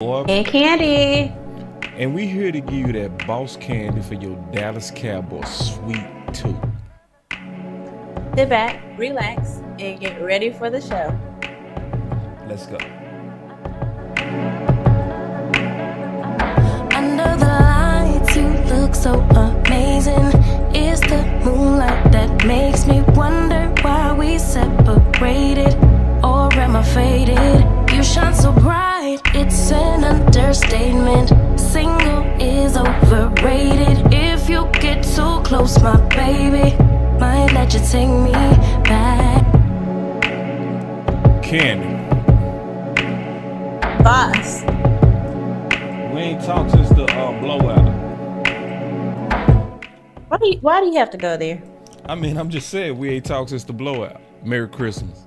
And Candy. And we here to give you that boss candy for your Dallas Cowboys sweet tooth. Sit back, relax, and get ready for the show. Let's go. Under the lights, you look so amazing. It's the moonlight that makes me wonder why we separated. Or am I faded? You shine so bright, it's an understatement. Single is overrated. If you get too close, my baby might let you take me back. Candy. Boss. We ain't talked since the blowout. Why do you have to go there? I mean, I'm just saying we ain't talked since the blowout. Merry Christmas.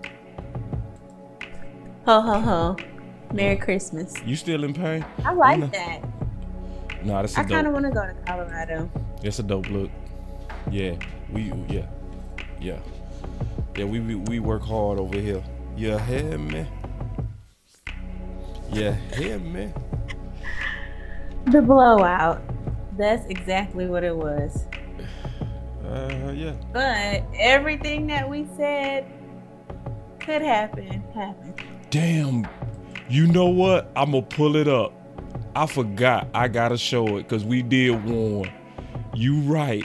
Ho, ho, ho. Merry Christmas. You still in pain? I like that. Nah, that's a I dope. kind of want to go to Colorado. It's a dope look. Yeah, we work hard over here. You hear me? You hear me? The blowout. That's exactly what it was. Yeah. But everything that we said could happen, happened. Damn. You know what? I'm gonna pull it up. I forgot. I gotta show it because we did warn. You right.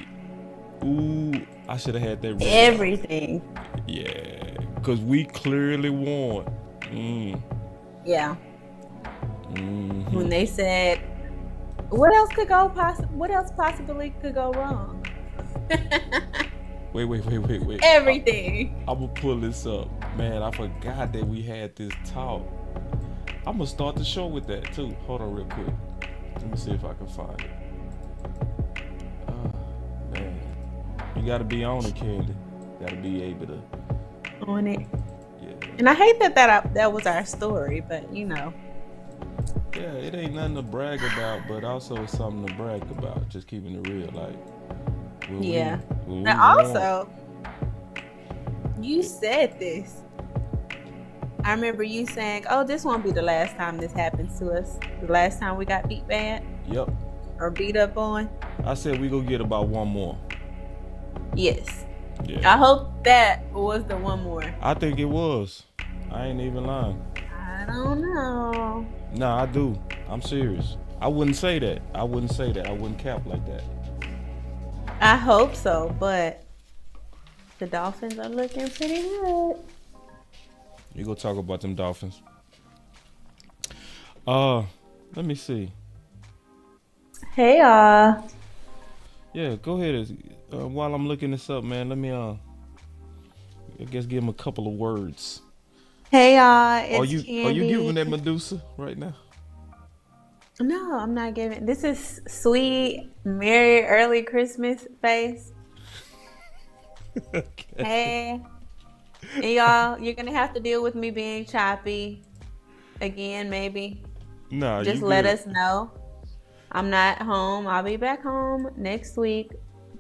Ooh, I should have had that ready. Everything. Yeah, because we clearly won. Yeah. Mm-hmm. When they said, what else possibly could go wrong? Wait. Everything. I'm gonna pull this up. Man, I forgot that we had this talk. I'm gonna start the show with that too. Hold on real quick. Let me see if I can find it. Man. You gotta be on it, Candy. Gotta be able to On it. Yeah. And I hate that was our story, but you know. Yeah, it ain't nothing to brag about, but also it's something to brag about. Just keeping it real, like. Yeah. And And also, you said this. I remember you saying, "Oh, this won't be the last time this happens to us. The last time we got beat bad." Yep. Or beat up on. I said we gonna get about one more. Yes. Yeah. I hope that was the one more. I think it was. I ain't even lying. I don't know. Nah, I do. I'm serious. I wouldn't say that. I wouldn't cap like that. I hope so, but the Dolphins are looking pretty good. You go talk about them Dolphins. Let me see. Hey, y'all. Yeah, go ahead. While I'm looking this up, man, let me I guess give him a couple of words. Hey, y'all. It's Are you Candy. giving that Medusa right now? No, I'm not giving. This is sweet, merry early Christmas face. Okay. Hey. And y'all, you're going to have to deal with me being choppy again, maybe. Nah, Just you let good. us know. I'm not home. I'll be back home next week.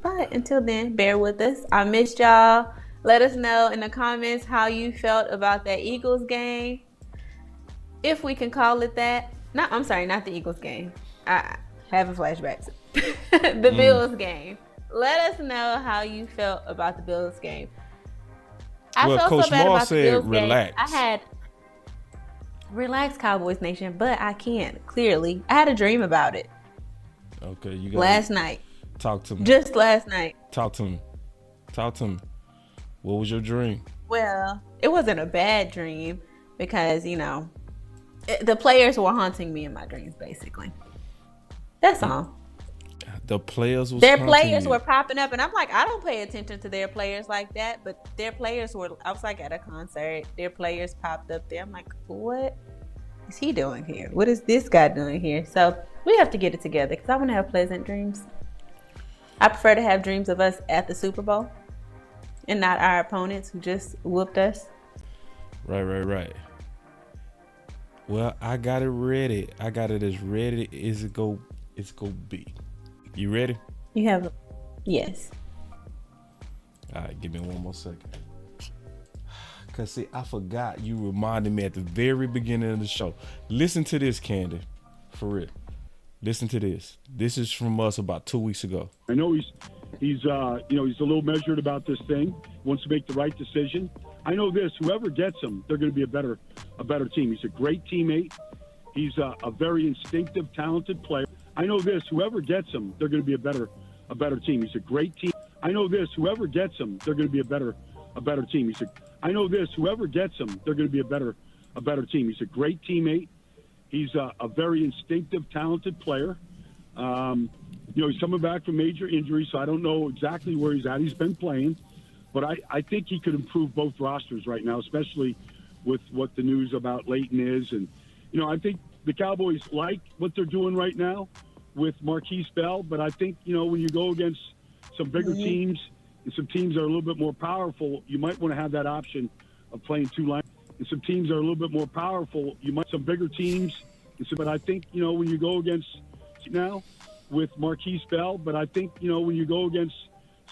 But until then, bear with us. I missed y'all. Let us know in the comments how you felt about that Eagles game. If we can call it that. No, I'm sorry, not the Eagles game. I having flashbacks. The Bills game. Let us know how you felt about the Bills game. I Well, felt Coach so bad Maul about the said Bills relax. game. I had relax, Cowboys Nation, but I can't. Clearly, I had a dream about it Okay, you got last night. Talk to me. Just last night. Talk to me. What was your dream? Well, it wasn't a bad dream because the players were haunting me in my dreams. Basically, that's all. The players was Their haunting players you. were popping up, and I'm like, I don't pay attention to their players like that. But their players were. I was like at a concert. Their players popped up there. I'm like, what is he doing here? What is this guy doing here? So we have to get it together because I want to have pleasant dreams. I prefer to have dreams of us at the Super Bowl and not our opponents who just whooped us. Right. Well, I got it ready. I got it as ready as it's go be. You ready? You have, yes. All right, give me one more second. Cause see, I forgot you reminded me at the very beginning of the show. Listen to this, Candy. For real. Listen to this. This is from us about 2 weeks ago. I know he's a little measured about this thing. Wants to make the right decision. I know this. Whoever gets him, they're going to be a better team. He's a great teammate. He's a very instinctive, talented player. I know this. Whoever gets him, they're going to be a better team. He's a great team. I know this. Whoever gets him, they're going to be a better team. I know this. Whoever gets him, they're going to be a better team. He's a great teammate. He's a very instinctive, talented player. He's coming back from major injury, so I don't know exactly where he's at. He's been playing, but I think he could improve both rosters right now, especially with what the news about Leighton is. And, I think the Cowboys like what they're doing right now with Marquise Bell, but I think, when you go against some bigger teams and some teams that are a little bit more powerful, you might want to have that option of playing two lines. And some teams are a little bit more powerful, some bigger teams. But I think, when you go against now with Marquise Bell, but I think, when you go against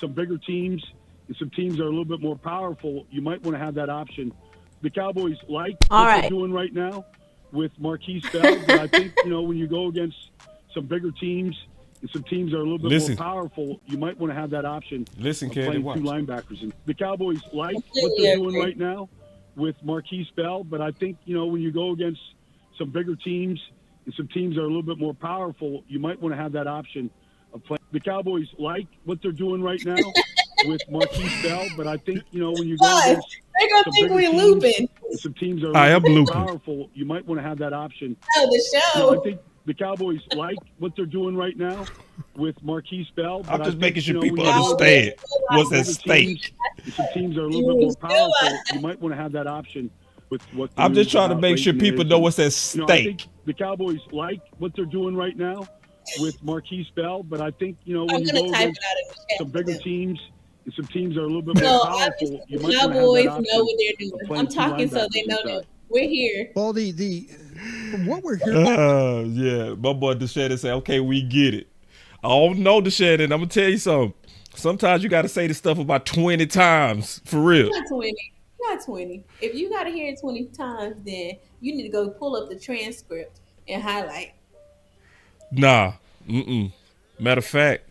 some bigger teams and some teams that are a little bit more powerful, you might want to have that option. The Cowboys like what they're doing right now with Marquise Bell, but I think, when you go against some bigger teams and some teams that are a little bit more powerful, you might want to have that option of playing two linebackers. And the Cowboys like what they're doing right now with Marquise Bell, but I think, when you go against some bigger teams and some teams that are a little bit more powerful, you might want to have that option of playing. The Cowboys like what they're doing right now with Marquise Bell, but I think, when you go against they're going to think we looping. Some teams are a little bit more powerful, you might want to have that option. Oh, the show. I think the Cowboys like what they're doing right now with Marquise Bell. I'm just making sure people understand what's at stake. Some teams are a little bit more powerful, you might want to have that option. With what I'm just trying to make sure people know what's at stake. I think the Cowboys like what they're doing right now with Marquise Bell, but I think, when you go against some bigger teams and some teams are a little bit more powerful, you might Cowboys want to have that know what they're doing. I'm talking so they know that we're here. Well, from what we're hearing. Yeah, my boy Deshaun say, okay, we get it. I don't know, Deshaun, I'm gonna tell you something. Sometimes you got to say this stuff about 20 times for real. Not 20. If you got to hear it 20 times, then you need to go pull up the transcript and highlight. Nah. Matter of fact.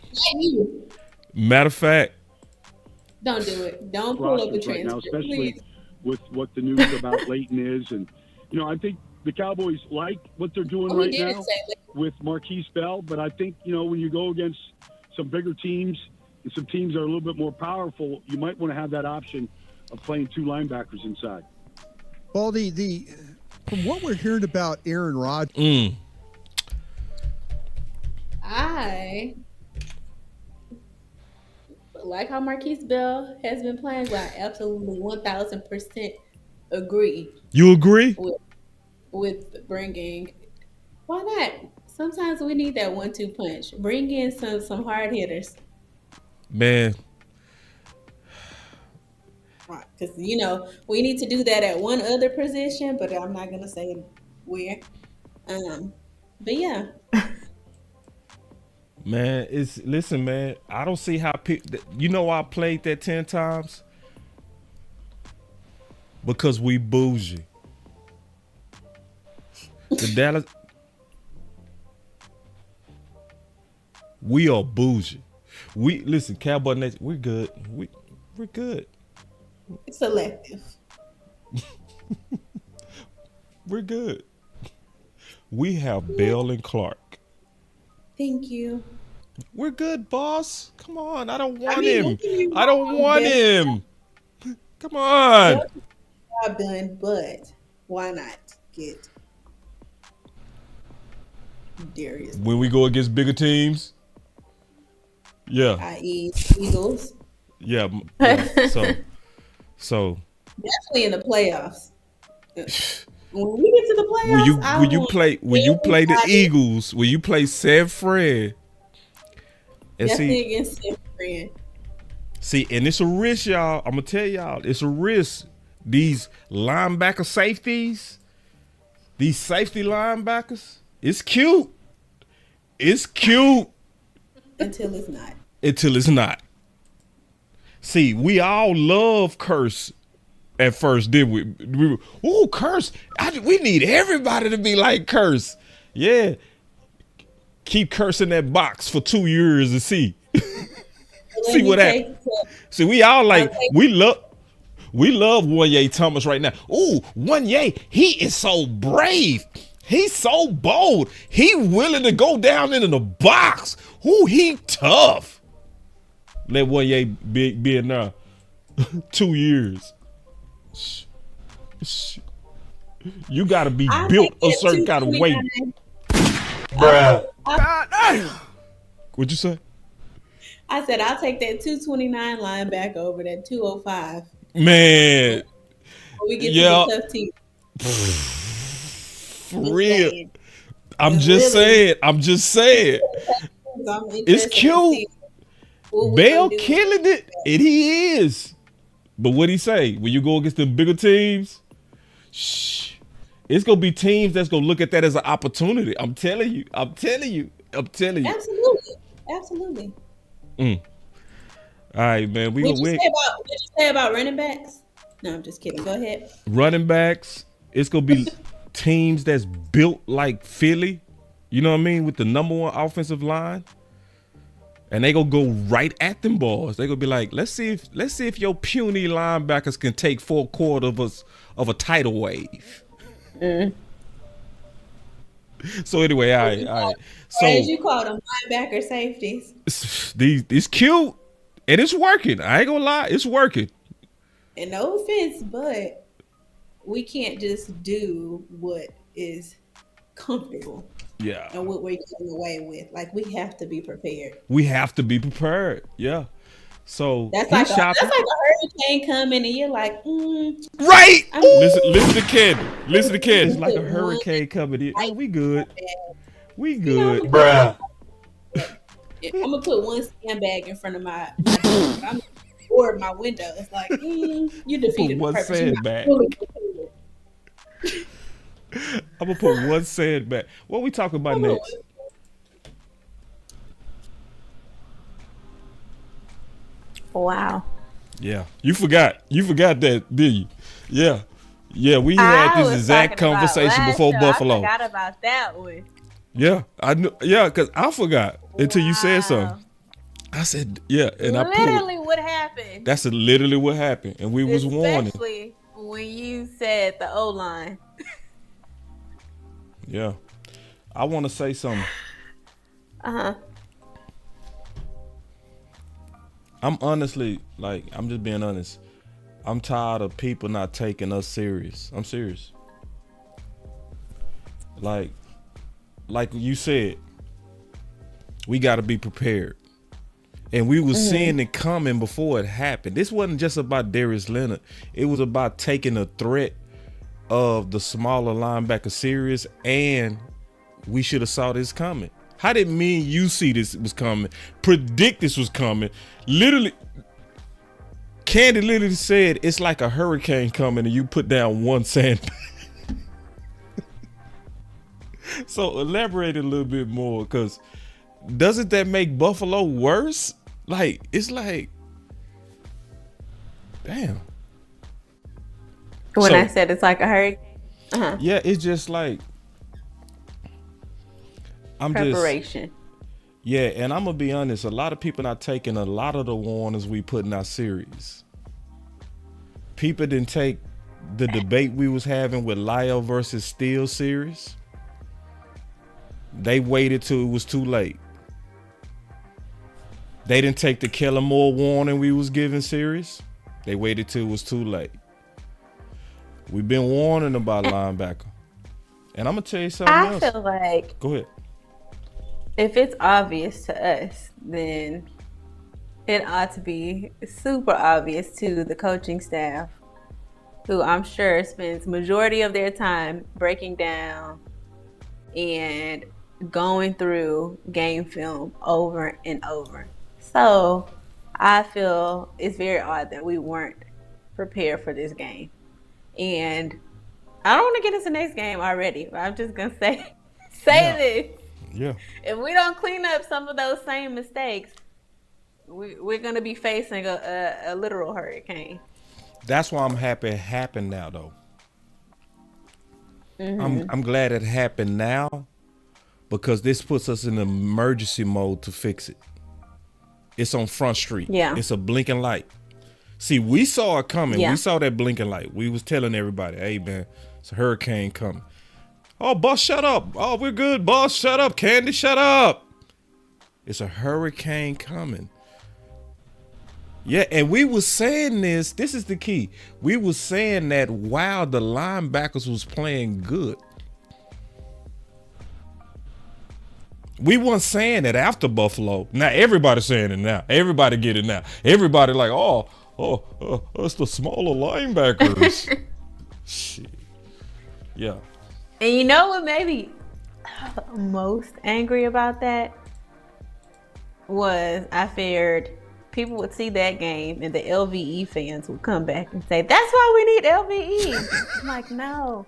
Don't do it. Don't pull up the transcript. Right now, especially with what the news about Leighton is. And, I think the Cowboys like what they're doing right now with Marquise Bell. But I think, when you go against some bigger teams and some teams that are a little bit more powerful, you might want to have that option of playing two linebackers inside. Well, from what we're hearing about Aaron Rodgers, I like how Marquise Bell has been playing. So I absolutely 1,000% agree. You agree with bringing? Why not? Sometimes we need that 1-2 punch. Bring in some hard hitters, man. Because, we need to do that at one other position, but I'm not going to say where. But, yeah. Man, listen, man, I don't see how people, why I played that 10 times? Because we bougie. The Dallas, we are bougie. Listen, Cowboy Nation, we're good. We're good. It's selective. We're good. We have Bell and Clark. Thank you. We're good, boss. Come on. I don't want him. I don't want him. Come on. Job done, but why not get Darius? When we go against bigger teams? Yeah. I.e. Eagles. Yeah. So definitely in the playoffs. When we get to the playoffs, when you play the Eagles, when you play San Fran, and definitely against San Fran. See, and it's a risk, y'all. I'm gonna tell y'all, it's a risk. These linebacker safeties, these safety linebackers, it's cute. It's cute. Until it's not. Until it's not. See, we all love Curse at first, did we? Ooh, Curse. We need everybody to be like Curse. Yeah. keep cursing that box for 2 years and see. See what happens. See, we all like, we love Wanye Thomas right now. Ooh, Wanye, he is so brave. He's so bold. He willing to go down into the box. Ooh, he tough. Let Wanye be in there 2 years. You got to be built a certain kind of way. Bruh. What'd you say? I said I'll take that 229 line back over that 205. Man. When we get to the tough team. For real. I'm just saying. It's cute. Bell killing it, and he is. But what'd he say? When you go against the bigger teams, it's gonna be teams that's gonna look at that as an opportunity. I'm telling you. Absolutely. All right, man. What'd you say about running backs? No, I'm just kidding. Go ahead. Running backs, it's gonna be teams that's built like Philly. You know what I mean? With the number 1 offensive line. And they gonna go right at them balls. They gonna be like, let's see if your puny linebackers can take 4 quarters of a tidal wave. So anyway, all right. So as you call them, linebacker safeties. It's cute and it's working. I ain't gonna lie, it's working. And no offense, but we can't just do what is comfortable. Yeah. And what we're getting away with. Like, we have to be prepared. Yeah. So that's like a hurricane coming, and you're like, right. Listen to Ken. It's like a hurricane coming in. Oh, we good. Bruh. I'm gonna put one sandbag in front of my I'm board my window. It's like, you defeated one the purpose. sandbag. I'm gonna put one sandbag. What are we talking about next? Wow. Yeah, you forgot that, did you? Yeah. We had this exact conversation before Buffalo. I forgot about that one. Yeah, I knew. Yeah, because I forgot until you said something. I said, yeah, and literally what happened. That's literally what happened, and we was warning. Especially when you said the O-line. Yeah, I want to say something. I'm honestly, like, I'm just being honest. I'm tired of people not taking us serious. I'm serious. Like you said, we got to be prepared. And we was seeing it coming before it happened. This wasn't just about Darius Leonard. It was about taking the threat of the smaller linebacker serious, and we should have saw this coming. How did me and you see this was coming? Predict this was coming? Literally, Candy literally said it's like a hurricane coming and you put down one sandbag. So elaborate a little bit more, because doesn't that make Buffalo worse? Like, it's like, damn. When I said it's like a hurricane. Yeah, it's just like, preparation. Yeah, and I'm gonna be honest, a lot of people not taking a lot of the warnings we put in our series. People didn't take the debate we was having with Lyle versus Steele series. They waited till it was too late. They didn't take the Kellen Moore warning we was giving series. They waited till it was too late. We've been warning about linebacker. And I'm gonna tell you something else. I feel like, go ahead. If it's obvious to us, then it ought to be super obvious to the coaching staff, who I'm sure spends majority of their time breaking down and going through game film over and over. So I feel it's very odd that we weren't prepared for this game. And I don't want to get into the next game already, but I'm just gonna say this. Yeah. If we don't clean up some of those same mistakes, we're gonna be facing a literal hurricane. That's why I'm happy it happened now, though. I'm glad it happened now, because this puts us in emergency mode to fix it. It's on Front Street. Yeah. It's a blinking light. See, we saw it coming. Yeah. We saw that blinking light. We was telling everybody, hey, man, it's a hurricane coming. Oh, boss, shut up. Oh, we're good, boss. Shut up. Candy, shut up. It's a hurricane coming. Yeah, and we was saying this is the key. We was saying that while the linebackers was playing good. We weren't saying it after Buffalo. Now everybody's saying it now. Everybody get it now. Everybody like, it's the smaller linebackers. Shit. Yeah. And you know what made me most angry about that was I feared people would see that game and the LVE fans would come back and say, that's why we need LVE. I'm like, no.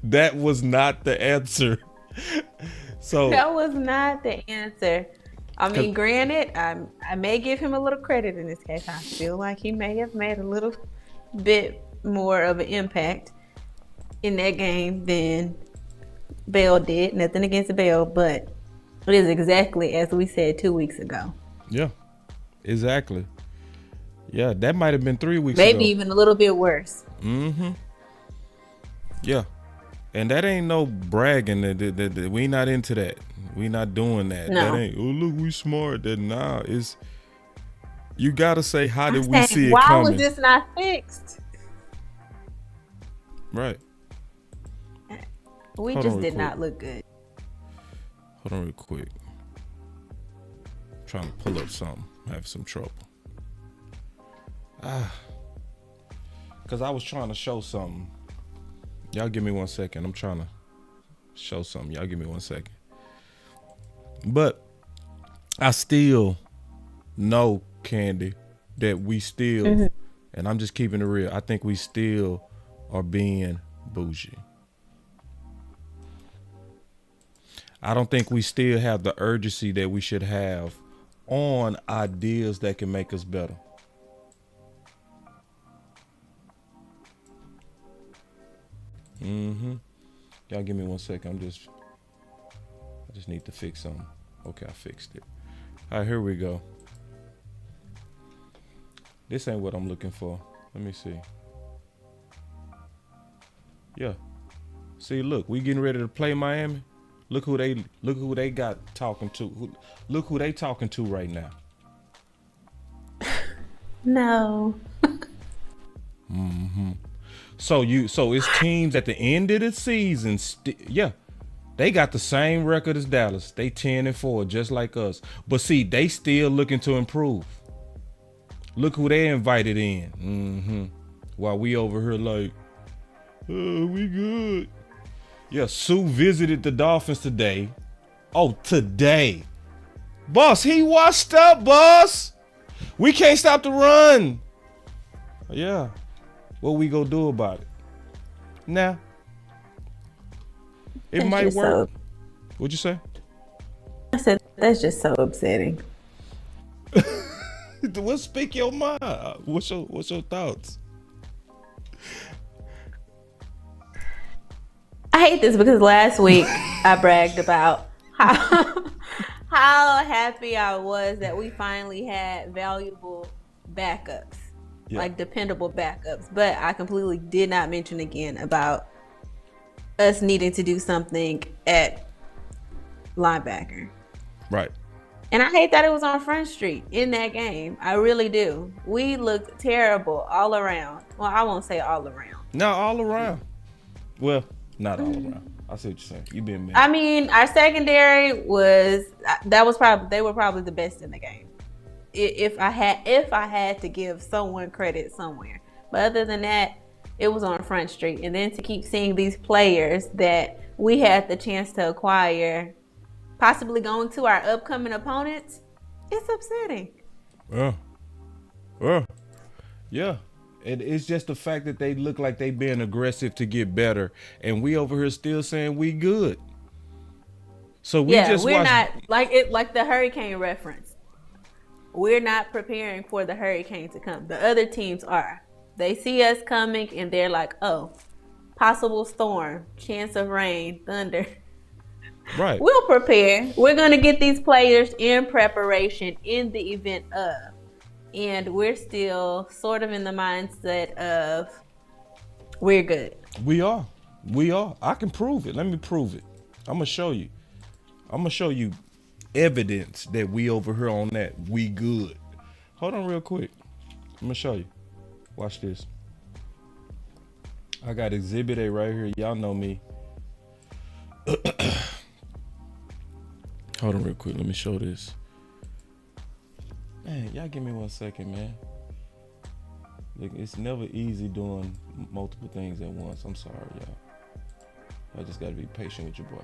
That was not the answer. So that was not the answer. I mean, granted, I may give him a little credit in this case. I feel like he may have made a little bit more of an impact in that game than Bell did. Nothing against Bell, but it is exactly as we said 2 weeks ago. Yeah, exactly. Yeah, that might have been 3 weeks Maybe ago. even a little bit worse. Mm-hmm. Yeah. And that ain't no bragging. That we not into that. We not doing that. No. That ain't, oh, look, we smart. That nah, it's, you got to say, how did we see it why coming? Why was this not fixed? Right. We Hold just on did real not quick. look good. Hold on real quick. Trying to pull up something. I have some trouble. Because I was trying to show something. Y'all give me 1 second. I'm trying to show something. Y'all give me 1 second. But I still know, Candy, that we still, and I'm just keeping it real, I think we still are being bougie. I don't think we still have the urgency that we should have on ideas that can make us better. Y'all give me 1 second. I just need to fix something. Okay, I fixed it. All right, here we go. This ain't what I'm looking for. Let me see. Yeah. See, look, we getting ready to play Miami. Look who they got talking to. Look who they talking to right now. No. So it's teams at the end of the season. They got the same record as Dallas. They 10-4, just like us. But see, they still looking to improve. Look who they invited in. While we over here like, we good. Yeah, Sue visited the Dolphins today. Oh, today. Boss, he washed up, boss. We can't stop the run. Yeah. What we gonna do about it? Nah. It That's might work. So, What'd you say? I said, that's just so upsetting. Well, speak your mind. What's your thoughts? I hate this because last week I bragged about how happy I was that we finally had valuable backups, like dependable backups. But I completely did not mention again about us needing to do something at linebacker. Right. And I hate that it was on Front Street in that game. I really do. We looked terrible all around. Well, I won't say all around. No, all around. Well, not all around. I see what you're saying. You being mad. I mean, our secondary they were probably the best in the game. If I had to give someone credit somewhere. But other than that, it was on Front Street. And then to keep seeing these players that we had the chance to acquire, possibly going to our upcoming opponents, it's upsetting. Yeah. It's just the fact that they look like they being aggressive to get better, and we over here still saying we good. So we're not like the hurricane reference. We're not preparing for the hurricane to come. The other teams are. They see us coming and they're like, oh, possible storm, chance of rain, thunder. Right. We'll prepare. We're going to get these players in preparation in the event of. And we're still sort of in the mindset of we're good. We are. I can prove it. Let me prove it. I'm going to show you. I'm going to show you evidence that we over here on that. We good. Hold on real quick. I'm going to show you. Watch this. I got Exhibit A right here. Y'all know me. Hold on real quick. Let me show this. Man, y'all give me 1 second, man. Look, it's never easy doing multiple things at once. I'm sorry, y'all. I just got to be patient with your boy.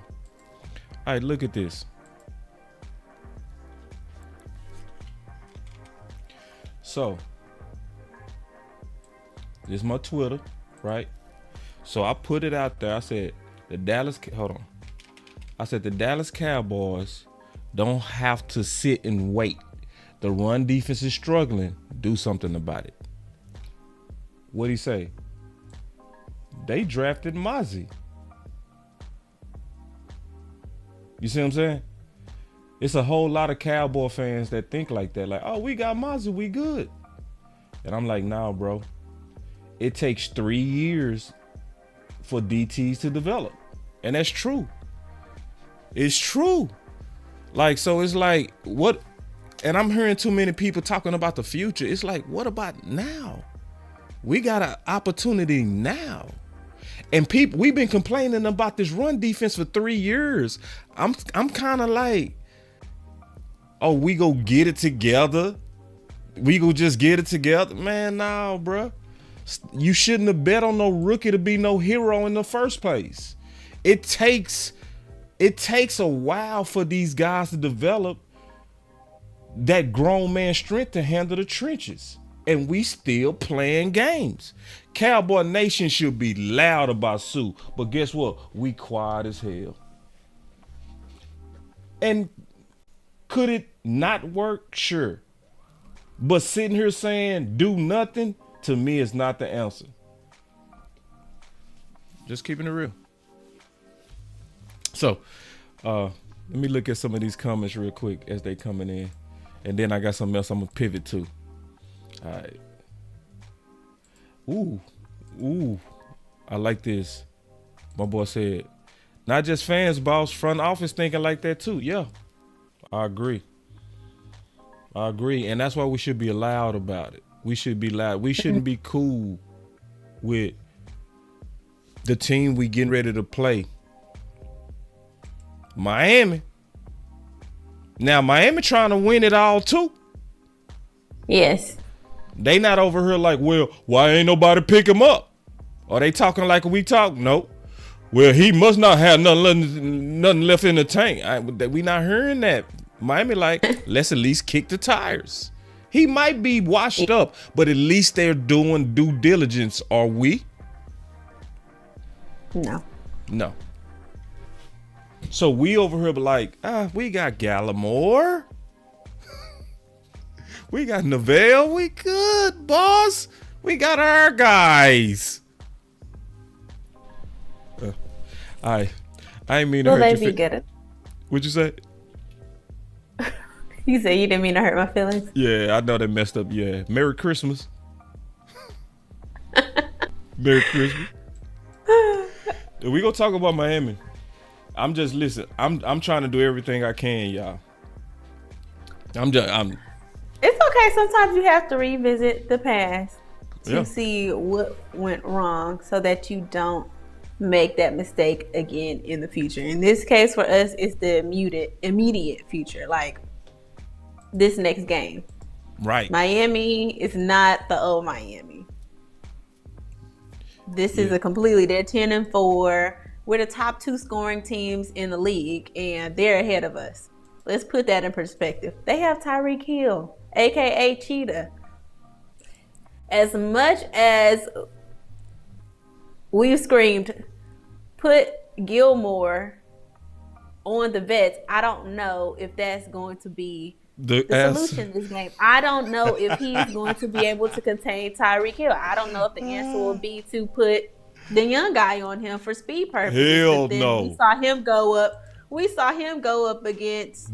All right, look at this. So, this is my Twitter, right? So I put it out there. I said, the Dallas Cowboys don't have to sit and wait. The run defense is struggling. Do something about it. What'd he say? They drafted Mozzie. You see what I'm saying? It's a whole lot of Cowboy fans that think like that. Like, oh, we got Mozzie, we good. And I'm like, nah, bro. It takes 3 years for DTs to develop. And that's true. It's true. Like, so it's like, what? And I'm hearing too many people talking about the future. It's like, what about now? We got an opportunity now. And people, we've been complaining about this run defense for 3 years. I'm kind of like, oh, we go get it together. We go just get it together. Man, nah, bro. You shouldn't have bet on no rookie to be no hero in the first place. It takes a while for these guys to develop that grown man strength to handle the trenches. And we still playing games. Cowboy Nation should be loud about Sue, but guess what? We quiet as hell. And could it not work? Sure. But sitting here saying do nothing, to me, is not the answer. Just keeping it real. So, let me look at some of these comments real quick as they coming in. And then I got something else I'm going to pivot to. All right. Ooh. I like this. My boy said, not just fans, boss, front office thinking like that too. Yeah, I agree. And that's why we should be loud about it. We should be loud. We shouldn't be cool with the team we getting ready to play. Miami. Now, Miami trying to win it all too. Yes. They not over here like, well, why ain't nobody pick him up? Are they talking like we talk? Nope. Well, he must not have nothing left in the tank. We not hearing that. Miami like, let's at least kick the tires. He might be washed up, but at least they're doing due diligence. Are we? No. So we over here be like, we got Gallimore. We got Neville. We good, boss. We got our guys. I ain't mean to hurt your feelings. Will they be good? What'd you say? You said you didn't mean to hurt my feelings? Yeah, I know that messed up. Yeah. Merry Christmas. Merry Christmas. We gonna talk about Miami. I'm trying to do everything I can, y'all. It's okay. Sometimes you have to revisit the past to see what went wrong so that you don't make that mistake again in the future. In this case for us, it's the immediate future, like this next game. Right. Miami is not the old Miami. This is a completely, they're 10-4. We're the top 2 scoring teams in the league, and they're ahead of us. Let's put that in perspective. They have Tyreek Hill, a.k.a. Cheetah. As much as we screamed, put Gilmore on the vets, I don't know if that's going to be the solution in this game. I don't know if he's going to be able to contain Tyreek Hill. I don't know if the answer will be to put the young guy on him for speed purposes. Hell But then no. We saw him go up. We saw him go up against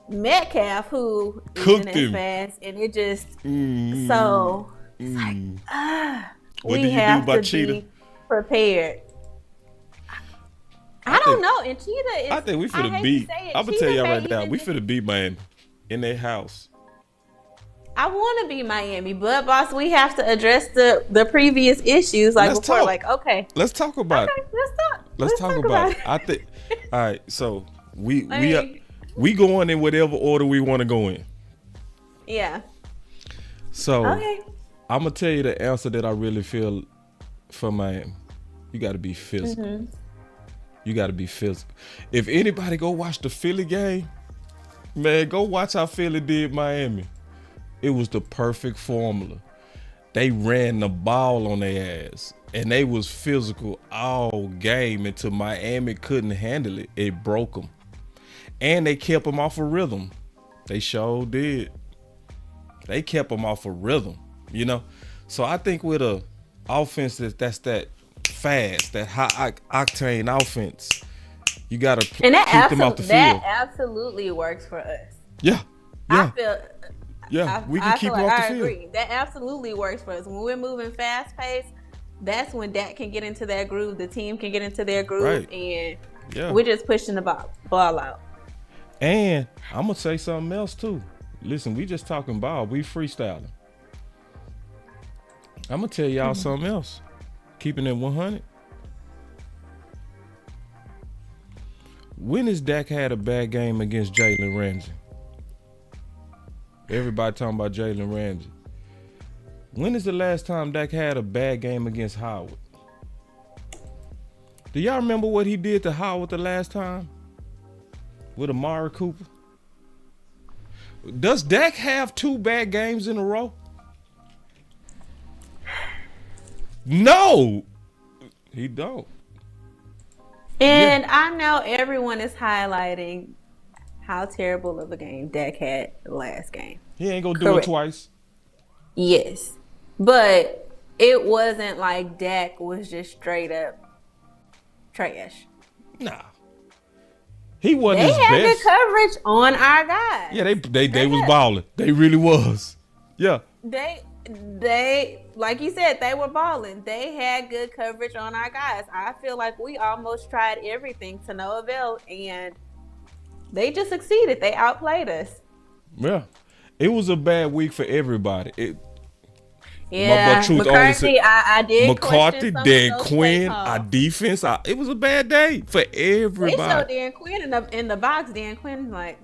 Metcalf, who Cooked isn't as him. fast, and it just so it's like What we did you do have about to Cheetah? be prepared. I don't know, and Cheetah is. I think we hate finna to beat. say it, I'm gonna Cheetah tell y'all may right now, even we be- finna beat Miami in their house. I want to be Miami, but boss, we have to address the previous issues like Let's before. talk. Like, okay, Let's talk about okay, it. let's talk. Let's talk about it. I think. All right, so we going in whatever order we want to go in. Yeah. So Okay. I'm gonna tell you the answer that I really feel for Miami. You got to be physical. Mm-hmm. You got to be physical. If anybody go watch the Philly game, man, go watch how Philly did Miami. It was the perfect formula. They ran the ball on their ass, and they was physical all game until Miami couldn't handle it. It broke them, and they kept them off a rhythm. They sure did. They kept them off a rhythm, you know. So I think with a offense that's that fast, that high octane offense, you gotta And that keep them off the that field. absolutely works for us. Yeah, I feel. we can I keep feel them like off I the field. agree. That absolutely works for us. When we're moving fast paced, that's when Dak can get into that groove. The team can get into their groove, Right. and Yeah. we're just pushing the ball out. And I'm gonna say something else too. Listen, we just talking ball. We freestyling. I'm gonna tell y'all something else. Keeping it 100. When has Dak had a bad game against Jalen Ramsey? Everybody talking about Jalen Ramsey. When is the last time Dak had a bad game against Howard? Do y'all remember what he did to Howard the last time? With Amari Cooper? Does Dak have 2 bad games in a row? No, he don't. And I know everyone is highlighting how terrible of a game Dak had the last game. He ain't gonna do Correct. it twice. Yes, but it wasn't like Dak was just straight up trash. Nah, he wasn't They his had best. good coverage on our guys. Yeah, they was balling. They really was. Yeah, They like you said, they were balling. They had good coverage on our guys. I feel like we almost tried everything to no avail, and they just succeeded. They outplayed us. yeah. It was a bad week for everybody. Yeah, truth only McCarthy, I did. McCarthy, question some Dan of those Quinn, play our calls. defense. It was a bad day for They everybody. showed Dan Quinn in the box. Dan Quinn's like,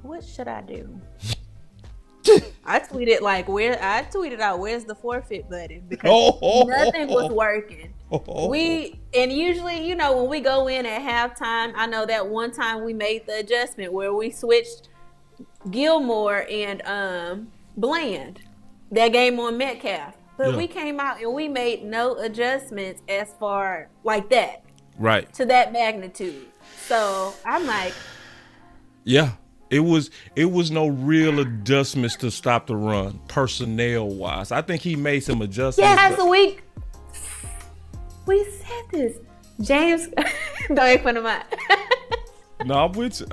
what should I do? I tweeted out, where's the forfeit button? Because nothing was working. And usually, when we go in at halftime, I know that one time we made the adjustment where we switched Gilmore and Bland that game on Metcalf. But Yeah. we came out and we made no adjustments as far like that Right. to that magnitude. So I'm like, Yeah. It was no real adjustments to stop the run, personnel wise. I think he made some adjustments. yes, but- we said this. James, don't make fun of mine. No, I'm with you.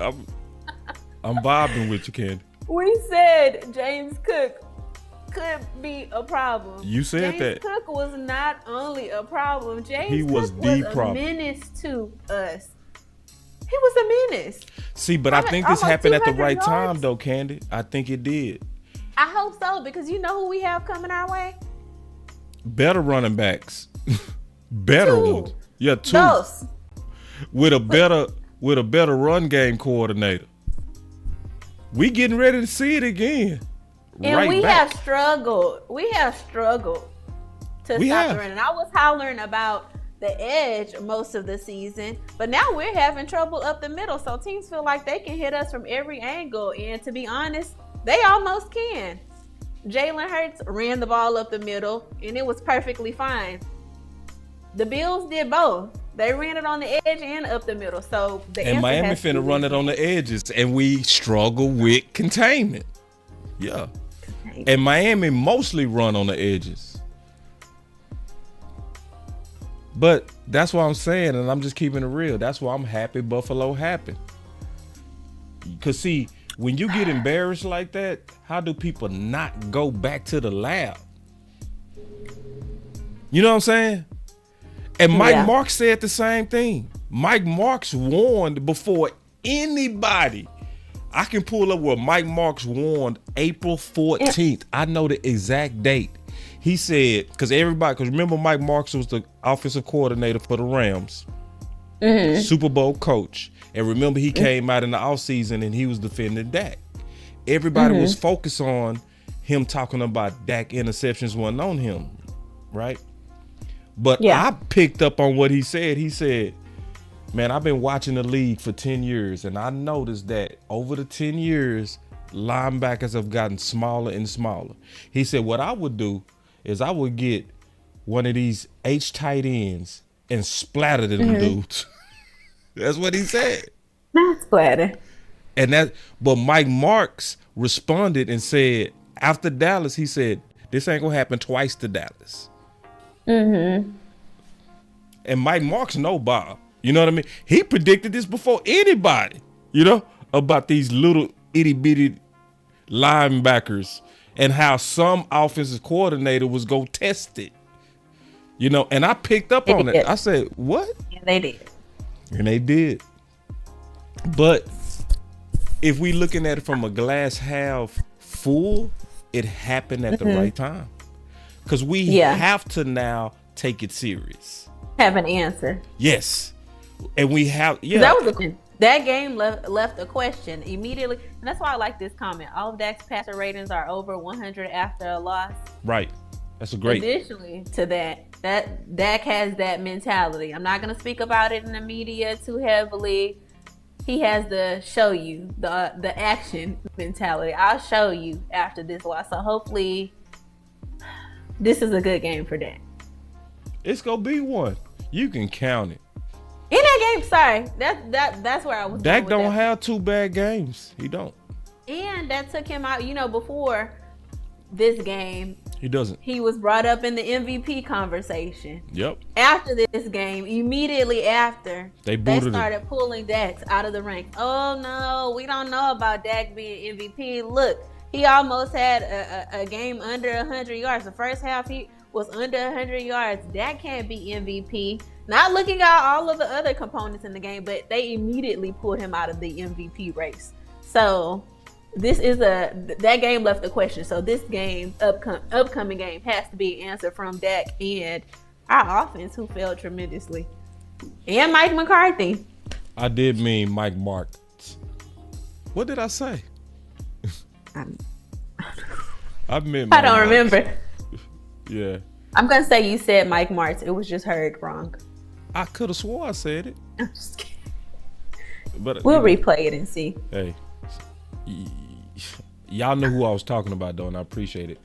I'm vibing with you, Candy. We said James Cook could be a problem. You said James that. Cook was not only a problem. James He was Cook the was problem. a menace to us. He was a menace. See, but I think this Almost happened at the 200 right time, yards. though, Candy. I think it did. I hope so, because you know who we have coming our way? Better running backs. Better Two. ones. Yeah, 2. Those. With a better run game coordinator. We getting ready to see it again. And right we back. have struggled. We have struggled to We stop have. the run. And I was hollering about the edge most of the season, but now we're having trouble up the middle. So teams feel like they can hit us from every angle. And to be honest, they almost can. Jalen Hurts ran the ball up the middle, and it was perfectly fine. The Bills did both. They ran it on the edge and up the middle. So the And answer Miami has to finna be run it on the edges, and we struggle with containment. Yeah. And Miami mostly run on the edges. But that's what I'm saying, and I'm just keeping it real. That's why I'm happy Buffalo happened. Because, see, when you get embarrassed like that, how do people not go back to the lab? You know what I'm saying? And Mike Marks said the same thing. Mike Marks warned before anybody. I can pull up where Mike Marks warned April 14th. I know the exact date. He said, because remember Mike Marks was the offensive coordinator for the Rams, Super Bowl coach. And remember he came out in the offseason and he was defending Dak. Everybody was focused on him talking about Dak interceptions wasn't on him, right? But I picked up on what he said. He said, man, I've been watching the league for 10 years, and I noticed that over the 10 years, linebackers have gotten smaller and smaller. He said, what I would do is I would get one of these H tight ends and splatter them dudes. That's what he said. Not splatter. But Mike Marks responded and said, after Dallas, he said, this ain't gonna happen twice to Dallas. And Mike Marks know Bob. You know what I mean? He predicted this before anybody, about these little itty bitty linebackers and how some offensive coordinator was go test it. And I picked up on it. I said, what? Yeah, they did. And they did. But if we looking at it from a glass half full, it happened at the right time. Because we have to now take it serious. Have an answer. Yes. And we have, that game left a question immediately. And that's why I like this comment. All of Dak's passer ratings are over 100 after a loss. Right. That's a great. Additionally to that Dak has that mentality. I'm not going to speak about it in the media too heavily. He has the show you, the action mentality. I'll show you after this loss. So hopefully this is a good game for Dak. It's going to be one. You can count it. In that game, sorry. That's where I was. Dak don't have two bad games. He don't. And that took him out, before this game. He doesn't. He was brought up in the MVP conversation. Yep. After this game, immediately after, they started pulling Dak out of the ranks. Oh no, we don't know about Dak being MVP. Look, he almost had a game under 100 yards. The first half he was under 100 yards. Dak can't be MVP. Not looking at all of the other components in the game, but they immediately pulled him out of the MVP race. So that game left a question. So this game, upcoming game, has to be an answer from Dak and our offense, who failed tremendously, and Mike McCarthy. I did mean Mike Marks. What did I say? I meant. I don't remember. Yeah. I'm gonna say you said Mike Marks. It was just heard wrong. I could have swore I said it. I'm just kidding. But we'll replay it and see. Hey, y'all know who I was talking about, though, and I appreciate it.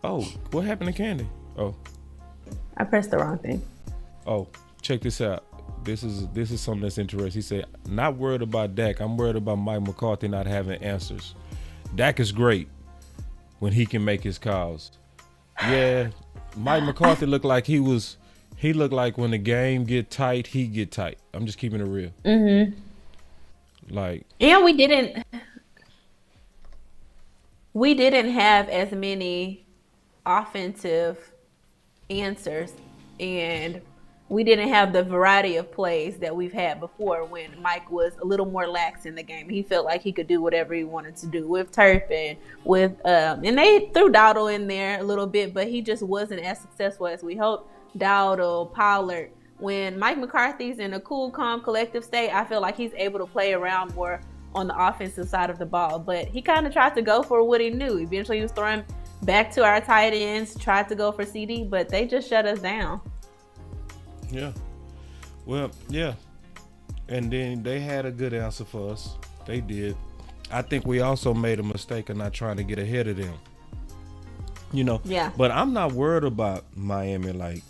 Oh, what happened to Candy? Oh, I pressed the wrong thing. Oh, check this out. This is something that's interesting. He said, "Not worried about Dak. I'm worried about Mike McCarthy not having answers. Dak is great when he can make his calls. Yeah, Mike McCarthy looked like he looked like when the game get tight, he get tight. I'm just keeping it real. Mm-hmm. Like, and we didn't have as many offensive answers, and we didn't have the variety of plays that we've had before when Mike was a little more lax in the game. He felt like he could do whatever he wanted to do with Turpin, and they threw Dowdle in there a little bit, but he just wasn't as successful as we hoped. Dowdle, Pollard. When Mike McCarthy's in a cool, calm, collective state, I feel like he's able to play around more on the offensive side of the ball. But he kind of tried to go for what he knew. Eventually, he was throwing back to our tight ends, tried to go for CD, but they just shut us down. Yeah. Well, yeah. And then they had a good answer for us. They did. I think we also made a mistake of not trying to get ahead of them. Yeah. But I'm not worried about Miami. Like,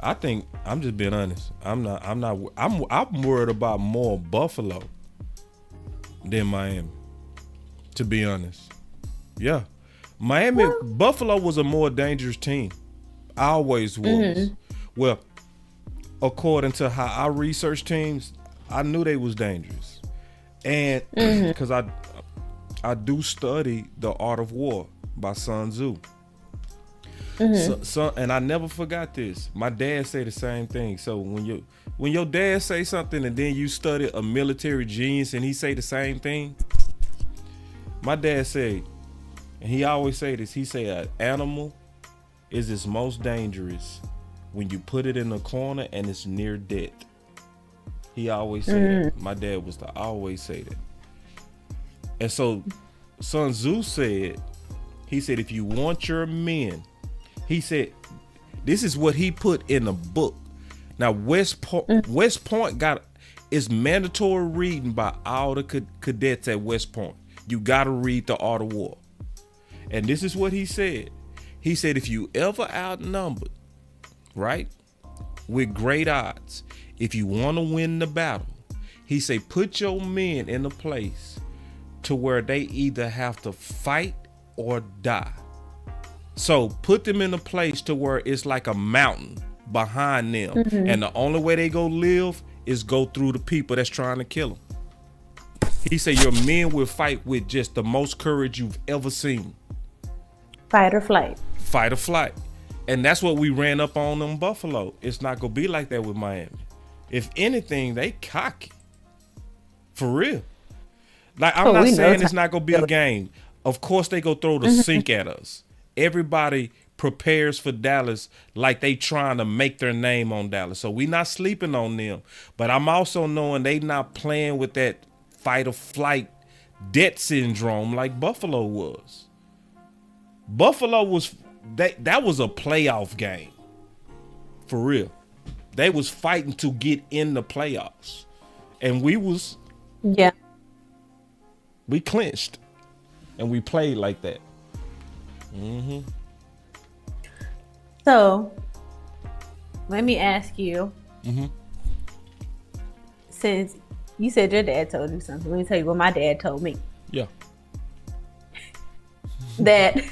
I think I'm just being honest. I'm worried about more Buffalo than Miami, to be honest. Yeah. Buffalo was a more dangerous team. Always was. Mm-hmm. Well, according to how I research teams, I knew they was dangerous. And because I do study The Art of War by Sun Tzu. So, and I never forgot this. My dad say the same thing. So when your dad say something and then you study a military genius and he say the same thing, my dad said, and he always say this, he say an animal is its most dangerous when you put it in a corner and it's near death. He always say that. My dad was to always say that. And so Sun Tzu said, he said, if you want your men, he said, this is what he put in a book. Now, West Point is mandatory reading by all the cadets at West Point. You got to read The Art of War. And this is what he said. He said, if you ever outnumbered, right, with great odds, if you want to win the battle, he said, put your men in a place to where they either have to fight or die. So put them in a place to where it's like a mountain behind them. And the only way they go live is go through the people that's trying to kill them. He said your men will fight with just the most courage you've ever seen. Fight or flight. Fight or flight. And that's what we ran up on them Buffalo. It's not going to be like that with Miami. If anything, they cocky. For real. Like, I'm not saying it's not going to be a game. Of course, they go throw the sink at us. Everybody prepares for Dallas like they trying to make their name on Dallas. So we not sleeping on them. But I'm also knowing they not playing with that fight or flight debt syndrome like Buffalo was. Buffalo was, that was a playoff game. For real. They was fighting to get in the playoffs. And we clinched. And we played like that. So, let me ask you, since you said your dad told you something, let me tell you what my dad told me. Yeah. That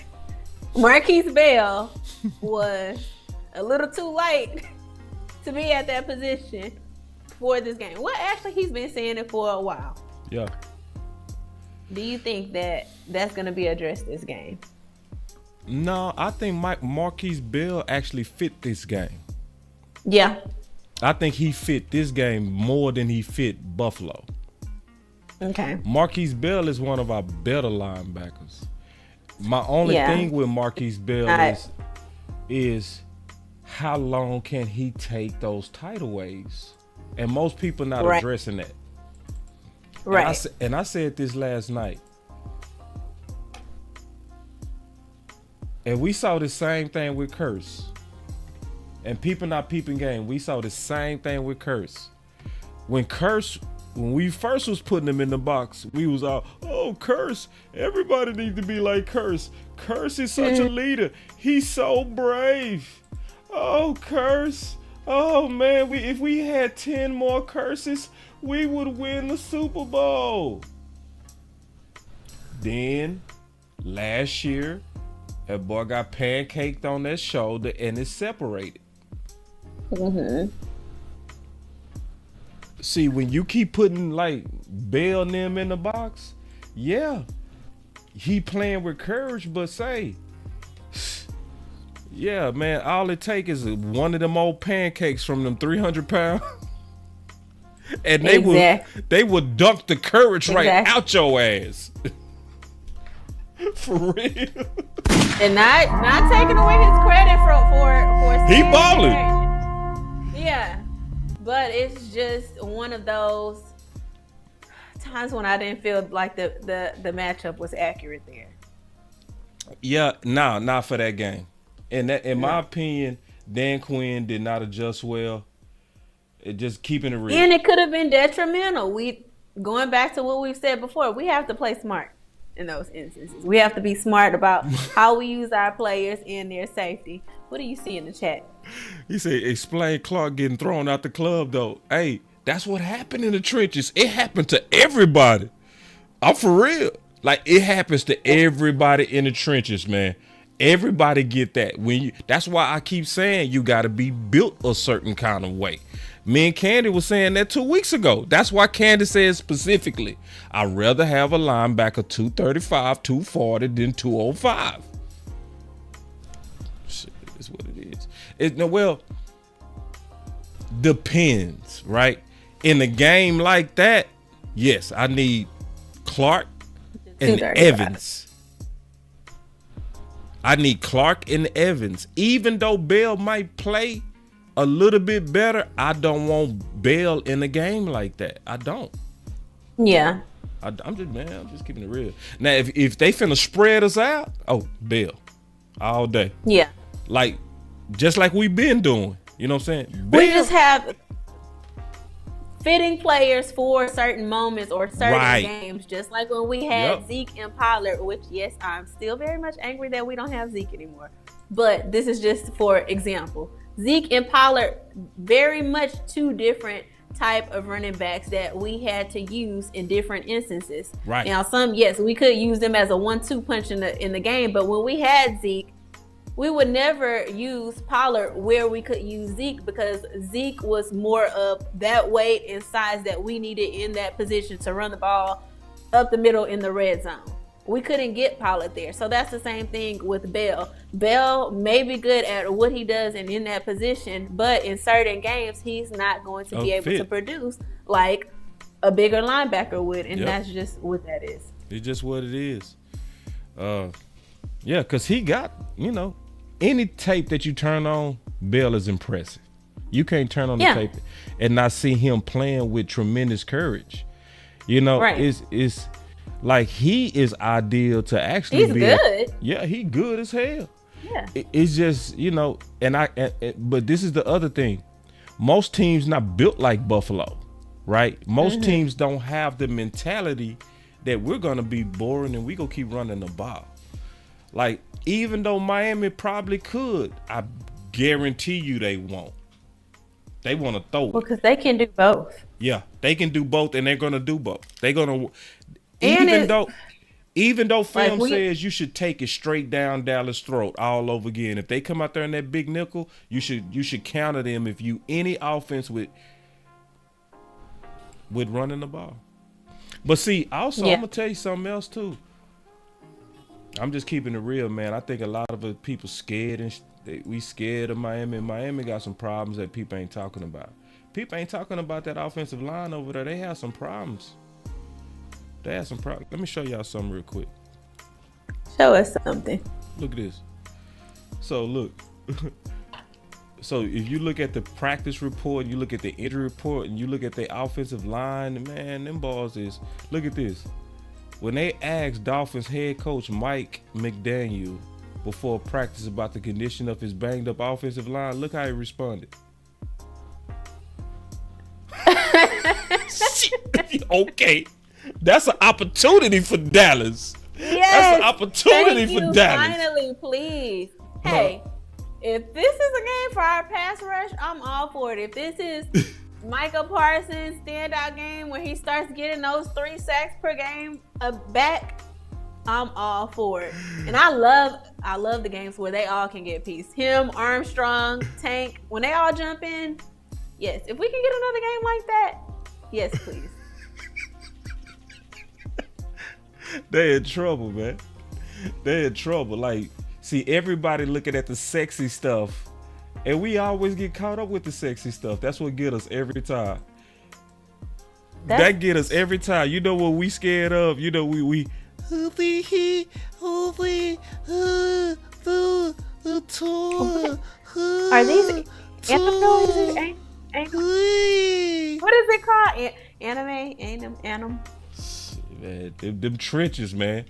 Marquise Bell was a little too light to be at that position for this game. Well, actually, he's been saying it for a while. Yeah. Do you think that that's going to be addressed this game? No, I think Marquise Bell actually fit this game. Yeah. I think he fit this game more than he fit Buffalo. Okay. Marquise Bell is one of our better linebackers. My only thing with Marquise Bell is how long can he take those tidal waves? And most people not addressing that. Right. And I said this last night. And we saw the same thing with Curse. And people not peeping game. We saw the same thing with Curse. When we first was putting him in the box, we was all, oh, Curse. Everybody needs to be like Curse. Curse is such a leader. He's so brave. Oh, Curse. Oh, man. If we had 10 more Curses, we would win the Super Bowl. Then, last year, that boy got pancaked on that shoulder and it's separated. See, when you keep putting like Bell and them in the box, yeah, he playing with courage, but yeah, man, all it take is one of them old pancakes from them 300 pounds. And they would dunk the courage right out your ass. For real. And not taking away his credit for he balling. Yeah. But it's just one of those times when I didn't feel like the matchup was accurate there. Yeah, not for that game. And that, in my opinion, Dan Quinn did not adjust well. It just keeping it real. And it could have been detrimental. Going back to what we've said before, we have to play smart in those instances. We have to be smart about how we use our players and their safety. What do you see in the chat? He said, explain Clark getting thrown out the club, though. Hey, that's what happened in the trenches. It happened to everybody. I'm for real. Like, it happens to everybody in the trenches, man. Everybody get that. That's why I keep saying you got to be built a certain kind of way. Me and Candy was saying that 2 weeks ago. That's why Candy says specifically, I'd rather have a linebacker 235, 240 than 205. Shit, is what it is. Well, depends, right? In a game like that, yes, I need Clark and Evans. I need Clark and Evans. Even though Bell might play a little bit better, I don't want Bell in a game like that. I don't. Yeah. I'm just keeping it real. Now, if they finna spread us out, Bell all day. Yeah. Like, just like we've been doing. You know what I'm saying? We just have fitting players for certain moments or certain games, just like when we had Zeke and Pollard, which, yes, I'm still very much angry that we don't have Zeke anymore. But this is just for example. Zeke and Pollard, very much two different type of running backs that we had to use in different instances. Right. Now, we could use them as a 1-2 punch in the game, but when we had Zeke, we would never use Pollard where we could use Zeke, because Zeke was more of that weight and size that we needed in that position to run the ball up the middle in the red zone. We couldn't get Pollard there. So that's the same thing with Bell. Bell may be good at what he does and in that position, but in certain games, he's not going to be able to produce like a bigger linebacker would. And that's just what that is. It's just what it is. Because he got, any tape that you turn on, Bell is impressive. You can't turn on the tape and not see him playing with tremendous courage. It's like he is ideal to actually be good. He good as hell. Yeah. It's just, but this is the other thing. Most teams not built like Buffalo, right? Most teams don't have the mentality that we're going to be boring and we going to keep running the ball. Like, even though Miami probably could, I guarantee you they won't. They want to throw it. Well, because they can do both. Yeah, they can do both, and they're going to do both. They're going to, even though film says you should take it straight down Dallas' throat all over again. If they come out there in that big nickel, you should counter them if you any offense with running the ball. But see, also, I'm going to tell you something else, too. I'm just keeping it real, man. I think a lot of people scared we scared of Miami. Miami got some problems that people ain't talking about. People ain't talking about that offensive line over there. They have some problems. Let me show y'all something real quick. Show us something. Look at this. So look. So if you look at the practice report, you look at the injury report, and you look at the offensive line, man, them balls is, look at this. When they asked Dolphins head coach Mike McDaniel before practice about the condition of his banged up offensive line, look how he responded. Okay. That's an opportunity for Dallas. Yes. That's an opportunity for Dallas. Finally, please. Hey, if this is a game for our pass rush, I'm all for it. If this is Micah Parsons standout game where he starts getting those 3 sacks per game back, I'm all for it. And I love the games where they all can get peace. Him, Armstrong, Tank, when they all jump in, yes. If we can get another game like that, yes, please. They in trouble, man. They in trouble. Like, see, everybody looking at the sexy stuff, and we always get caught up with the sexy stuff. That's what get us every time. That get us every time. You know what we scared of? You know we are these anime? What is it called? Anime? Man, them trenches, man.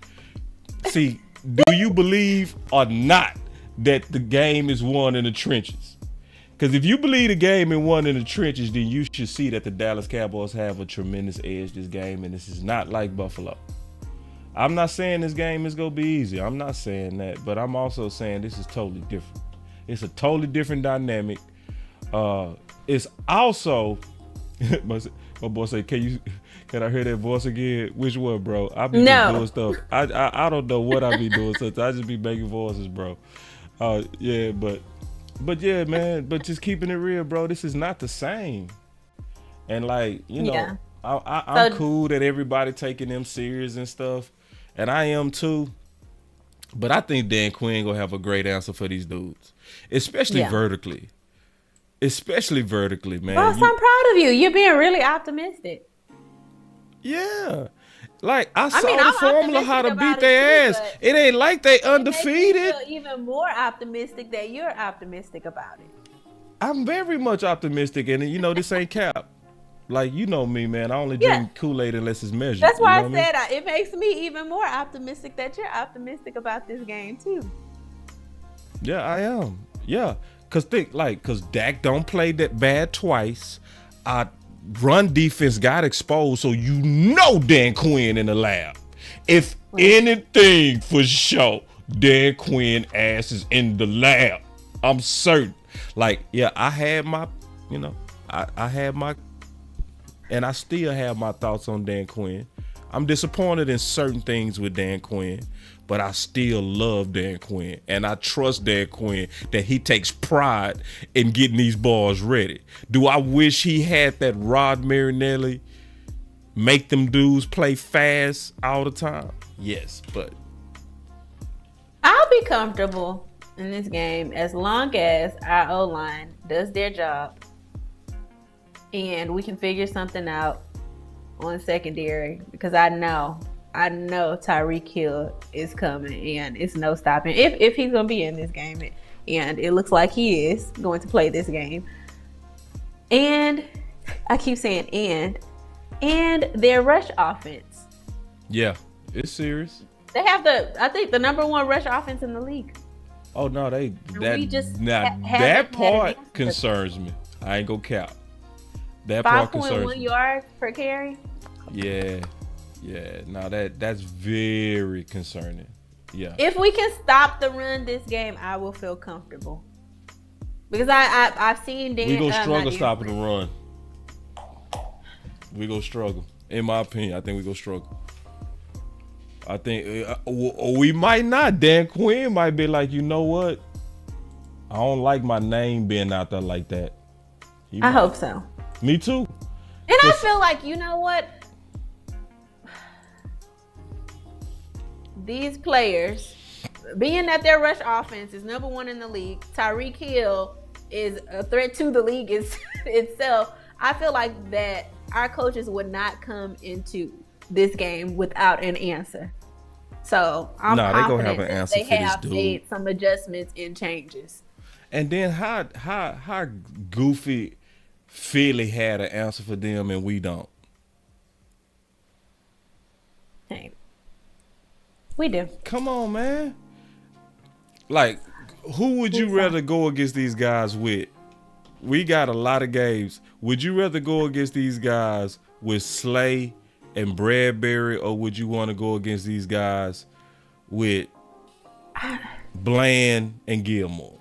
See, do you believe or not that the game is won in the trenches? Because if you believe the game is won in the trenches, then you should see that the Dallas Cowboys have a tremendous edge this game, and this is not like Buffalo. I'm not saying this game is going to be easy. I'm not saying that, but I'm also saying this is totally different. It's a totally different dynamic. It's also, my boy say, can I hear that voice again? Which one, bro? I be just doing stuff. I don't know what I be doing. Sometimes I just be making voices, bro. Yeah, but yeah, man. But just keeping it real, bro. This is not the same. And like, you know, I'm cool that everybody taking them serious and stuff, and I am too. But I think Dan Quinn gonna have a great answer for these dudes, especially vertically. Especially vertically, man. Boss, I'm proud of you. You're being really optimistic. Yeah. Like, I saw the formula how to beat their ass. It ain't like they undefeated. It makes me feel even more optimistic that you're optimistic about it. I'm very much optimistic, and you know, this ain't cap. Like, you know me, man. I only drink Kool-Aid unless it's measured. That's why I said it makes me even more optimistic that you're optimistic about this game too. Yeah, I am. Yeah. Cause Dak don't play that bad twice. Run defense got exposed, so you know Dan Quinn in the lab. If anything, for sure, Dan Quinn ass is in the lab. I'm certain. Like, yeah, I had my, you know, I had my, and I still have my thoughts on Dan Quinn. I'm disappointed in certain things with Dan Quinn, but I still love Dan Quinn, and I trust Dan Quinn that he takes pride in getting these balls ready. Do I wish he had that Rod Marinelli make them dudes play fast all the time? Yes, but I'll be comfortable in this game as long as our O-line does their job and we can figure something out on secondary, because I know Tyreek Hill is coming and it's no stopping if he's gonna be in this game, and it looks like he is going to play this game. And I keep saying and their rush offense. Yeah, it's serious. They have I think the number one rush offense in the league. Oh no, that part concerns me. I ain't gonna cap. That part concerns me. 5.1 yards per carry. Yeah. No, that's very concerning. Yeah. If we can stop the run this game, I will feel comfortable. Because I've seen Dan. We gonna struggle stopping the run. We gonna struggle. In my opinion, I think we gonna struggle. I think we might not. Dan Quinn might be like, you know what? I don't like my name being out there like that. I hope so. Me too. And I feel like, you know what? These players, being that their rush offense is number one in the league, Tyreek Hill is a threat to the league itself. I feel like that our coaches would not come into this game without an answer. So I'm confident they gonna have an answer they for have this dude. made some adjustments and changes. And then how goofy Philly had an answer for them and we don't. Hey, we do. Come on, man. Like, who would you rather go against these guys with? We got a lot of games. Would you rather go against these guys with Slay and Bradbury, or would you want to go against these guys with Bland and Gilmore?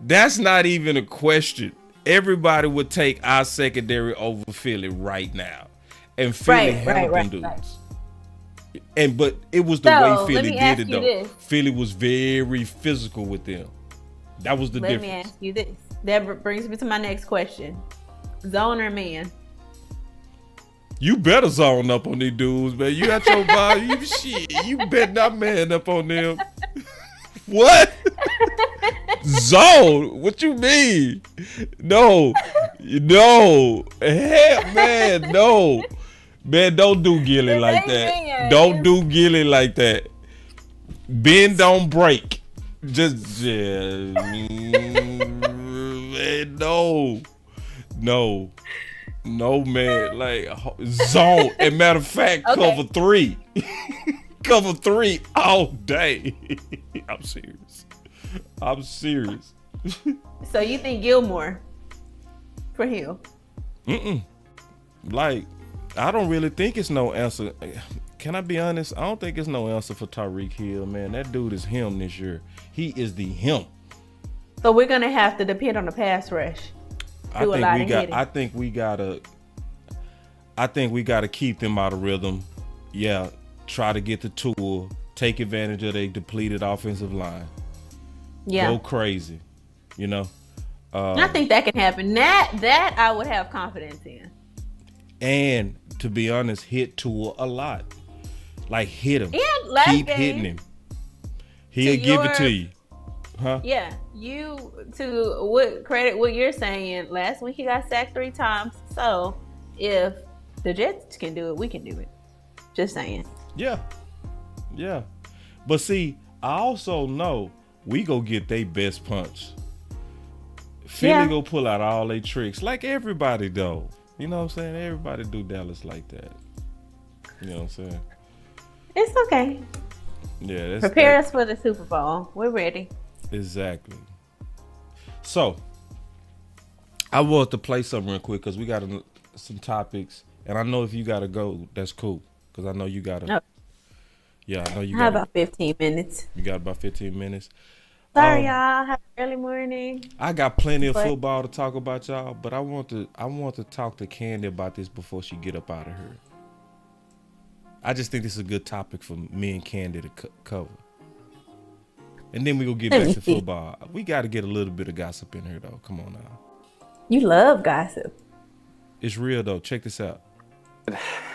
That's not even a question. Everybody would take our secondary over Philly right now. And Philly handled them dudes. And but it was the way Philly did it though. This. Philly was very physical with them. That was the difference. Let me ask you this. That brings me to my next question. Zone or man? You better zone up on these dudes, man. You got your body. You better not man up on them. What? Zone? What you mean? No. Hey, man, no. Man, don't do Gilly like that. Don't do Gilly like that. Bend, don't break. Just, man, no, man. Like, zone. As a matter of fact, cover 3. Cover 3 all day. I'm serious. So you think Gilmore for Hill? Like, I don't really think it's no answer. Can I be honest? I don't think it's no answer for Tyreek Hill, man. That dude is him this year. He is the him. So we're gonna have to depend on the pass rush. I think we gotta I think we got to keep them out of rhythm. Yeah, try to get the tool, take advantage of their depleted offensive line. Yeah. Go crazy, you know. I think that can happen. That I would have confidence in. And to be honest, hit Tua a lot. Like hit him. And last Keep game, hitting him. He'll give it to you. Huh? Yeah. You to what credit what you're saying, last week he got sacked 3 times. So if the Jets can do it, we can do it. Just saying. Yeah. Yeah. But see, I also know we go get their best punch. Philly go pull out all their tricks like everybody do. You know what I'm saying? Everybody do Dallas like that. You know what I'm saying? It's okay. Yeah. Prepare us for the Super Bowl. We're ready. Exactly. So, I want to play something real quick because we got some topics. And I know if you got to go, that's cool. Because I know you got to. Yeah, I know you got about 15 minutes. You got about 15 minutes. Sorry, y'all. Have an early morning. I got plenty of football to talk about, y'all. But I want to talk to Candy about this before she get up out of here. I just think this is a good topic for me and Candy to cover. And then we go get back to football. We got to get a little bit of gossip in here, though. Come on now. You love gossip. It's real, though. Check this out.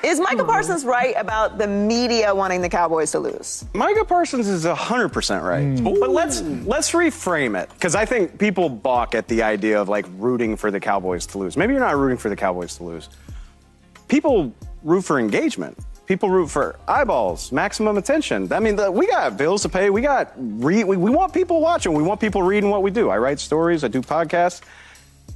Is Micah Parsons right about the media wanting the Cowboys to lose? Micah Parsons is 100% right. But let's reframe it, because I think people balk at the idea of like rooting for the Cowboys to lose. Maybe you're not rooting for the Cowboys to lose. People root for engagement. People root for eyeballs, maximum attention. I mean, we got bills to pay. We want people watching. We want people reading what we do. I write stories. I do podcasts.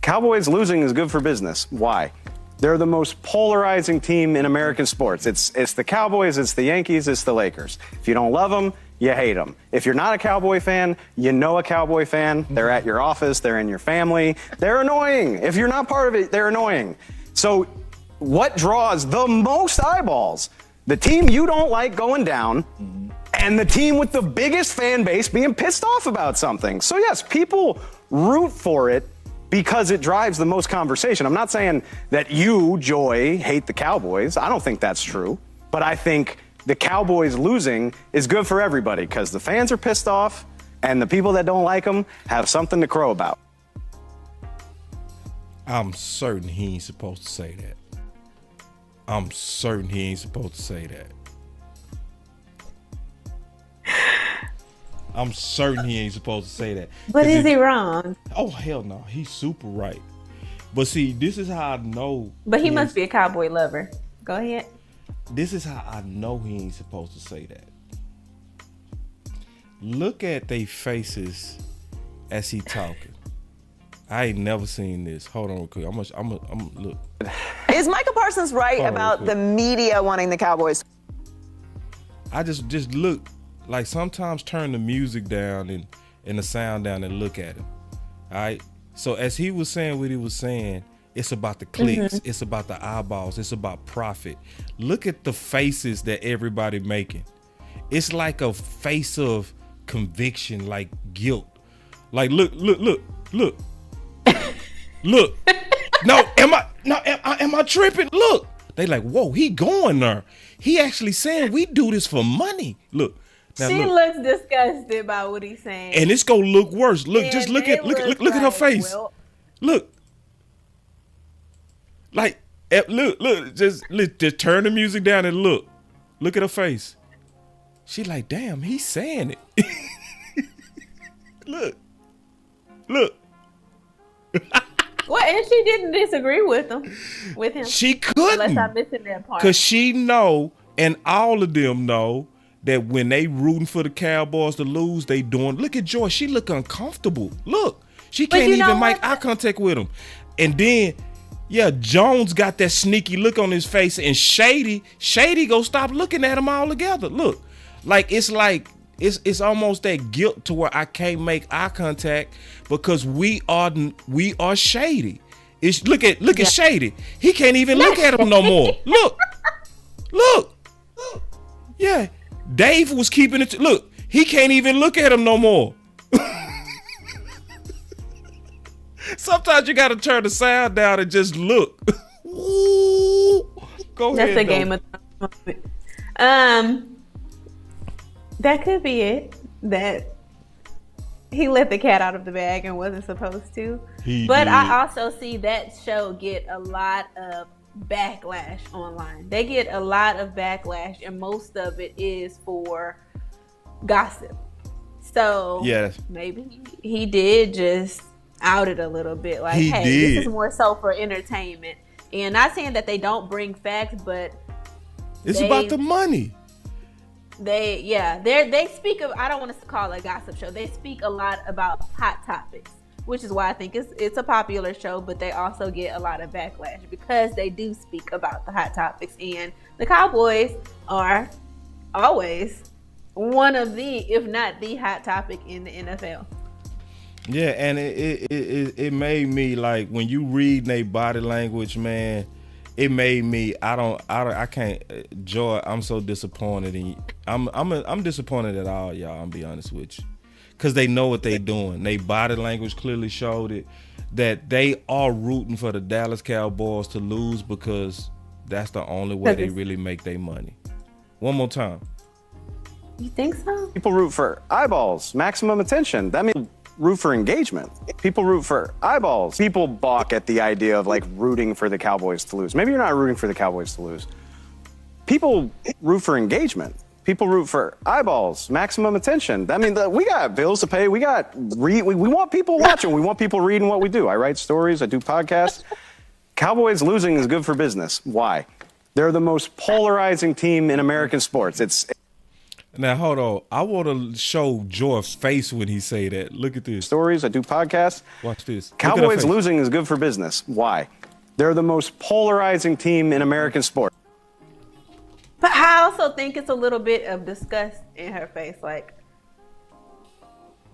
Cowboys losing is good for business. Why? They're the most polarizing team in American sports. It's the Cowboys, it's the Yankees, it's the Lakers. If you don't love them, you hate them. If you're not a Cowboy fan, you know a Cowboy fan. They're at your office, they're in your family. They're annoying. If you're not part of it, they're annoying. So what draws the most eyeballs? The team you don't like going down and the team with the biggest fan base being pissed off about something. So yes, people root for it because it drives the most conversation. I'm not saying that you, Joy, hate the Cowboys. I don't think that's true. But I think the Cowboys losing is good for everybody because the fans are pissed off and the people that don't like them have something to crow about. I'm certain he ain't supposed to say that. I'm certain he ain't supposed to say that. I'm certain he ain't supposed to say that. But is he wrong? Oh, hell no. He's super right. But see, this is how I know. But he must be a Cowboy lover. Go ahead. This is how I know he ain't supposed to say that. Look at they faces as he talking. I ain't never seen this. Hold on real quick. I'm look. Is Micah Parsons right about the media wanting the Cowboys? I just look. Like sometimes turn the music down and the sound down and look at him. All right. So as he was saying what he was saying, it's about the clicks. It's about the eyeballs. It's about profit. Look at the faces that everybody making. It's like a face of conviction, like guilt. Like look. Look. No, am I tripping? Look. They like, whoa, he going there. He actually saying we do this for money. Look. Now, she looks disgusted by what he's saying, and it's gonna look worse. Look, just look at her face. Well, look, like look, just turn the music down and look at her face. She like, damn, he's saying it. look. Well, and she didn't disagree with him. She couldn't, unless I'm missing that part. Cause she know, and all of them know, that when they rooting for the Cowboys to lose, they doing. Look at Joy. She look uncomfortable. Look, she can't even make eye contact with him. And then, yeah, Jones got that sneaky look on his face, and Shady go stop looking at him altogether. Look, it's almost that guilt to where I can't make eye contact because we are Shady. It's look at Shady. He can't even look at him no more. Look. Yeah. Dave was keeping it. Look, he can't even look at him no more. Sometimes you got to turn the sound down and just look. Go That's ahead. a Game of Thrones moment. That could be it. That he let the cat out of the bag and wasn't supposed to. But I also see that show get a lot of backlash online. They get a lot of backlash, and most of it is for gossip. So yes, maybe he did just out it a little bit. Like, hey, this is more so for entertainment. And not saying that they don't bring facts, but it's about the money. They speak of, I don't want to call it a gossip show. They speak a lot about hot topics, which is why I think it's a popular show, but they also get a lot of backlash because they do speak about the hot topics. And the Cowboys are always one of the, if not the hot topic in the NFL. Yeah, and it made me, like, when you read their body language, man, it made me, I can't, Joy, I'm so disappointed in you. I'm disappointed at all y'all, I'm be honest with you. Because they know what they doing. They body language clearly showed it, that they are rooting for the Dallas Cowboys to lose because that's the only way they really make their money. One more time. You think so? People root for eyeballs, maximum attention. That means root for engagement. People root for eyeballs. People balk at the idea of like rooting for the Cowboys to lose. Maybe you're not rooting for the Cowboys to lose. People root for engagement. People root for eyeballs, maximum attention. That means we got bills to pay. We want people watching. We want people reading what we do. I write stories. I do podcasts. Cowboys losing is good for business. Why? They're the most polarizing team in American sports. Now, hold on. I want to show Joy's face when he say that. Look at this. Stories. I do podcasts. Watch this. Cowboys losing is good for business. Why? They're the most polarizing team in American sports. But I also think it's a little bit of disgust in her face. Like,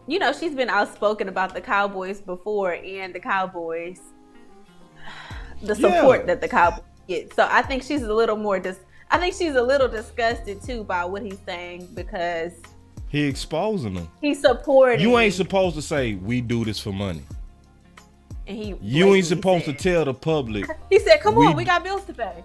you know, she's been outspoken about the Cowboys before and the Cowboys, the support that the Cowboys get. So I think she's a little more disgusted too by what he's saying because he exposing them. He's supporting. You ain't supposed to say we do this for money. And you ain't supposed to tell the public. He said, "Come on, we got bills to pay."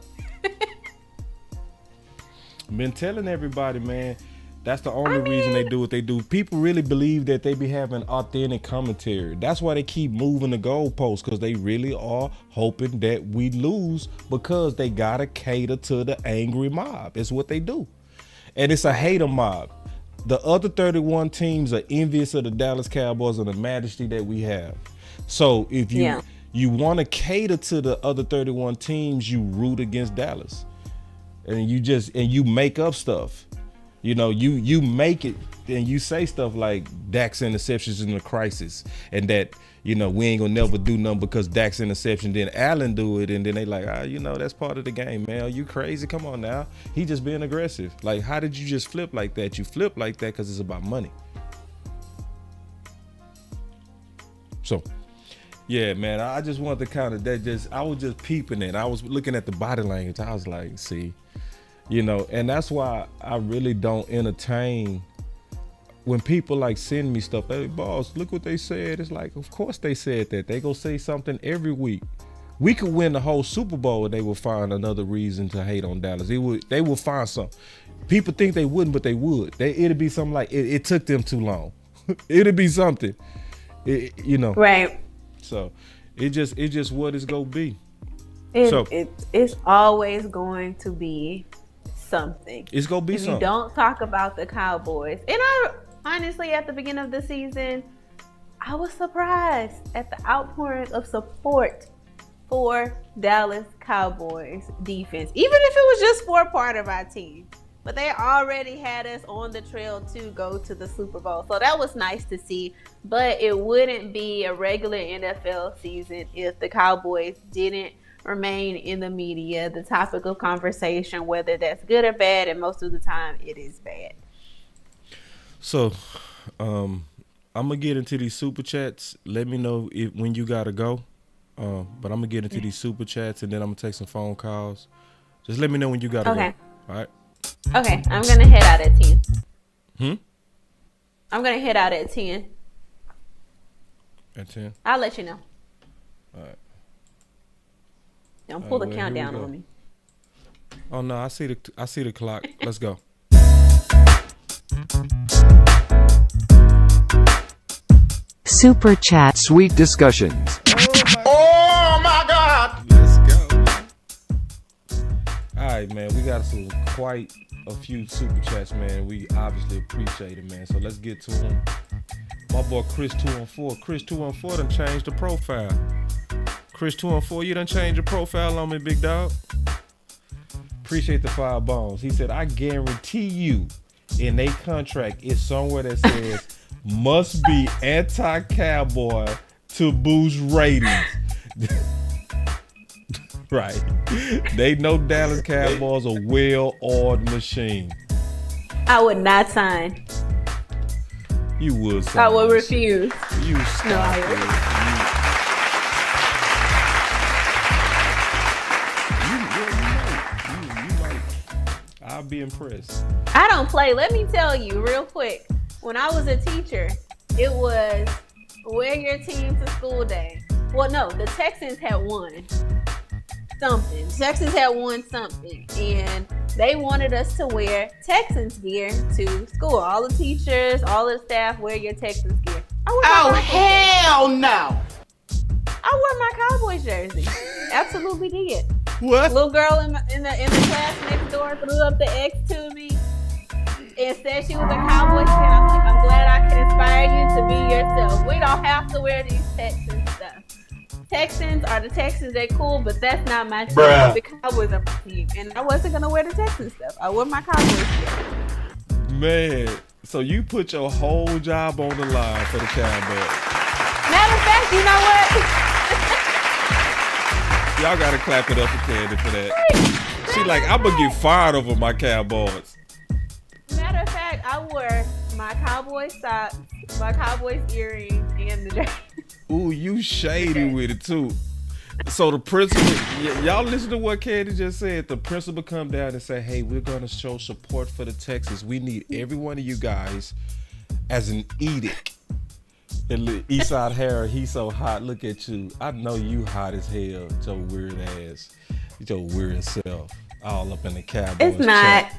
Been telling everybody, man, that's the only reason they do what they do. People really believe that they be having authentic commentary. That's why they keep moving the goalposts, because they really are hoping that we lose because they gotta cater to the angry mob. It's what they do. And it's a hater mob. The other 31 teams are envious of the Dallas Cowboys and the majesty that we have. So if you want to cater to the other 31 teams, you root against Dallas. And you make up stuff. You know, you make it and you say stuff like Dak's interceptions in the crisis, and that, you know, we ain't gonna never do nothing because Dak's interception, then Allen do it, and then they like, you know, that's part of the game, man. Are you crazy? Come on now. He just being aggressive. Like, how did you just flip like that? You flip like that because it's about money. So yeah, man, I just wanted to kind of I was just peeping it. I was looking at the body language. I was like, see, you know, and that's why I really don't entertain when people like send me stuff. Hey, boss, look what they said. It's like, of course they said that. They go say something every week. We could win the whole Super Bowl and they will find another reason to hate on Dallas. They will find something. People think they wouldn't, but they would. It'd be something like it took them too long. It'd be something, you know. Right. So it just what it's gonna be. It's always going to be something. It's gonna be something. If you don't talk about the Cowboys, and I honestly, at the beginning of the season, I was surprised at the outpouring of support for Dallas Cowboys defense, even if it was just for a part of our team. But they already had us on the trail to go to the Super Bowl. So that was nice to see. But it wouldn't be a regular NFL season if the Cowboys didn't remain in the media, the topic of conversation, whether that's good or bad. And most of the time, it is bad. So I'm going to get into these Super Chats. Let me know when you got to go. But I'm going to get into these Super Chats, and then I'm going to take some phone calls. Just let me know when you got to go. All right? Okay, I'm going to head out at 10. I'm going to head out at 10. At 10? I'll let you know. All right. Don't pull the countdown on me. Oh no, I see the clock. Let's go. Super chat. Sweet discussions. Oh my God! Let's go. All right, man. We got quite a few super chats, man. We obviously appreciate it, man. So let's get to them. My boy Chris 214. Chris 214 done changed the profile. Chris 214, you done changed your profile on me, big dog. Appreciate the 5 bones. He said, I guarantee you in a contract it's somewhere that says must be anti-Cowboy to boost ratings. Right. They know Dallas Cowboys a well-oiled machine. I would not sign. You would sign. I would refuse. You stop No, I it. You might. I'll be impressed. I don't play. Let me tell you real quick. When I was a teacher, it was wear your team to school day. Well, no, the Texans had won something. Texans had won something, and they wanted us to wear Texans gear to school. All the teachers, all the staff wear your Texans gear. Hell no! I wore my Cowboys jersey. Absolutely did. What? Little girl in the class next door threw up the X to me and said she was a Cowboys fan. I was like, I'm glad I can inspire you to be yourself. We don't have to wear these Texans stuff. Texans are the Texans, they're cool, but that's not my team. Bruh. The Cowboys are my team. And I wasn't gonna wear the Texans stuff. I wore my Cowboys stuff. Man, so you put your whole job on the line for the Cowboys. Matter of fact, you know what? Y'all gotta clap it up for Candy for that. She like, I'm gonna get fired over my Cowboys. Matter of fact, I wore my Cowboys socks, my Cowboys earrings, and the jersey. Ooh, you shady with it too. So the principal, y'all listen to what Candy just said. The principal come down and say, hey, we're gonna show support for the Texans. We need every one of you guys as an edict. And Eastside Harry, he's so hot. Look at you. I know you hot as hell. Your weird ass. Your weird self. All up in the Cowboys. It's not. Chat.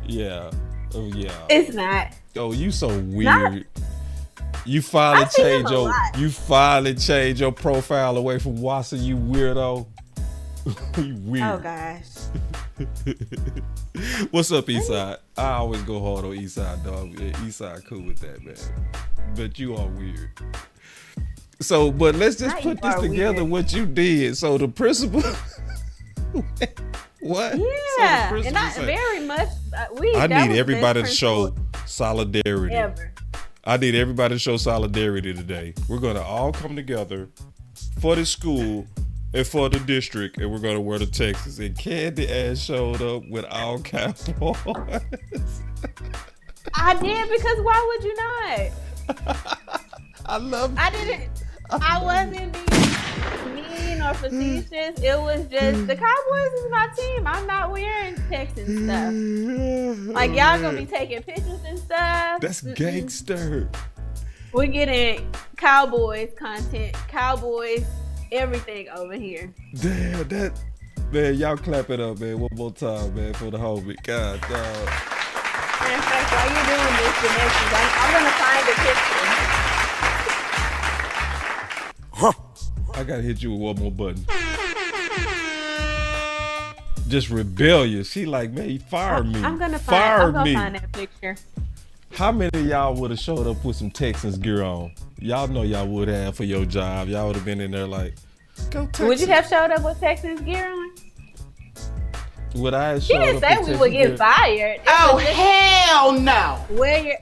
Yeah. Oh yeah. It's not. Oh, you so weird. You finally changed your profile away from Watson, you weirdo. You weird. Oh gosh. What's up, Eastside? I always go hard on Eastside, dog. Eastside cool with that, man. But you are weird. So, but let's just put this together. Weird. What you did. So the principal. What? Yeah, so and very much. I need everybody to show solidarity. Ever. I need everybody to show solidarity today. We're gonna all come together for the school and for the district, and we're gonna wear the Texans. And Candy ass showed up with all Cowboys. I did, because why would you not? I love. I wasn't being mean or facetious. It was just the Cowboys is my team. I'm not wearing Texans stuff. Like, y'all gonna be taking pictures and stuff. That's gangster. We're getting Cowboys content, Cowboys everything over here. Damn, man, y'all clap it up, man, one more time, man, for the homie. God, dog. Matter of fact, while you're doing this, the next one, I'm gonna find a picture. I gotta hit you with one more button. Just rebellious. She like, man, you fired me. I'm gonna find that picture. How many of y'all would have showed up with some Texans gear on? Y'all know y'all would have for your job. Y'all would have been in there like, go Texans. Would you have showed up with Texans gear on? Would I have showed up? She didn't say we would get fired. Oh, hell no. Where you?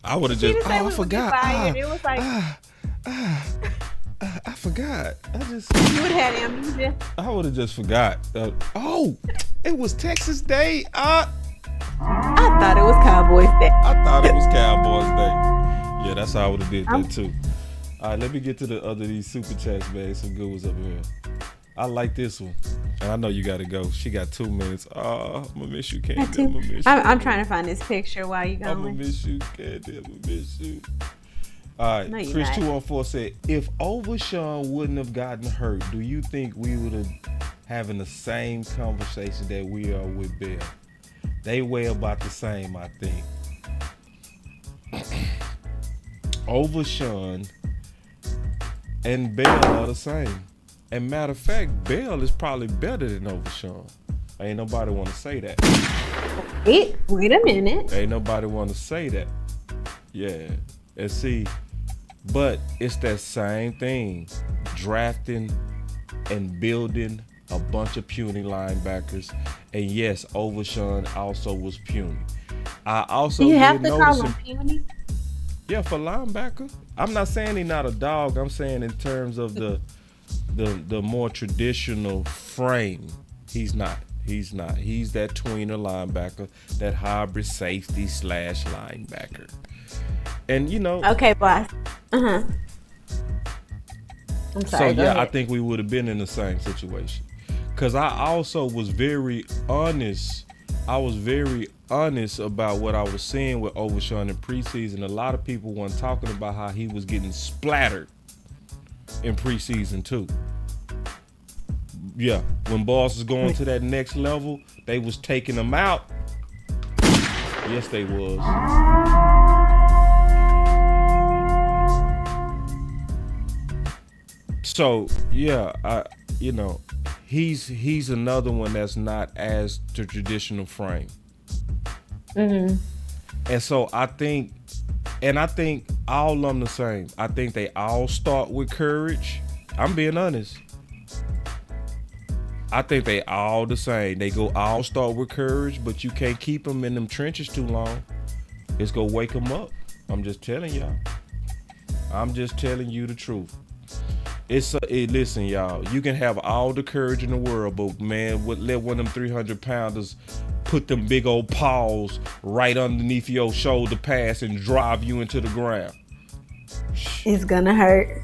I would have just, I forgot. It was like, I forgot. You would have had amnesia. I would have just forgot. It was Texas Day. I thought it was Cowboys Day. I thought it was Cowboys Day. Yeah, that's how I would have did that too. All right, let me get to the other these super chats, man. Some good ones up here. I like this one. And I know you got to go. She got 2 minutes. I'm going to miss you, Candy. I'm going to miss you. I'm trying to find this picture while you going. I'm going to miss you, Candy. I'm going to miss you. All right, no, Chris 214 said, if Overshawn wouldn't have gotten hurt, do you think we would having the same conversation that we are with Bell. They weigh about the same, I think. Overshawn and Bell are the same. And matter of fact, Bell is probably better than Overshawn. Ain't nobody want to say that. Wait a minute. Ain't nobody want to say that. Yeah. And see, but it's that same thing. Drafting and building a bunch of puny linebackers. And yes, Overshawn also was puny. I also you have to call him puny? Yeah, for linebacker. I'm not saying he's not a dog. I'm saying in terms of the more traditional frame. He's not. He's that tweener linebacker, that hybrid safety / linebacker. And you know. Okay, boss. I'm sorry. So yeah, I think we would have been in the same situation. Cause I also was very honest. I was very honest about what I was seeing with Overshawn in preseason. A lot of people weren't talking about how he was getting splattered in preseason too. Yeah, when Boss was going to that next level, they was taking him out. Yes, they was. So yeah, he's another one that's not as the traditional frame. Mm-hmm. And so I think all of them the same. I think they all start with courage. I'm being honest. I think they all the same. They go all start with courage, but you can't keep them in them trenches too long. It's gonna wake them up. I'm just telling y'all. I'm just telling you the truth. Listen, y'all. You can have all the courage in the world, but man, let one of them 300-pounders put them big old paws right underneath your shoulder pads and drive you into the ground. It's gonna hurt.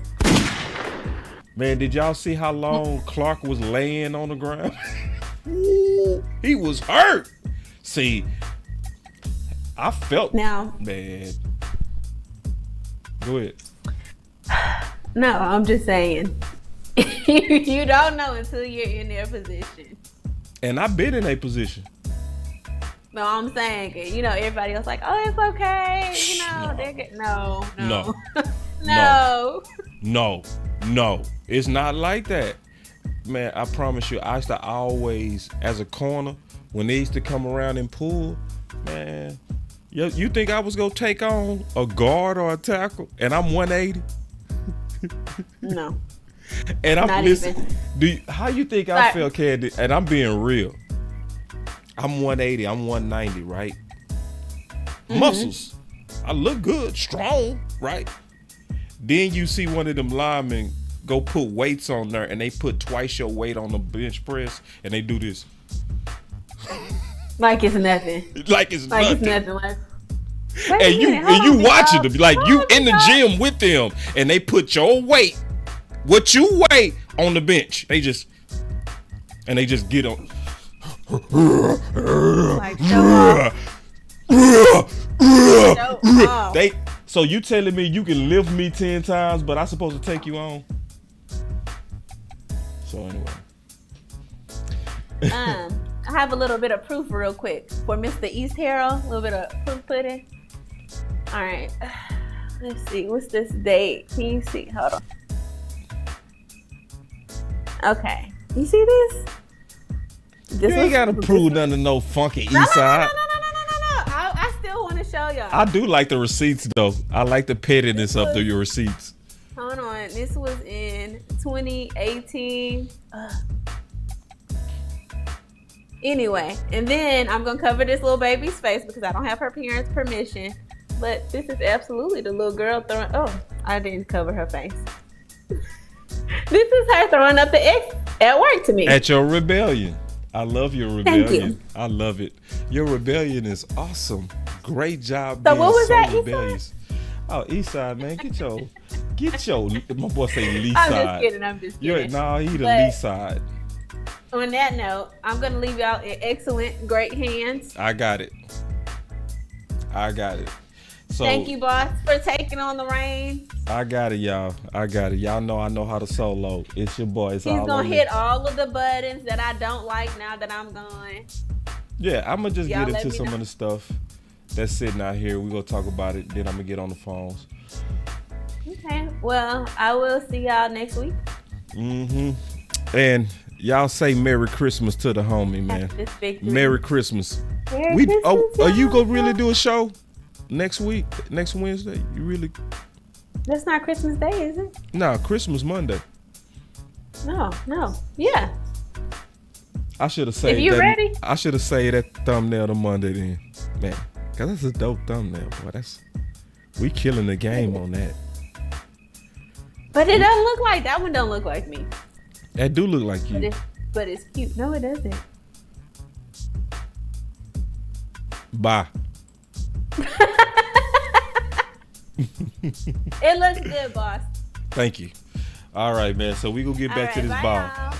Man, did y'all see how long Clark was laying on the ground? He was hurt. See, I felt now. Man, go ahead. No, I'm just saying. You don't know until you're in their position. And I've been in a position. No, I'm saying, everybody else like, oh, it's okay. They're good. No. No. It's not like that. Man, I promise you, I used to always, as a corner, when they used to come around and pull, man, you think I was going to take on a guard or a tackle? And I'm 180? No. And I'm not listening. Even. How you think I felt, Candy? And I'm being real. I'm 180. I'm 190, right? Mm-hmm. Muscles. I look good, strong, right? Then you see one of them linemen go put weights on there, and they put twice your weight on the bench press, and they do this. Like it's nothing. Like it's nothing. Like, and you watching them, like you in the gym with them, and they put your weight, what you weigh, on the bench. They just get on. Like, show off. So you telling me you can lift me 10 times, but I supposed to take you on? So anyway. I have a little bit of proof real quick for Mr. East Harrell. A little bit of proof pudding. All right. Let's see. What's this date? Can you see? Hold on. Okay. You see this? You ain't got to prove nothing to no funky East Side. No. I still want to show y'all. I do like the receipts, though. I like the pettiness of your receipts. Hold on. This was in 2018. Anyway, and then I'm going to cover this little baby's face because I don't have her parents' permission. But this is absolutely the little girl throwing... Oh, I didn't cover her face. This is her throwing up the X at work to me. At your rebellion. I love your rebellion. Thank you. I love it. Your rebellion is awesome. Great job So being what was so that, rebellious. Oh, East Side, man. Get your, my boy say Lee Side. I'm just kidding. Nah, he the Lee Side. On that note, I'm going to leave y'all in excellent, great hands. I got it. So thank you, boss, for taking on the reins. I got it, y'all. Y'all know I know how to solo. It's your boy. It's He's all gonna on hit me. all of the buttons that I don't like now that I'm gone. Yeah, I'm gonna just Y'all get let into me some know. of the stuff that's sitting out here. We're gonna talk about it. Then I'm gonna get on the phones. Okay. Well, I will see y'all next week. And y'all say Merry Christmas to the homie, man. This victory. Merry Christmas. Merry Christmas, Are you gonna y'all. really do a show next week? Next Wednesday? You really? That's not Christmas Day, is it? Nah, Christmas Monday. No. Yeah. I should have said If you that. ready? I should have saved that thumbnail to Monday then, man. Cause that's a dope thumbnail, boy. We killing the game on that. But it doesn't look like that one. Don't look like me. That do look like you. But it's cute. No, it doesn't. Bye. It looks good, boss. Thank you. All right, man. So we gonna get back to this bye, ball. y'all.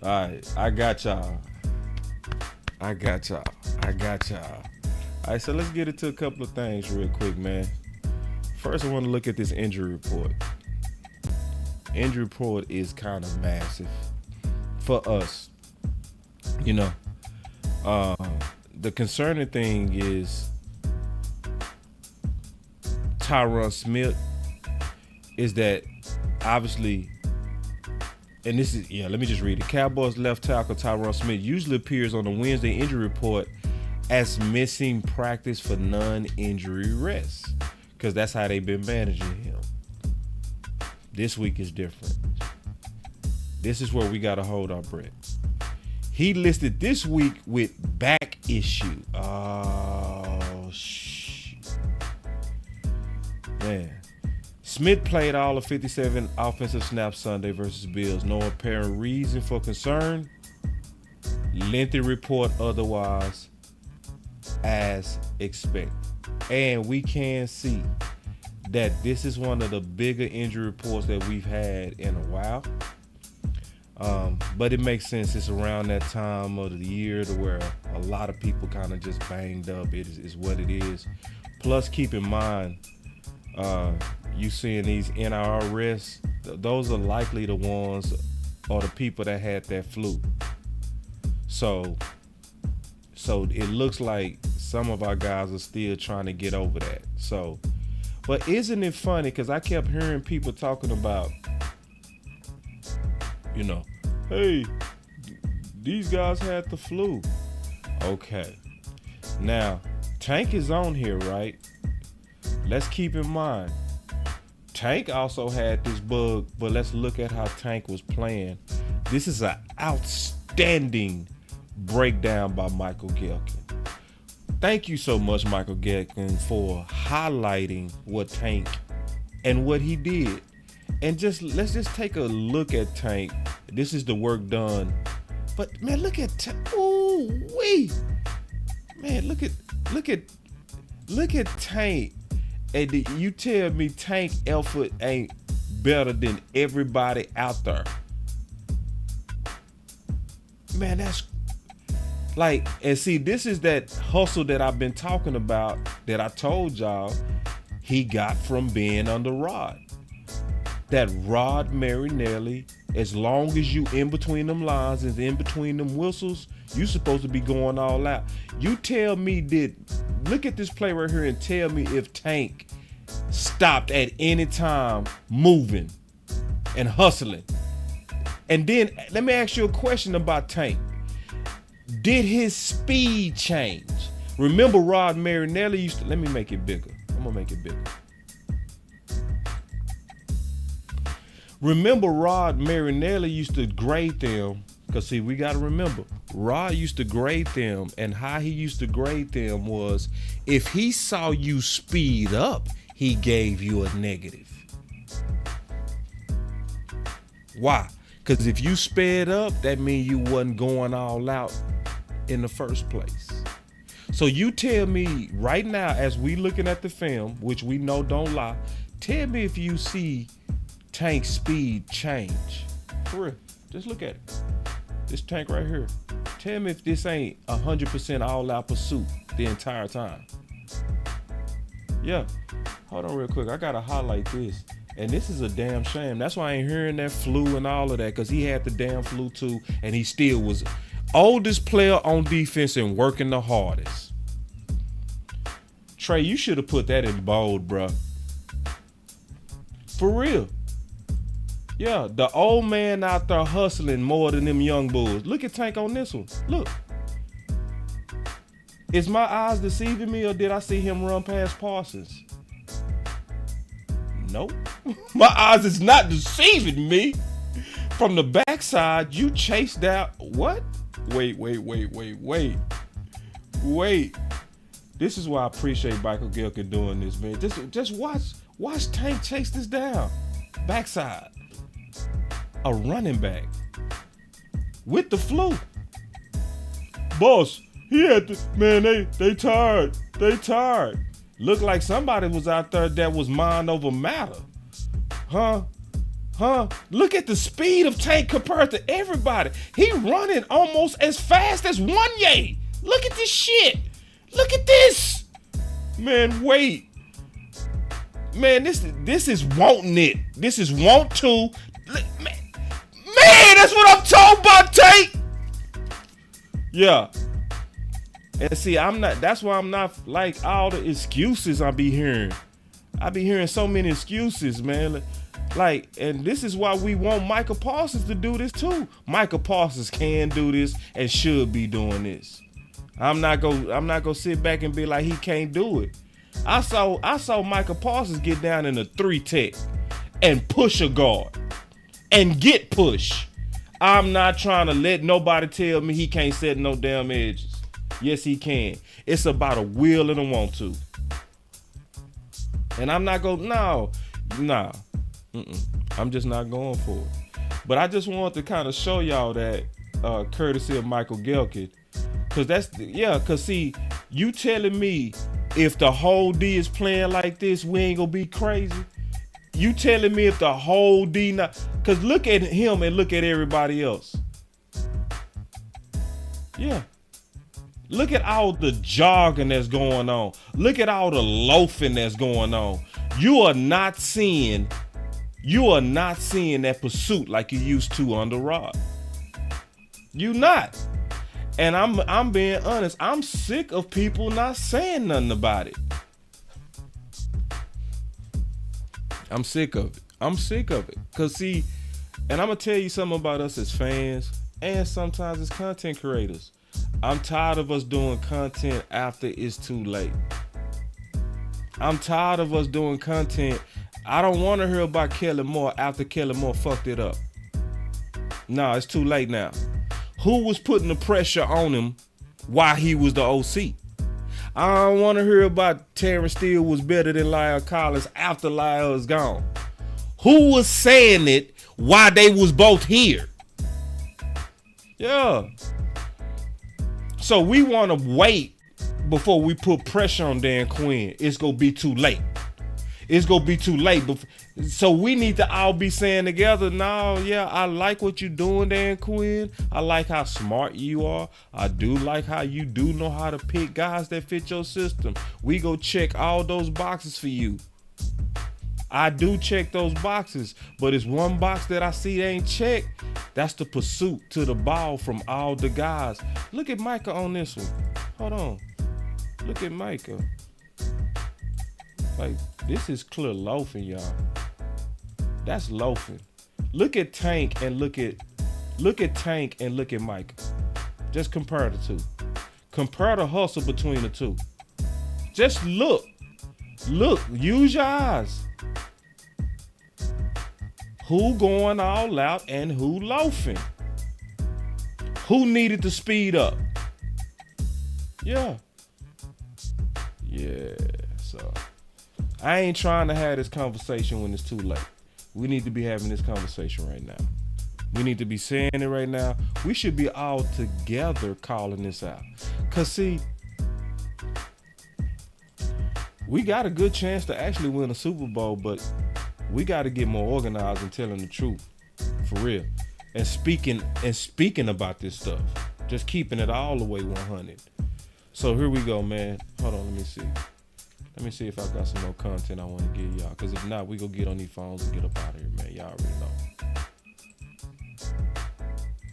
All right, I got y'all. All right, so let's get into a couple of things real quick, man. First, I want to look at this injury report. Injury report is kind of massive for us. You know, the concerning thing is Tyron Smith is that obviously, and this is, let me just read it. Cowboys left tackle Tyron Smith usually appears on the Wednesday injury report as missing practice for non-injury rest, because that's how they've been managing him. This week is different. This is where we got to hold our breath. He listed this week with back issue. Oh, shit. Man. Smith played all of 57 offensive snaps Sunday versus Bills. No apparent reason for concern. Lengthy report otherwise as expected. And we can see that this is one of the bigger injury reports that we've had in a while. But it makes sense. It's around that time of the year to where a lot of people kind of just banged up. It is what it is. Plus, keep in mind, you seeing these NIR arrests, those are likely the ones or the people that had that flu. So it looks like some of our guys are still trying to get over that. So, but isn't it funny? Because I kept hearing people talking about, hey, these guys had the flu. Okay. Now, Tank is on here, right? Let's keep in mind, Tank also had this bug, but let's look at how Tank was playing. This is an outstanding breakdown by Michael Gehlken. Thank you so much, Michael Gehlken, for highlighting what Tank and what he did. And let's just take a look at Tank. This is the work done. But man, look at Tank. Ooh wee. Man, look at Tank. And you tell me Tank effort ain't better than everybody out there. Man, that's like, and see, this is that hustle that I've been talking about that I told y'all he got from being under Rod. That Rod Marinelli, as long as you in between them lines and in between them whistles, you supposed to be going all out. You tell me look at this play right here and tell me if Tank stopped at any time moving and hustling. And then let me ask you a question about Tank. Did his speed change? Remember Rod Marinelli used to, let me make it bigger. I'm gonna make it bigger. Remember Rod Marinelli used to grade them, because see, we got to remember, Rod used to grade them, and how he used to grade them was if he saw you speed up, he gave you a negative. Why? Because if you sped up, that means you wasn't going all out in the first place. So you tell me right now, as we looking at the film, which we know don't lie, tell me if you see Tank's speed change. For real, just look at it. This Tank right here. Tell me if this ain't 100% all out pursuit the entire time. Yeah. Hold on real quick. I gotta highlight this. And this is a damn shame. That's why I ain't hearing that flu and all of that, because he had the damn flu too, and he still was oldest player on defense and working the hardest. Trey, you should have put that in bold, bruh. For real. Yeah, the old man out there hustling more than them young bulls. Look at Tank on this one. Look. Is my eyes deceiving me, or did I see him run past Parsons? Nope. My eyes is not deceiving me. From the backside, you chased out what? Wait. This is why I appreciate Michael Gilkin doing this, man. Just watch Tank chase this down. Backside. A running back. With the flu. Boss, he had to, man, they tired. They tired. Looked like somebody was out there that was mind over matter. Huh? Look at the speed of Tank compared to everybody. He running almost as fast as Wanye. Look at this shit. Look at this. Man, wait. Man, this is wanting it. This is want to. Man, that's what I'm talking about, Tank. Yeah. And see, that's why I'm not like all the excuses I be hearing. I be hearing so many excuses, man. Like, and this is why we want Micah Parsons to do this too. Micah Parsons can do this and should be doing this. I'm not gonna sit back and be like he can't do it. I saw Micah Parsons get down in a 3-tech and push a guard and get push. I'm not trying to let nobody tell me he can't set no damn edges. Yes, he can. It's about a will and a want to. And I'm not going, nah. I'm just not going for it. But I just wanted to kind of show y'all that courtesy of Michael Gilkin. Because see, you telling me if the whole D is playing like this, we ain't going to be crazy? You telling me if the whole D not, because look at him and look at everybody else. Yeah. Look at all the jogging that's going on. Look at all the loafing that's going on. You are not seeing that pursuit like you used to under Rod. You not. And I'm being honest. I'm sick of people not saying nothing about it. I'm sick of it. Cause see, and I'm gonna tell you something about us as fans and sometimes as content creators. I'm tired of us doing content after it's too late. I'm tired of us doing content. I don't want to hear about Kelly Moore after Kelly Moore fucked it up. No, it's too late now. Who was putting the pressure on him while he was the OC? I don't want to hear about Terrence Steele was better than Lyle Collins after Lyle is gone. Who was saying it while they was both here? Yeah. So we want to wait before we put pressure on Dan Quinn. It's going to be too late. It's going to be too late. So we need to all be saying together, no, yeah, I like what you're doing, Dan Quinn. I like how smart you are. I do like how you do know how to pick guys that fit your system. We go check all those boxes for you. I do check those boxes, but it's one box that I see ain't checked. That's the pursuit to the ball from all the guys. Look at Micah on this one. Hold on. Look at Micah. Like, this is clear loafing, y'all. That's loafing. Look at Tank and look at Tank and look at Micah. Just compare the two. Compare the hustle between the two. Just look. Look, use your eyes. Who going all out and who loafing? Who needed to speed up? Yeah. So I ain't trying to have this conversation when it's too late. We need to be having this conversation right now. We need to be saying it right now. We should be all together calling this out. Cause see, we got a good chance to actually win a Super Bowl, but we got to get more organized and telling the truth, for real, and speaking about this stuff, just keeping it all the way 100. So here we go, man. Hold on, let me see. Let me see if I got some more content I want to give y'all. Because if not, we gonna get on these phones and get up out of here, man. Y'all already know.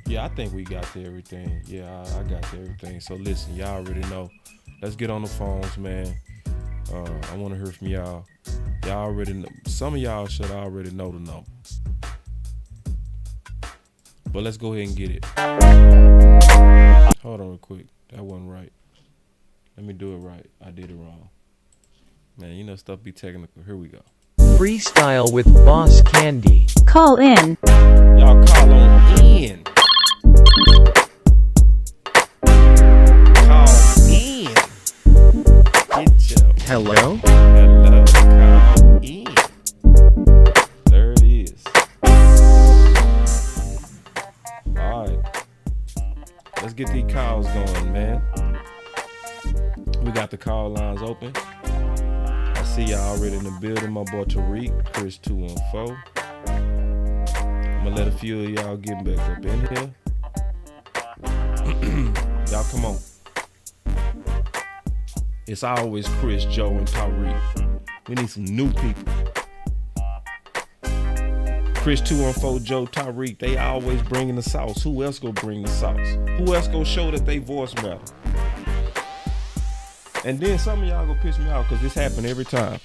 Yeah, I think we got to everything. Yeah, I got to everything. So listen, y'all already know. Let's get on the phones, man. I want to hear from y'all. Y'all already know. Some of y'all should already know the number. But let's go ahead and get it. Hold on real quick. That wasn't right. Let me do it right. I did it wrong. Man, you know stuff be technical. Here we go. Freestyle with Boss Candy. Call in. Y'all call on in. Call in. Get your Hello? hello. Call in. There it is. All right. Let's get these calls going, man. We got the call lines open. I see y'all already in the building. My boy Tariq, Chris 214. I'm gonna let a few of y'all get back up in here. Y'all come on. It's always Chris, Joe, and Tariq. We need some new people. Chris 214, Joe, Tariq, they always bringing the sauce. Who else gonna bring the sauce? Who else gonna show that they voice matter? And then some of y'all gonna piss me off because this happen every time.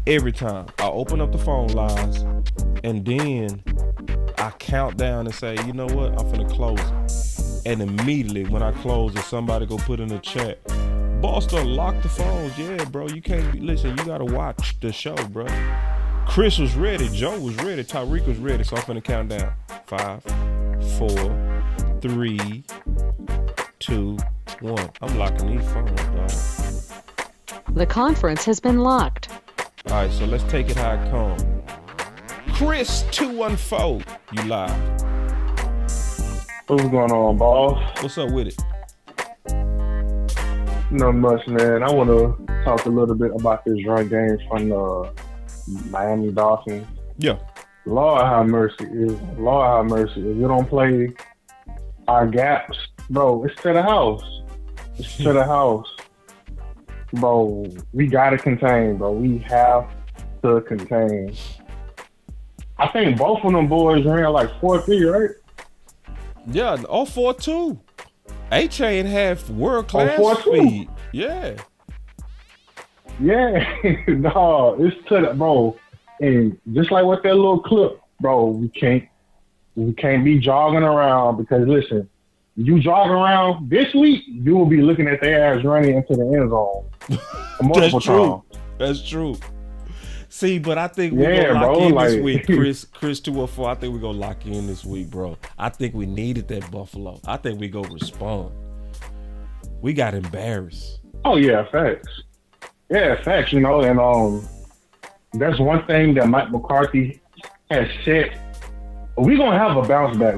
Every time. I open up the phone lines and then I count down and say, you know what? I'm finna close it. And immediately when I close it, somebody go put in the chat, Boss done lock the phones. Yeah, bro, you can't be, listen, you gotta watch the show, bro. Chris was ready, Joe was ready, Tyreek was ready, so I'm finna count down. 5, 4, 3, 2, 1. I'm locking these phones, dog. The conference has been locked. All right, so let's take it how it comes. Chris 214, you live. What's going on, boss? What's up with it? Not much, man. I want to talk a little bit about this run game from the Miami Dolphins. Yeah. Lord have mercy. Lord have mercy. If you don't play our gaps, bro, it's to the house. It's to the house. Bro, we got to contain, bro. We have to contain. I think both of them boys ran like 4.3, right? Yeah, 0.42. A-Chain had world-class 0.42. speed. Yeah. Yeah. No, it's to the, bro. And just like with that little clip, bro, we can't be jogging around because, listen, you jog around this week, you will be looking at their ass running into the end zone multiple times. That's true. See, but I think we're gonna lock in this week, Chris 214. I think we're gonna lock in this week, bro. I think we needed that Buffalo. I think we go respond. We got embarrassed. Oh yeah, facts. Yeah, facts. You know, and that's one thing that Mike McCarthy has said. We're gonna have a bounce back.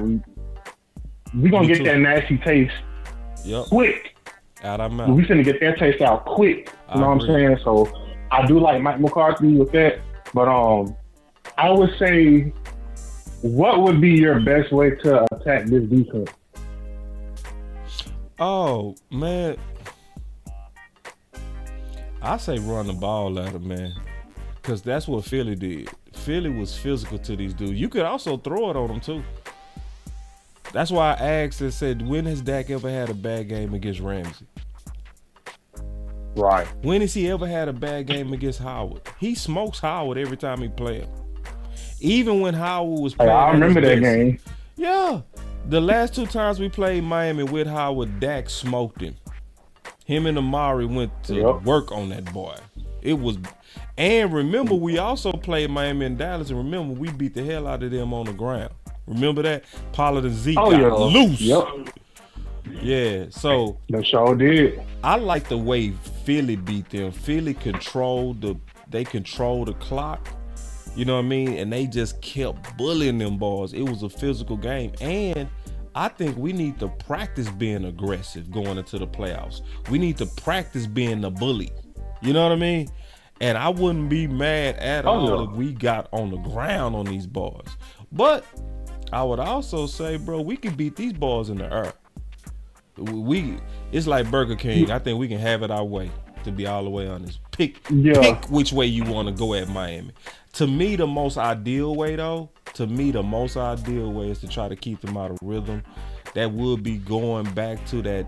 We're gonna get that nasty taste quick. Out our mouth. We're gonna get that taste out quick. You know what I'm saying? So I do like Mike McCarthy with that, but I would say, what would be your best way to attack this defense? Oh man, I say run the ball at him, man, because that's what Philly did. Philly was physical to these dudes. You could also throw it on them too. That's why I asked and said, when has Dak ever had a bad game against Ramsey? Right. When has he ever had a bad game against Howard? He smokes Howard every time he plays him. Even when Howard was playing. I remember that game. Yeah. The last 2 times we played Miami with Howard, Dak smoked him. Him and Amari went to work on that boy. It was, and remember, we also played Miami and Dallas, and remember, we beat the hell out of them on the ground. Remember that? Pollard and Zeke got loose. Yeah, so they sure did. I like the way Philly beat them. Philly controlled the clock. You know what I mean? And they just kept bullying them boys. It was a physical game. And I think we need to practice being aggressive going into the playoffs. We need to practice being the bully. You know what I mean? And I wouldn't be mad at all if we got on the ground on these boys. But I would also say, bro, we can beat these boys in the air. It's like Burger King. I think we can have it our way. to be all the way honest. Pick which way you want to go at Miami. To me, the most ideal way is to try to keep them out of rhythm. That would be going back to the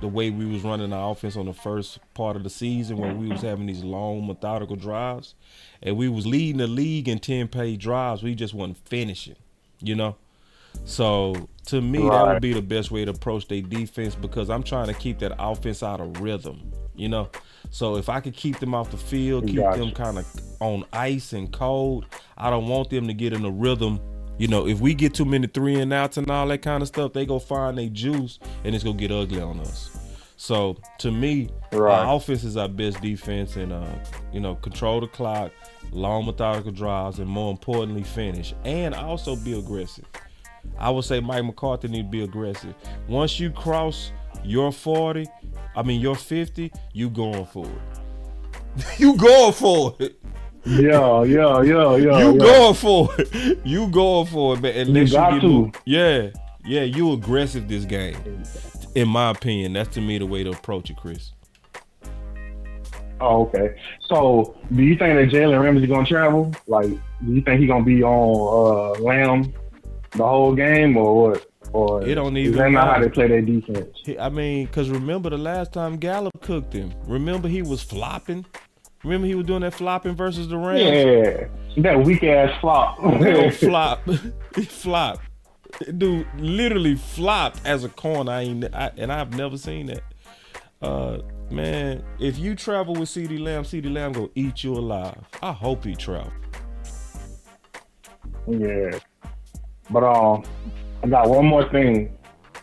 way we was running our offense on the first part of the season, when we was having these long, methodical drives, and we was leading the league in 10-page drives. We just wasn't finishing, you know? So to me, that would be the best way to approach their defense, because I'm trying to keep that offense out of rhythm, you know? So if I could keep them off the field, keep them kind of on ice and cold, I don't want them to get in a rhythm. You know, if we get too many 3-and-outs and all that kind of stuff, they go find their juice and it's going to get ugly on us. So to me, our offense is our best defense, and, you know, control the clock, long methodical drives, and more importantly, finish. And also be aggressive. I would say Mike McCarthy need to be aggressive. Once you cross your 50, you going for it. You going for it. Yeah. Going for it. You going for it, man. Unless you got to. Yeah, you aggressive this game. In my opinion, that's to me the way to approach it, Chris. Oh, okay. So, do you think that Jalen Ramsey gonna travel? Like, do you think he gonna be on Lamb the whole game, or what? Or it don't even is that not how they play their defense? Because remember the last time Gallup cooked him. Remember he was flopping. Remember he was doing that flopping versus the Rams? Yeah, that weak ass flop. Flop. He flopped. Dude literally flopped as a corner. And I've never seen that. Man, if you travel with CeeDee Lamb gonna eat you alive. I hope he travel. Yeah. But I got one more thing.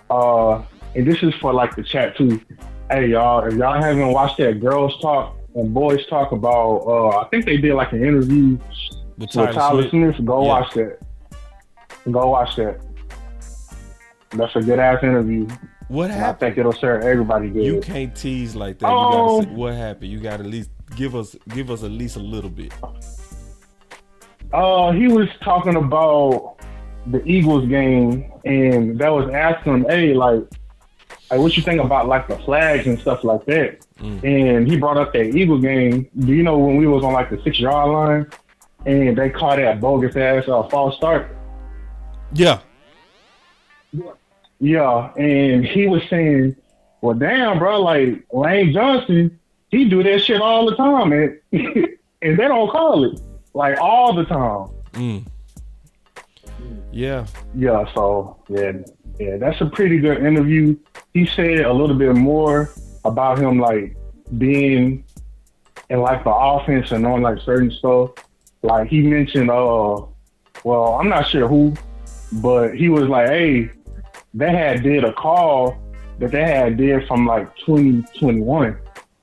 And this is for like the chat too. Hey y'all, if y'all haven't watched that Girls Talk and Boys Talk about, I think they did like an interview with Tyler Smith. Go watch that. That's a good ass interview. What happened? I think it'll serve everybody good. You can't tease like that. You gotta say what happened. You gotta at least give us at least a little bit. He was talking about the Eagles game, and that was asking him, hey, like what you think about like the flags and stuff like that? And he brought up that Eagle game. Do you know when we was on like the 6-yard line and they caught that bogus ass false start? Yeah. Yeah, and he was saying, well, damn, bro, like Lane Johnson, he do that shit all the time, and and they don't call it like all the time. Yeah. Yeah. So yeah, that's a pretty good interview. He said a little bit more about him like being in like the offense and on like certain stuff. Like he mentioned, well, I'm not sure who, but he was like, hey, they had did a call that they had did from like 2021.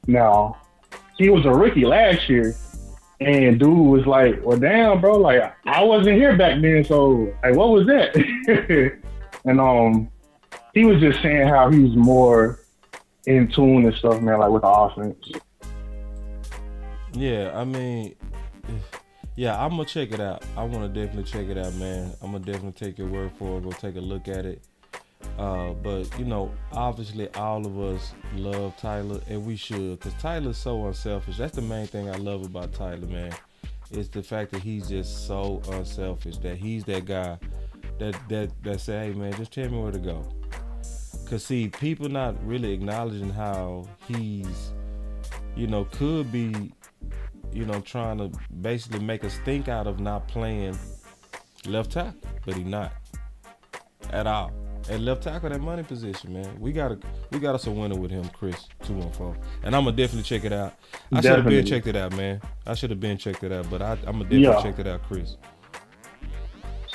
Now, he was a rookie last year, and dude was like, well, damn, bro, like I wasn't here back then, so like, what was that? And he was just saying how he was more in tune and stuff, man, like with the offense. Yeah, I mean, yeah, I'm gonna check it out. I want to definitely check it out, man. I'm gonna definitely take your word for it. Go take a look at it. But you know, obviously, all of us love Tyler, and we should, because Tyler's so unselfish. That's the main thing I love about Tyler, man. It's the fact that he's just so unselfish. That he's that guy that say, hey, man, just tell me where to go. Cause see, people not really acknowledging how he's, you know, could be, you know, trying to basically make us think out of not playing left tackle, but he not at all. At left tackle, that money position, man. We got us a winner with him, Chris 214, and I'm gonna definitely check it out. I should have been checked it out, man. I should have been checked it out, but I'm gonna definitely check it out, Chris.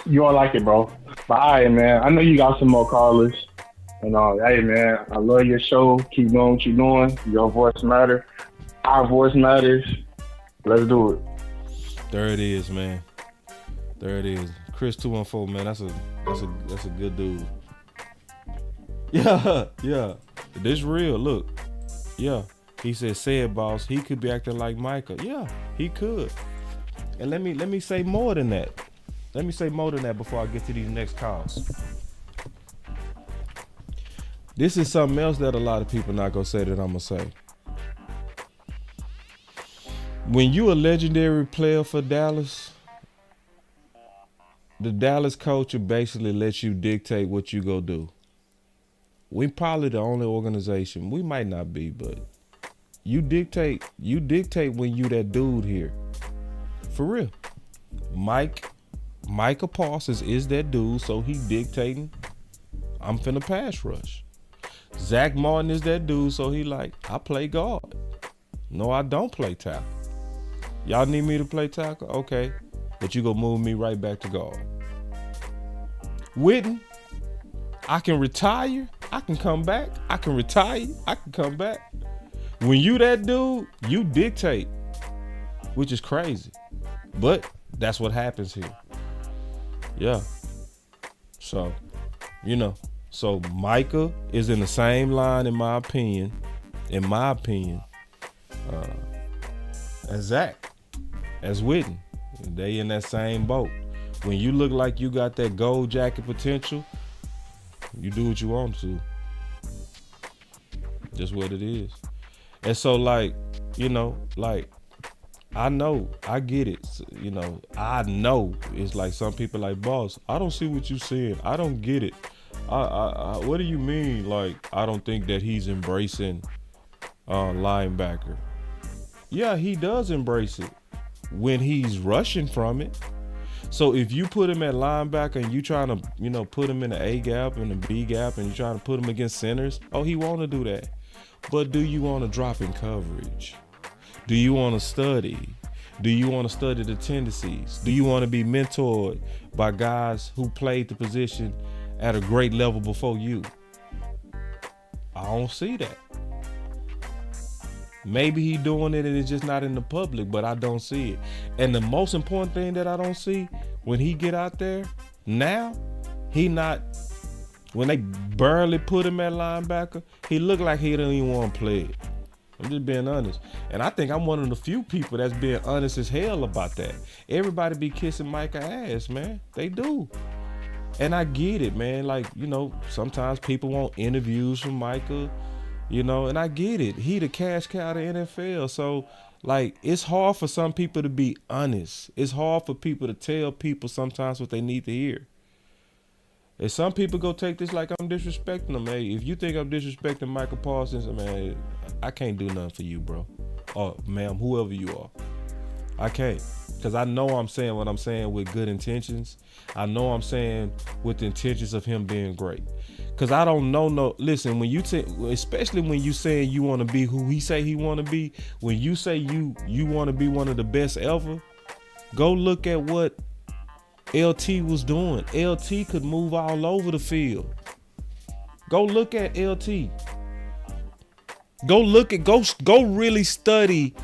You all like it, bro. But all right, man. I know you got some more callers. And hey, man, I love your show. Keep doing what you're doing. Your voice matters. Our voice matters. Let's do it. There it is, man. There it is. Chris 214, man. That's a good dude. Yeah. This real. Look. Yeah. He said, say it, boss. He could be acting like Micah. Yeah, he could. And let me say more than that. Let me say more than that before I get to these next calls. This is something else that a lot of people not gonna say that I'm gonna say. when you a legendary player for Dallas, the Dallas culture basically lets you dictate what you go do. We probably the only organization. We might not be, but you dictate when you that dude here. For real. Micah Parsons is that dude, so he dictating, I'm finna pass rush. Zach Martin is that dude, so he like, I play guard. No, I don't play tackle. Y'all need me to play tackle? Okay. But you gonna move me right back to guard. Witten, I can retire, I can come back. I can retire, I can come back. When you that dude, you dictate, which is crazy. But that's what happens here. Yeah. So, so Micah is in the same line, in my opinion, as Zach, as Witten. They in that same boat. When you look like you got that gold jacket potential, you do what you want to. Just what it is. And so I know, I get it. I know it's like some people like, boss, I don't see what you saying. I don't get it. What do you mean? Like, I don't think that he's embracing linebacker. Yeah, he does embrace it when he's rushing from it. So if you put him at linebacker and you trying to, put him in the A gap and the B gap and you trying to put him against centers, he want to do that. But do you want to drop in coverage? Do you want to study? Do you want to study the tendencies? Do you want to be mentored by guys who played the position at a great level before you? I don't see that. Maybe he doing it and it's just not in the public, but I don't see it. And the most important thing that I don't see when he get out there now, when they barely put him at linebacker, he look like he don't even want to play it. I'm just being honest. And I think I'm one of the few people that's being honest as hell about that. Everybody be kissing Micah ass, man. They do. And I get it, man. Like, sometimes people want interviews from Micah, and I get it. He the cash cow of the NFL. So, like, it's hard for some people to be honest. It's hard for people to tell people sometimes what they need to hear. And some people go take this like I'm disrespecting them. Hey, if you think I'm disrespecting Micah Parsons, man, I can't do nothing for you, bro. Or ma'am, whoever you are. I can't. Because I know I'm saying what I'm saying with good intentions. I know I'm saying with the intentions of him being great. Because I don't know, listen, when you especially when you saying you want to be who he say he want to be, when you say you want to be one of the best ever, go look at what LT was doing. LT could move all over the field. Go look at LT. Go really study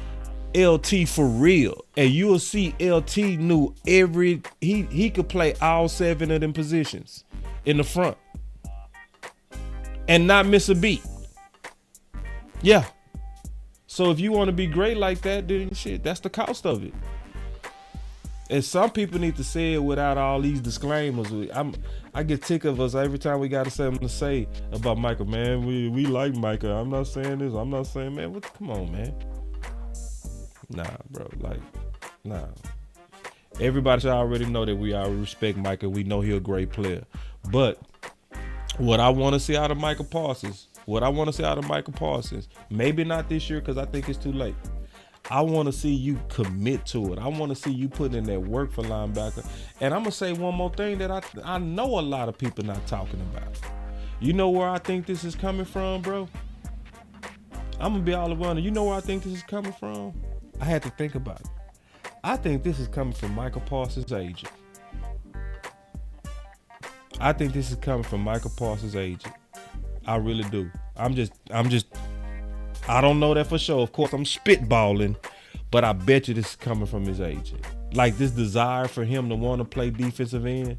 LT for real, and you'll see LT knew he could play all 7 of them positions in the front and not miss a beat. Yeah. So if you want to be great like that, then shit, that's the cost of it. And some people need to say it without all these disclaimers. I get tick of us every time we got something to say about Micah, man. We like Micah. I'm not saying this. I'm not saying, man. Come on, man. Nah, bro. Like, nah. Everybody should already know that we already respect Micah. We know he's a great player. But what I want to see out of Micah Parsons, maybe not this year because I think it's too late. I want to see you commit to it. I want to see you put in that work for linebacker. And I'm going to say one more thing that I know a lot of people not talking about. You know where I think this is coming from, bro? I'm going to be all around it. You know where I think this is coming from? I had to think about it. I think this is coming from Micah Parsons' agent. I think this is coming from Micah Parsons' agent. I really do. I don't know that for sure. Of course, I'm spitballing, but I bet you this is coming from his agent. Like this desire for him to want to play defensive end,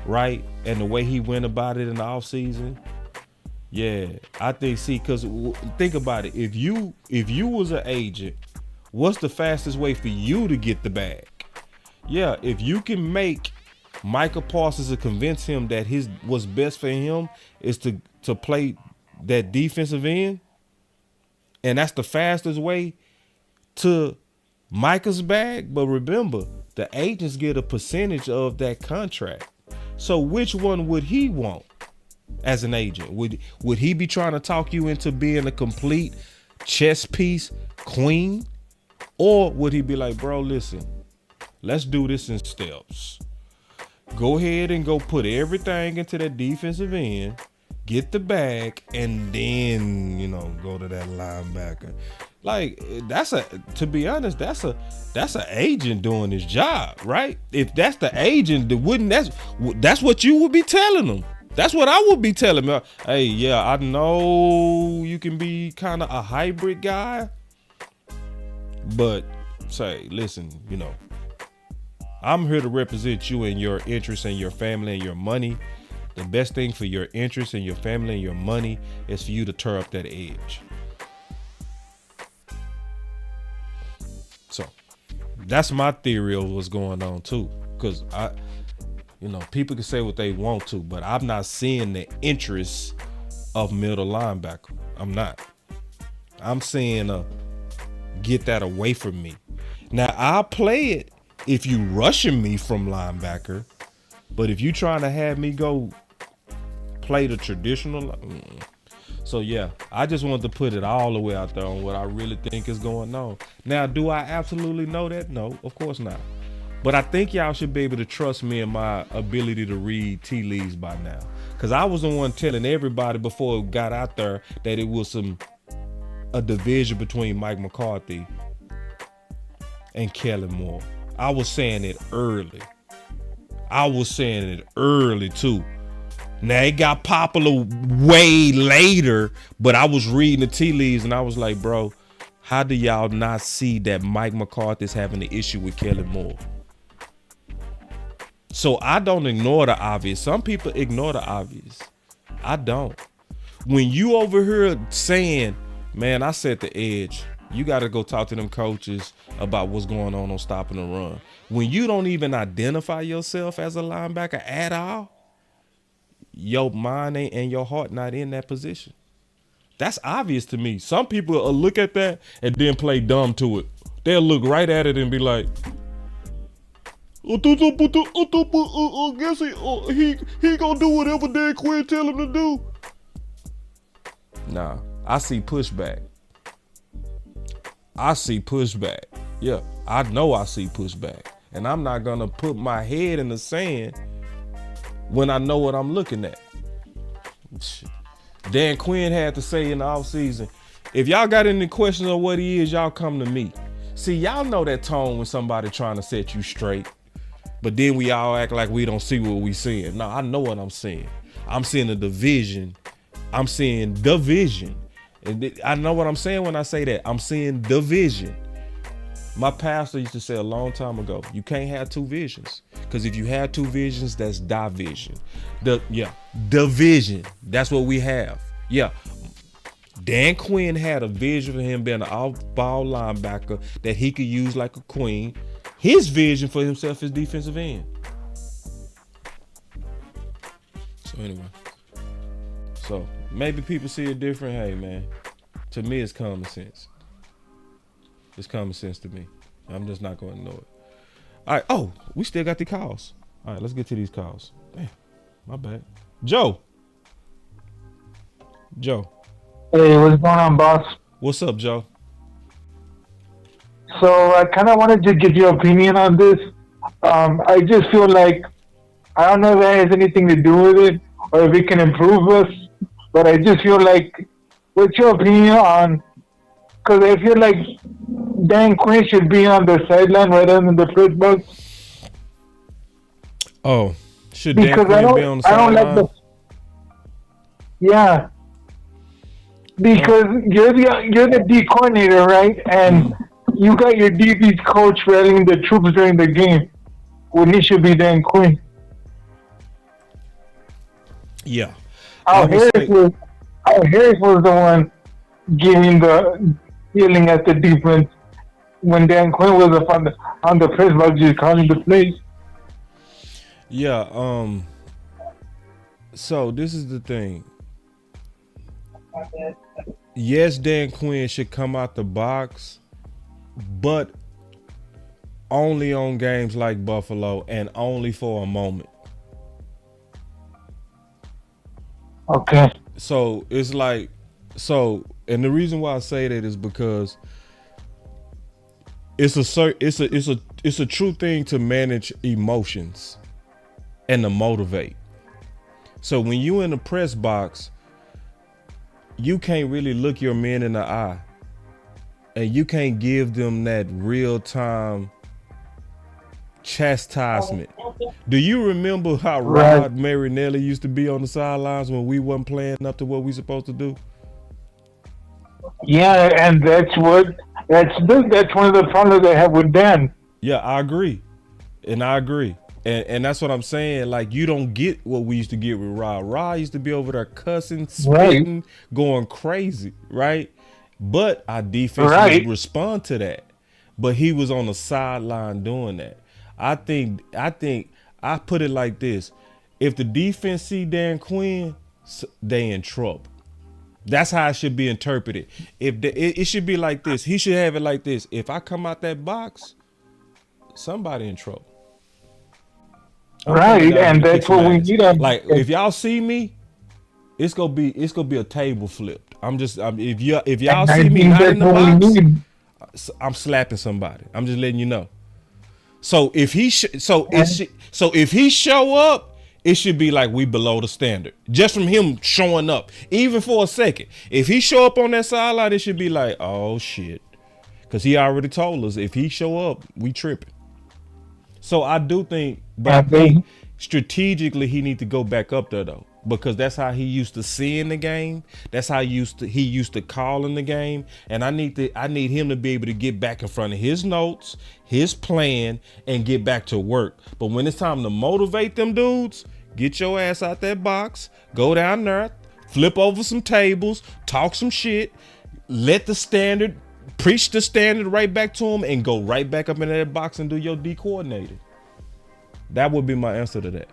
right? And the way he went about it in the offseason. Yeah, I think, because think about it. If you was an agent, what's the fastest way for you to get the bag? Yeah, if you can make Micah Parsons to convince him that what's best for him is to play that defensive end, and that's the fastest way to Micah's bag, but remember, the agents get a percentage of that contract. So which one would he want as an agent? Would he be trying to talk you into being a complete chess piece queen? Or would he be like, bro, listen, let's do this in steps. Go ahead and go put everything into that defensive end, get the bag, and then, go to that linebacker. Like, to be honest, that's an agent doing his job, right? If that's the agent, that's what you would be telling them. That's what I would be telling them. Hey, yeah, I know you can be kind of a hybrid guy, but say, listen, I'm here to represent you and your interests and your family and your money. The best thing for your interests and your family and your money is for you to tear up that edge. So that's my theory of what's going on too. Because people can say what they want to, but I'm not seeing the interests of middle linebacker. I'm not. I'm saying get that away from me. Now I'll play it if you rushing me from linebacker, but if you trying to have me go play the traditional, so yeah, I just wanted to put it all the way out there on what I really think is going on. Now, do I absolutely know that? No, of course not. But I think y'all should be able to trust me and my ability to read tea leaves by now. Because I was the one telling everybody before it got out there that it was a division between Mike McCarthy and Kellen Moore. I was saying it early. Too. Now it got popular way later, but I was reading the tea leaves and I was like, bro, how do y'all not see that Mike McCarthy's having an issue with Kellen Moore? So I don't ignore the obvious. Some people ignore the obvious. I don't. When you over here saying, man, I set the edge, you got to go talk to them coaches about what's going on stopping the run. When you don't even identify yourself as a linebacker at all, your mind ain't and your heart not in that position. That's obvious to me. Some people will look at that and then play dumb to it. They'll look right at it and be like, I guess he gonna do whatever Dan Quinn tell him to do. Nah, I see pushback. Yeah, I know I see pushback. And I'm not gonna put my head in the sand when I know what I'm looking at. Dan Quinn had to say in the offseason, if y'all got any questions on what he is, y'all come to me. See, y'all know that tone when somebody trying to set you straight, but then we all act like we don't see what we seeing. No, I know what I'm seeing. I'm seeing a division. I'm seeing division. And I know what I'm saying when I say that. I'm seeing division. My pastor used to say a long time ago, you can't have two visions. Because if you have two visions, that's division. Division. That's what we have. Yeah. Dan Quinn had a vision for him being an off-ball linebacker that he could use like a queen. His vision for himself is defensive end. So anyway. So maybe people see it different. Hey, man. To me, it's common sense. It's common sense to me. I'm just not going to ignore it. All right. Oh, we still got the calls. All right, let's get to these calls. Damn, my bad. Joe. Hey, what's going on, boss? What's up, Joe? So I kind of wanted to get your opinion on this. I just feel like, I don't know if that has anything to do with it or if it can improve us, but I just feel like, what's your opinion on, because I feel like Dan Quinn should be on the sideline rather than the press box. Oh, should Dan Quinn be on the sideline? Yeah. Because you're the D coordinator, right? And you got your DB's coach rallying the troops during the game when he should be Dan Quinn. Yeah. Al Harris was the one yelling at the defense when Dan Quinn was up on the press box just calling the plays. Yeah. So this is the thing. Yes, Dan Quinn should come out the box, but only on games like Buffalo and only for a moment. Okay. So it's like, and the reason why I say that is because it's a true thing to manage emotions and to motivate. So when you in the press box, you can't really look your men in the eye, and you can't give them that real time chastisement. Do you remember how Rod Marinelli used to be on the sidelines when we wasn't playing up to what we supposed to do? Yeah, and that's one of the problems I have with Dan. Yeah, I agree. And that's what I'm saying. Like, you don't get what we used to get with Rod. Rod used to be over there cussing, spitting, going crazy, right? But our defense would respond to that. But he was on the sideline doing that. I think I put it like this: if the defense see Dan Quinn, they in trouble. That's how it should be interpreted. It should be like this. He should have it like this: if I come out that box, somebody in trouble. Right, and that's what we need. Like, if y'all see me, it's gonna be a table flipped. If y'all see me not in the box, I'm slapping somebody. I'm just letting you know. So if he if he show up, it should be like we below the standard just from him showing up, even for a second. If he show up on that sideline, it should be like, oh shit, because he already told us if he show up, we tripping. So I do think, but I think strategically he need to go back up there though, because that's how he used to see in the game. That's how he used to call in the game. And I need him to be able to get back in front of his notes, his plan, and get back to work. But when it's time to motivate them dudes, get your ass out that box, go down there, flip over some tables, talk some shit, preach the standard right back to him, and go right back up into that box and do your D coordinator. That would be my answer to that.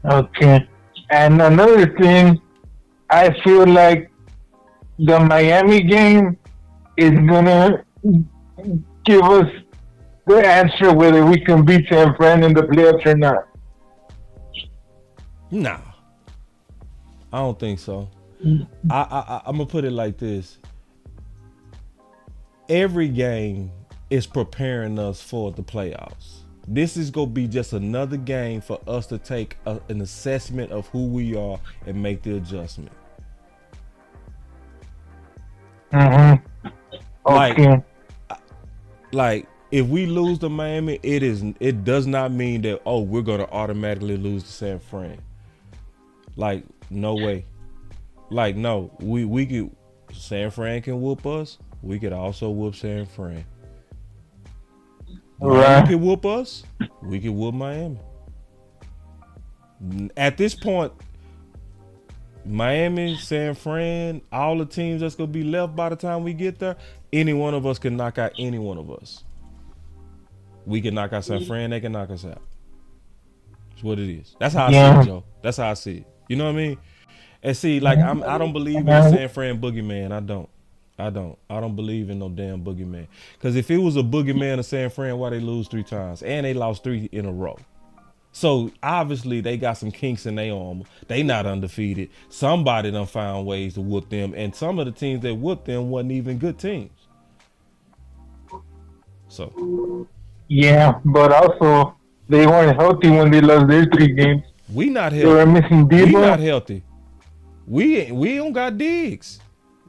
Okay. And another thing, I feel like the Miami game is gonna give us the answer whether we can beat San Fran in the playoffs or not. Nah, I don't think so. I'm gonna put it like this: every game is preparing us for the playoffs. This is gonna be just another game for us to take an assessment of who we are and make the adjustment. Mm-hmm. Okay. Like if we lose to Miami, it does not mean that we're gonna automatically lose to San Fran. Like, no way. Like, no, we could. San Fran can whoop us. We could also whoop San Fran. Miami can whoop us. We can whoop Miami. At this point, Miami, San Fran, all the teams that's gonna be left by the time we get there, any one of us can knock out any one of us. We can knock out San Fran. They can knock us out. That's what it is. That's how I see it, Joe. That's how I see it. You know what I mean? And see, like, I don't believe in San Fran boogeyman. I don't believe in no damn boogeyman. Because if it was a boogeyman of San Fran, why they lose 3 times? And they lost 3 in a row. So obviously they got some kinks in their armor. They not undefeated. Somebody done found ways to whoop them. And some of the teams that whooped them wasn't even good teams. So. Yeah, but also they weren't healthy when they lost their 3 games. We not healthy. They were missing Debo. We not healthy. We don't got Diggs.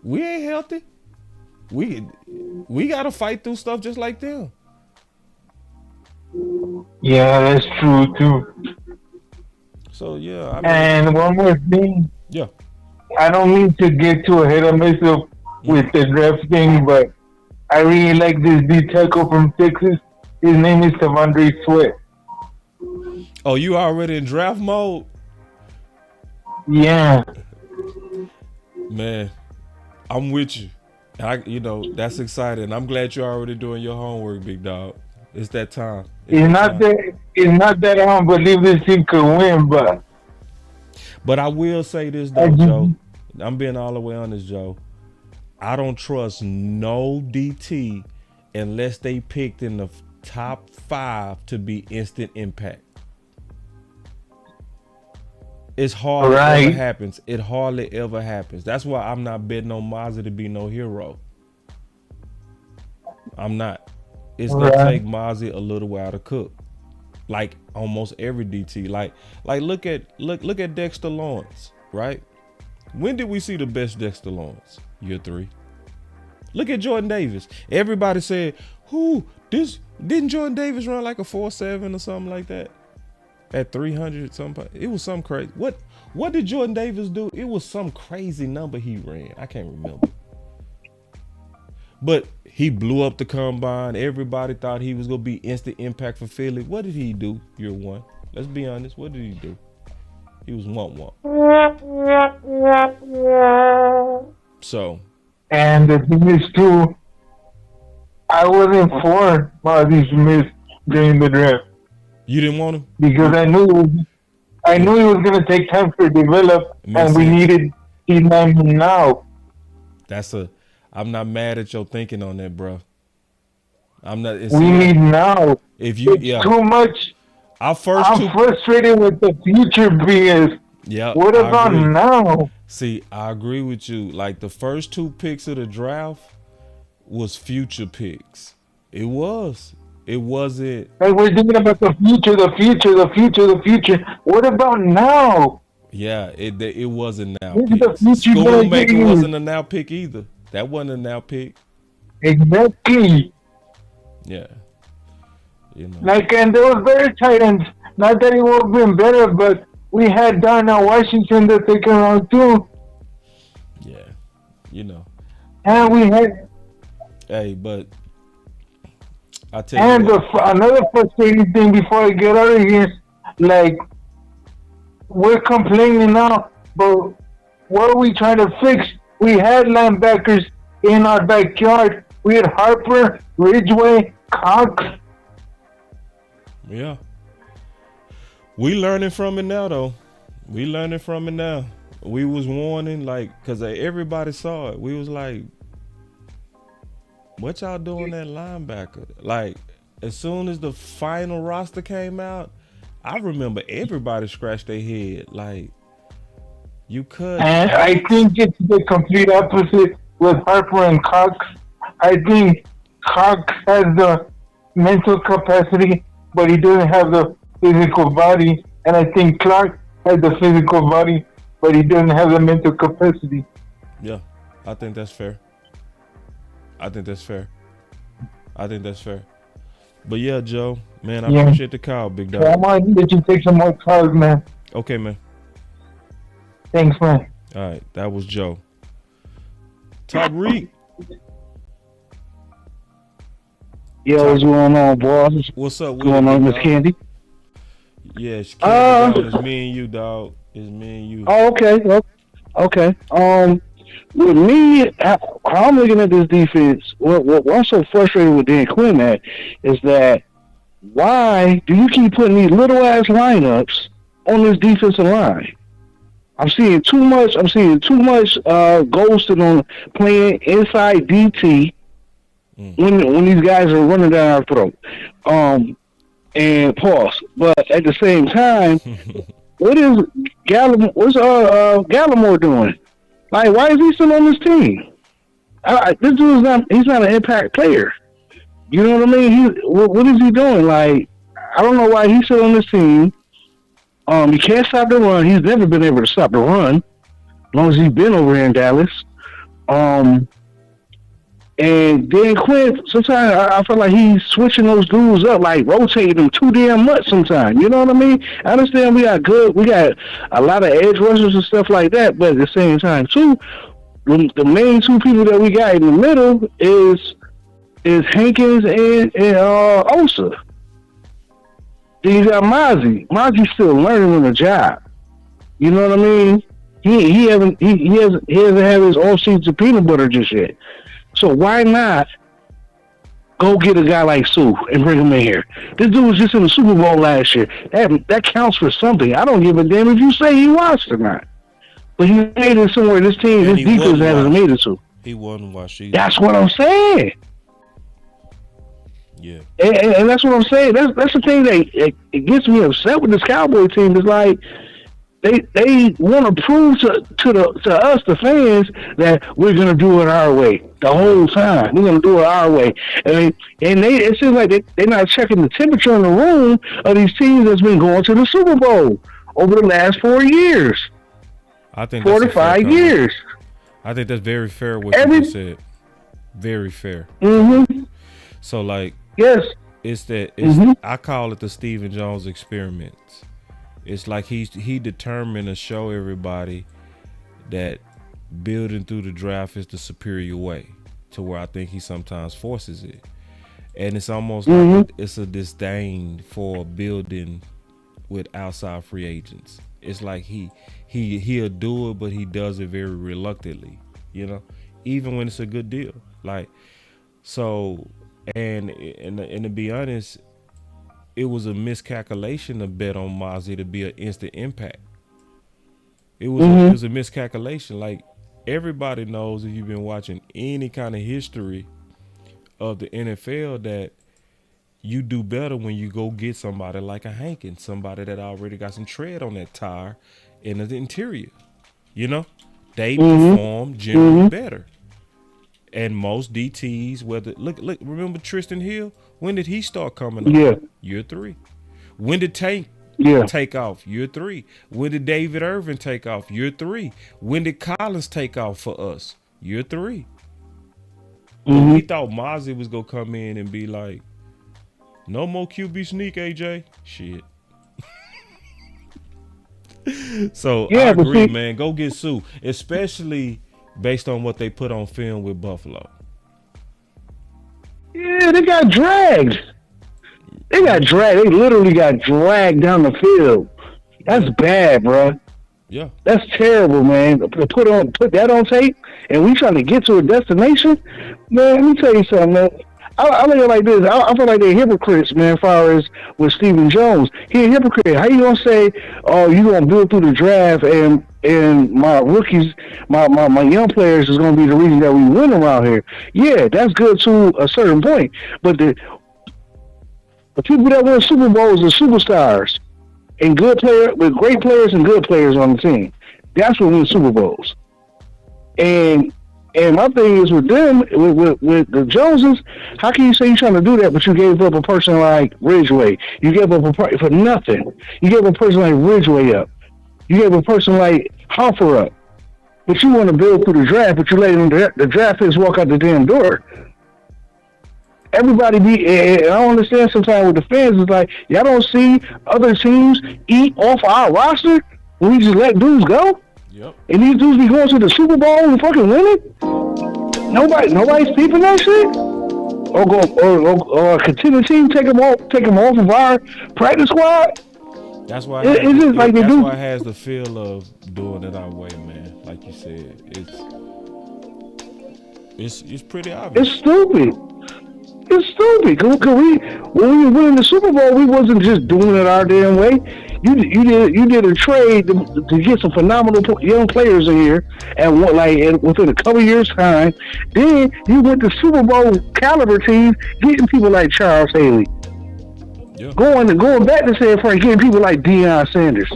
We ain't healthy. We gotta fight through stuff just like them. Yeah, that's true too. So yeah. And one more thing. Yeah. I don't mean to get too ahead of myself with the draft thing, but I really like this D tackle from Texas. His name is Tavondre Sweat. Oh, you already in draft mode? Yeah. Man, I'm with you. That's exciting. I'm glad you're already doing your homework, big dog. It's that time. It's not that I don't believe this team could win, but I will say this though, Joe. I'm being all the way honest, Joe. I don't trust no DT unless they picked in the top 5 to be instant impact. It's hardly ever happens. It hardly ever happens. That's why I'm not betting on Mozzie to be no hero. I'm not. It's gonna take Mozzie a little while to cook. Like almost every DT. Like look at Dexter Lawrence, right? When did we see the best Dexter Lawrence? Year 3. Look at Jordan Davis. Everybody said, didn't Jordan Davis run like a 4.7 or something like that? At 300 something. It was some crazy. What did Jordan Davis do? It was some crazy number he ran. I can't remember. But he blew up the combine. Everybody thought he was gonna be instant impact for Philly. What did he do year 1? Let's be honest. What did he do? He was womp. So. And the thing is too, I wasn't for Mozzie Smith during the draft. You didn't want him? Because I knew he was going to take time to develop, and we needed him now. I'm not mad at your thinking on that, bro. I'm not. We need now. If you, it's too much. I'm frustrated with the future BS. Yeah. What about now? See, I agree with you. Like the first 2 picks of the draft was future picks. It was. It wasn't. Like we're thinking about the future. What about now? Yeah, it wasn't now. Schoolmaker wasn't a now pick either. That wasn't a now pick. Exactly. Yeah. You know. Like, and there was better tight ends. Not that he would have been better, but we had Darnell Washington the second round too. Yeah. You know. And we had. Hey, but I tell you. And another frustrating thing before I get out of here, like, we're complaining now, but what are we trying to fix? We had linebackers in our backyard. We had Harper, Ridgeway, Cox. Yeah. We learning from it now, though. We learning from it now. We was warning, like, because everybody saw it. We was like, what y'all doing at linebacker? Like, as soon as the final roster came out, I remember everybody scratched their head. Like, you could. And I think it's the complete opposite with Harper and Cox. I think Cox has the mental capacity, but he doesn't have the physical body. And I think Clark has the physical body, but he doesn't have the mental capacity. Yeah, I think that's fair. But yeah, Joe, man, I appreciate the call, big dog. Yeah, I might let you take some more calls, man. Okay, man. Thanks, man. All right, that was Joe. Tyreek. Yo, what's going on, boss? What's up? What's going on, Miss Candy? Yeah, it's Candy, it's me and you, dog. It's me and you. Oh, okay. With me, how I'm looking at this defense, what I'm so frustrated with Dan Quinn at is that why do you keep putting these little ass lineups on this defensive line? I'm seeing too much ghosting on playing inside DT when these guys are running down our throat. And pause. But at the same time, what's Gallimore doing? Like, why is he still on this team? This dude's he's not an impact player. You know what I mean? What is he doing? Like, I don't know why he's still on this team. He can't stop the run. He's never been able to stop the run as long as he's been over here in Dallas. And Dan Quinn, sometimes I feel like he's switching those dudes up, like rotating them too damn much sometimes. You know what I mean? I understand we got a lot of edge rushers and stuff like that, but at the same time, too, the main 2 people that we got in the middle is Hankins and Osa. Then you got Mozzie. Mozzie's still learning on the job. You know what I mean? He hasn't had his off-season peanut butter just yet. So why not go get a guy like Sue and bring him in here? This dude was just in the Super Bowl last year. That counts for something. I don't give a damn if you say he watched or not. But he made it somewhere this defense hasn't made it to. He wasn't watched either. That's what I'm saying. Yeah. And that's what I'm saying. That's the thing that it gets me upset with this Cowboy team. Is like they want to prove to us, the fans, that we're gonna do it our way the whole time. We're gonna do it our way, and it seems like they're not checking the temperature in the room of these teams that's been going to the Super Bowl over the last 4 years. I think 4 to 5 years. I think that's very fair what you just said. Very fair. Mm-hmm. So like, yes, I call it the Stephen Jones experiments. It's like he determined to show everybody that building through the draft is the superior way, to where I think he sometimes forces it. And it's almost like it's a disdain for building with outside free agents. It's like he'll do it, but he does it very reluctantly, you know, even when it's a good deal. Like, so, and to be honest, it was a miscalculation to bet on Mozzie to be an instant impact. It was a miscalculation. Like, everybody knows, if you've been watching any kind of history of the NFL, that you do better when you go get somebody like a Hankins, somebody that already got some tread on that tire in the interior. You know, they perform generally better. And most DTs, look, remember Tristan Hill? When did he start coming up? Yeah. Year 3. When did Tank take off? Year 3. When did David Irvin take off? Year 3. When did Collins take off for us? Year 3. We thought Mozzie was going to come in and be like, no more QB sneak, AJ. Shit. So I agree, man. Go get Sue, especially based on what they put on film with Buffalo. Yeah, they got dragged. They literally got dragged down the field. That's bad, bro. Yeah. That's terrible, man. To put that on tape, and we trying to get to a destination. Man, let me tell you something, man. I look at it like this. I feel like they're hypocrites, man, as far as with Stephen Jones. He's a hypocrite. How you gonna say, oh, you gonna build through the draft and my rookies, my young players is gonna be the reason that we win around here? Yeah, that's good to a certain point. But the people that win Super Bowls are superstars and with great players and good players on the team. That's what wins Super Bowls. And my thing is with them, with the Joneses, how can you say you're trying to do that, but you gave up a person like Ridgeway? You gave up for nothing. You gave a person like Ridgeway up. You gave a person like Hoffer up. But you want to build through the draft, but you let the draft picks walk out the damn door. Everybody I don't understand sometimes with the fans, it's like, y'all don't see other teams eat off our roster when we just let dudes go? Yep. And these dudes be going to the Super Bowl and fucking winning? Nobody's peeping that shit? Or a contending team take them off of our practice squad? That's why it's just like they do. That's why it has the feel of doing it our way, man. Like you said, it's pretty obvious. It's stupid. It's stupid. Cause when we were winning the Super Bowl, we wasn't just doing it our damn way. You did a trade to get some phenomenal young players in here, and within a couple years' time, then you went to Super Bowl caliber teams, getting people like Charles Haley, going back to San Fran, getting people like Deion Sanders,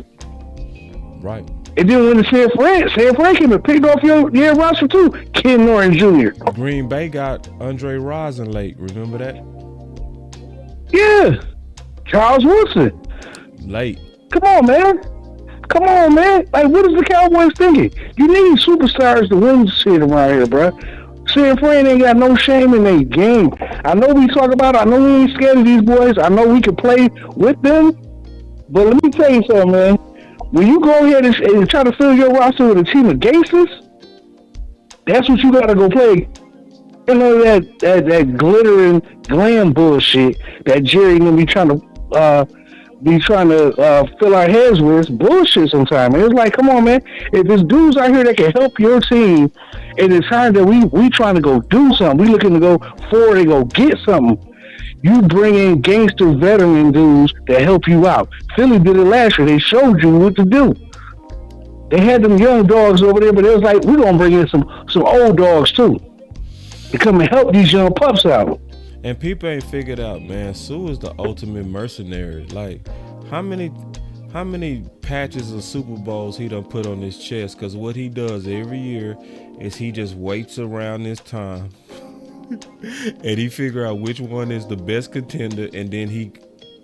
right? And then when the San Fran came and picked off your roster too, Ken Norton Jr. Green Bay got Andre Rison late. Remember that? Yeah, Charles Woodson late. Come on, man. Like, what is the Cowboys thinking? You need superstars to win shit around here, bro. San Fran ain't got no shame in their game. I know we talk about it. I know we ain't scared of these boys. I know we can play with them. But let me tell you something, man. When you go ahead and try to fill your roster with a team of gangsters, that's what you got to go play. You know, that glitter and glam bullshit that Jerry gonna be trying to fill our heads with. It's bullshit sometimes. And it's like, come on, man. If there's dudes out here that can help your team, and it's time that we trying to go do something, we looking to go forward and go get something, you bring in gangster veteran dudes that help you out. Philly did it last year. They showed you what to do. They had them young dogs over there, but it was like, we're going to bring in some old dogs too to come and help these young pups out. And people ain't figured out, man, Sue is the ultimate mercenary. Like, how many patches of Super Bowls he done put on his chest? Because what he does every year is he just waits around this time and he figure out which one is the best contender, and then he,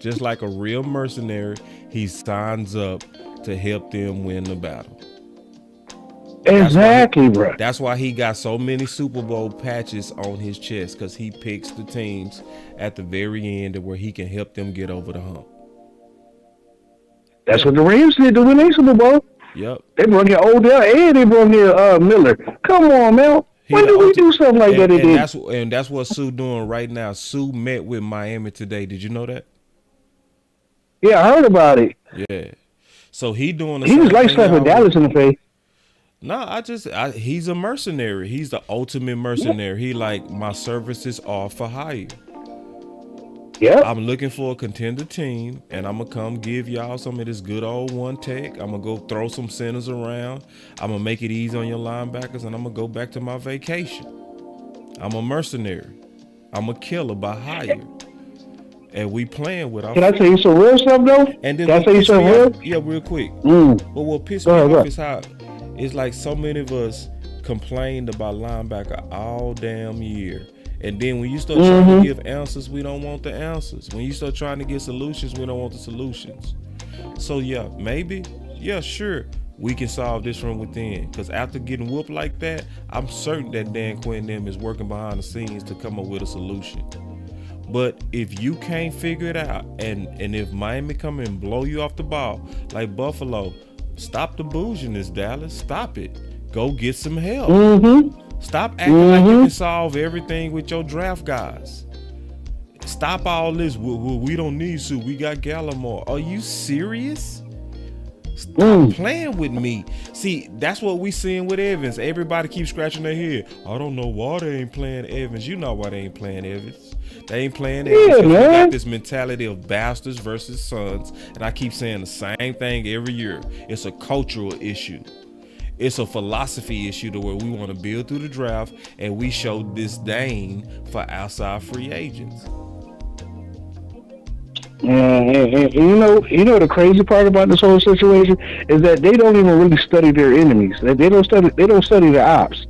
just like a real mercenary, he signs up to help them win the battle. Exactly, bro. That's why he got so many Super Bowl patches on his chest, because he picks the teams at the very end where he can help them get over the hump. That's what the Rams did to win their Super Bowl. Yep. They brought in Odell and they brought in Miller. Come on, man. When did we do something like that? And that's what Sue doing right now. Sue met with Miami today. Did you know that? Yeah, I heard about it. Yeah. So he doing. He was like slapping Dallas in the face. No, he's a mercenary. He's the ultimate mercenary. He like, my services are for hire. Yeah. I'm looking for a contender team, and I'm gonna come give y'all some of this good old one tech. I'm gonna go throw some centers around. I'm gonna make it easy on your linebackers, and I'm gonna go back to my vacation. I'm a mercenary. I'm a killer by hire. And we playing with our. Can I tell you some real stuff though? And then can I tell you something real? Yeah, real quick. But what pissed me off is how it's like so many of us complained about linebacker all damn year. And then when you start trying to give answers, we don't want the answers. When you start trying to get solutions, we don't want the solutions. So yeah, maybe, yeah, sure, we can solve this from within. Because after getting whooped like that, I'm certain that Dan Quinn and them is working behind the scenes to come up with a solution. But if you can't figure it out, and if Miami come and blow you off the ball, like Buffalo, stop the bouginess, Dallas. Stop it. Go get some help. Stop acting like you can solve everything with your draft guys. Stop all this. We don't need to. We got Gallimore. Are you serious? Stop playing with me. See, that's what we seeing with Evans. Everybody keeps scratching their head. I don't know why they ain't playing Evans. You know why they ain't playing Evans. They ain't playing Evans because we got this mentality of bastards versus sons. And I keep saying the same thing every year. It's a cultural issue. It's a philosophy issue to where we want to build through the draft, and we show disdain for outside free agents. And you know the crazy part about this whole situation is that they don't even really study their enemies. They don't study the ops.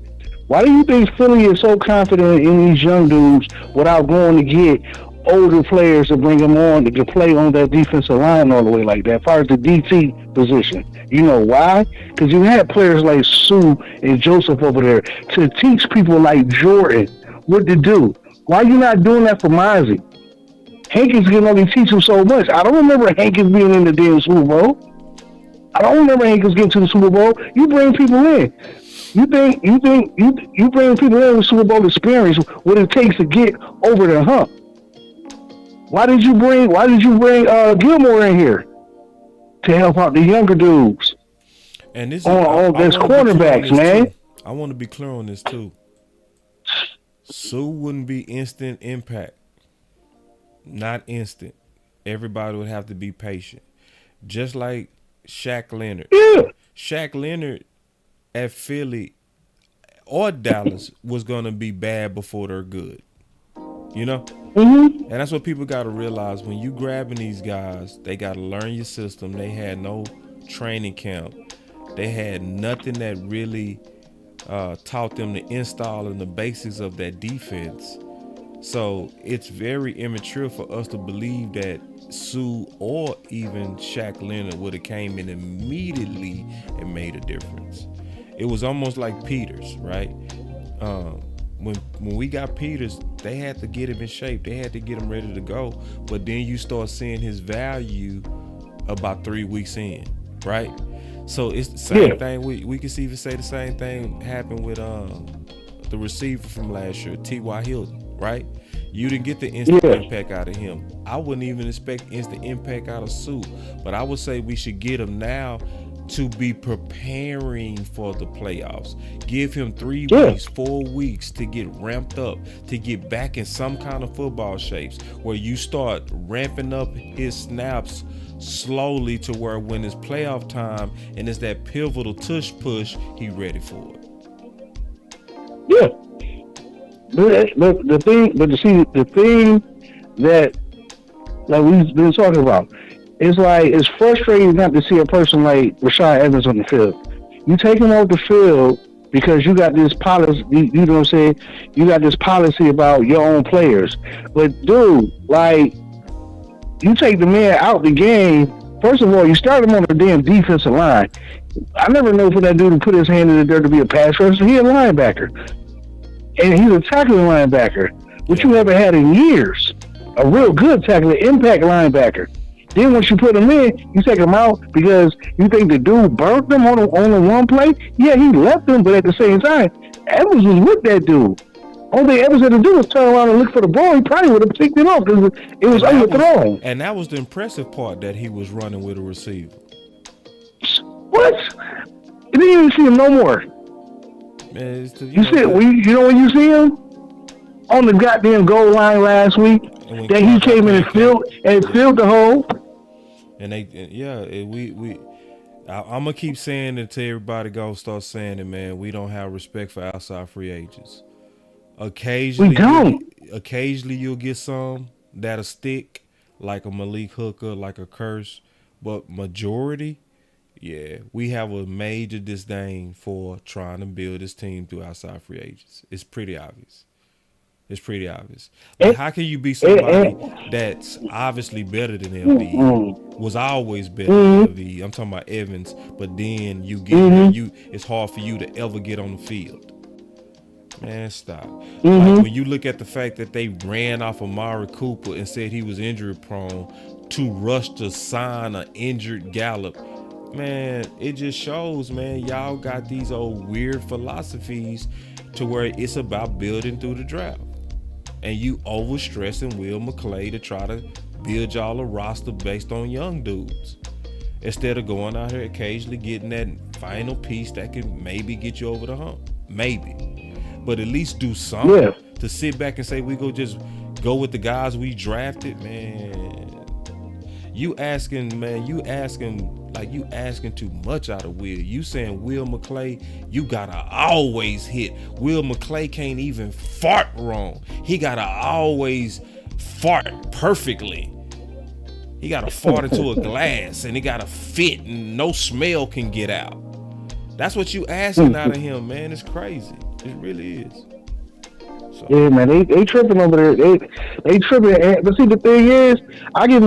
Why do you think Philly is so confident in these young dudes without going to get older players to bring them on to play on that defensive line all the way like that, as far as the DT position? You know why? Because you had players like Sue and Joseph over there to teach people like Jordan what to do. Why are you not doing that for Mozzie? Hankins can only teach him so much. I don't remember Hankins being in the damn Super Bowl. I don't remember Hankins getting to the Super Bowl. You bring people in. You bring people in with Super Bowl experience, what it takes to get over the hump. Why did you bring Gilmore in here to help out the younger dudes? And this there's cornerbacks, man. I want to be clear on this too. Sue wouldn't be instant impact. Not instant. Everybody would have to be patient. Just like Shaq Leonard. Yeah. Shaq Leonard at Philly or Dallas was going to be bad before they're good. You know? And that's what people got to realize. When you grabbing these guys, they got to learn your system. They had no training camp. They had nothing that really taught them to install in the basics of that defense. So it's very immature for us to believe that Sue or even Shaq Leonard would have came in immediately and made a difference. It was almost like Peters, right? When we got Peters, they had to get him in shape. They had to get him ready to go. But then you start seeing his value about 3 weeks in, right? So it's the same thing. We can even say the same thing happened with the receiver from last year, T.Y. Hilton, right? You didn't get the instant impact out of him. I wouldn't even expect instant impact out of Sue. But I would say we should get him now to be preparing for the playoffs. Give him 3 weeks, 4 weeks to get ramped up, to get back in some kind of football shapes where you start ramping up his snaps slowly to where when it's playoff time and it's that pivotal tush push, he ready for it. the thing that like we've been talking about, it's frustrating not to see a person like Rashad Evans on the field. You take him off the field because you got this policy, you know what I'm saying? You got this policy about your own players. But dude, like, you take the man out the game, first of all, you start him on the damn defensive line. I never know for that dude to put his hand in the dirt to be a pass rusher. He's a linebacker. And he's a tackling linebacker, which you haven't had in years. A real good tackler, impact linebacker. Then once you put him in, you take him out because you think the dude burnt them on the one play. Yeah, he left them, but at the same time, Evans was with that dude. Only thing Evans had to do was turn around and look for the ball. He probably would have picked it up because it was overthrown. And that was the impressive part, that he was running with a receiver. What? You didn't even see him no more. Man, you know when you see him on the goddamn goal line last week, that he came in and filled the hole. And I'm gonna keep saying it until everybody gonna start saying it, man. We don't have respect for outside free agents. Occasionally, you'll get some that'll stick, like a Malik Hooker, like a Curse, but majority, yeah, we have a major disdain for trying to build this team through outside free agents. It's pretty obvious. Like, how can you be somebody that's obviously better than LB, was always better than LB? I'm talking about Evans, but then you get it's hard for you to ever get on the field. Man, stop. Like, when you look at the fact that they ran off Amari Cooper and said he was injury prone to rush to sign an injured Gallup, man, it just shows, man, y'all got these old weird philosophies to where it's about building through the draft. And you overstressing Will McClay to try to build y'all a roster based on young dudes, instead of going out here occasionally getting that final piece that can maybe get you over the hump. Maybe. But at least do something. Yeah. To sit back and say we go with the guys we drafted, man. You asking too much out of Will. You saying Will McClay, you gotta always hit. Will McClay can't even fart wrong. He gotta always fart perfectly. He gotta fart into a glass and it gotta fit and no smell can get out. That's what you asking out of him, man. It's crazy. It really is. So. Yeah, man, they tripping over there. They tripping. But see, the thing is, I give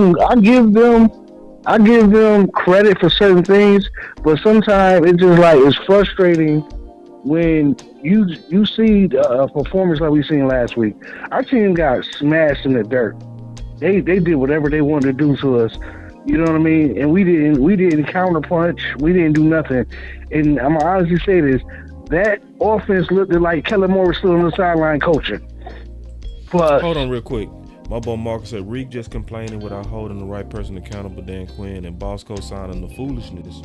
them credit for certain things, but sometimes it's just like it's frustrating when you see a performance like we seen last week. Our team got smashed in the dirt. They did whatever they wanted to do to us. You know what I mean? And we didn't counterpunch. We didn't do nothing. And I'm gonna honestly say this: that offense looked like Kellen Moore was still on the sideline coaching. But hold on, real quick. My boy Marcus said Reek just complaining without holding the right person accountable, Dan Quinn, and Boss co-signing the foolishness.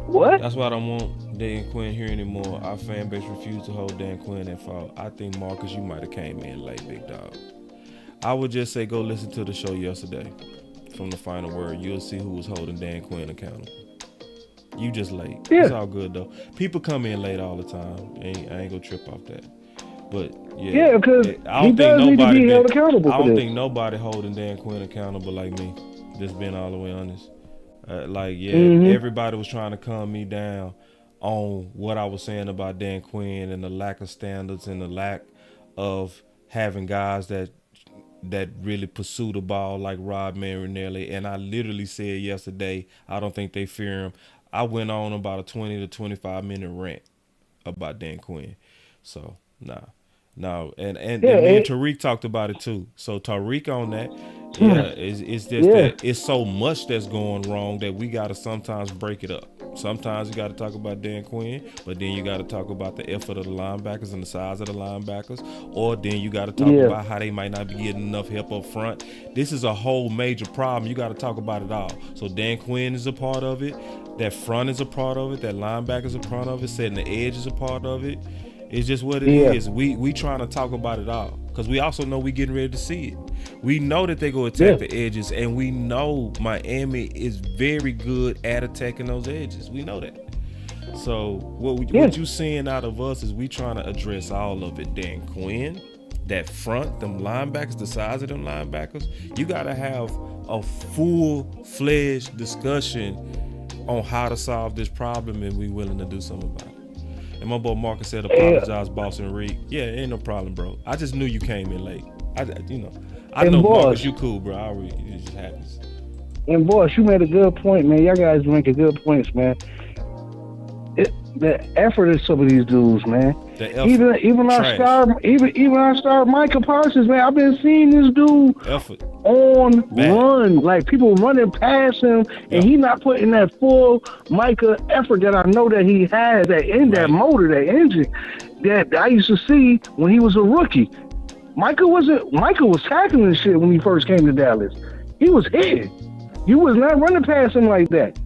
What? That's why I don't want Dan Quinn here anymore. Our fan base refused to hold Dan Quinn at fault. I think, Marcus, you might have came in late, big dog. I would just say go listen to the show yesterday from the Final Word. You'll see who was holding Dan Quinn accountable. You just late. Yeah. It's all good, though. People come in late all the time. I ain't gonna trip off that. But yeah, because he does need to be held accountable. I don't think nobody holding Dan Quinn accountable like me. Just being all the way honest. Everybody was trying to calm me down on what I was saying about Dan Quinn and the lack of standards and the lack of having guys that really pursue the ball like Rod Marinelli. And I literally said yesterday, I don't think they fear him. I went on about a 20 to 25 minute rant about Dan Quinn. So, nah. No, and me and Tariq talked about it too. So Tariq on that, it's just that it's so much that's going wrong that we got to sometimes break it up. Sometimes you got to talk about Dan Quinn, but then you got to talk about the effort of the linebackers and the size of the linebackers, or then you got to talk about how they might not be getting enough help up front. This is a whole major problem. You got to talk about it all. So Dan Quinn is a part of it. That front is a part of it. That linebacker is a part of it. Setting the edge is a part of it. It's just what it is. We trying to talk about it all because we also know we getting ready to see it. We know that they go attack the edges, and we know Miami is very good at attacking those edges. We know that. So what you seeing out of us is we trying to address all of it. Dan Quinn, that front, them linebackers, the size of them linebackers, you got to have a full-fledged discussion on how to solve this problem, and we willing to do something about it. And my boy Marcus said, apologize, Boss and Reed. Yeah, ain't no problem, bro. I just knew you came in late. I know, boss, Marcus, you cool, bro. It just happens. And boss, you made a good point, man. Y'all guys making good points, man. The effort of some of these dudes, man. Even our star Micah Parsons, man. I've been seeing this dude run, like people running past him, and he not putting that full Micah effort that I know that he has, that motor, that engine that I used to see when he was a rookie. Micah was tackling shit when he first came to Dallas. He was hitting. You was not running past him like that.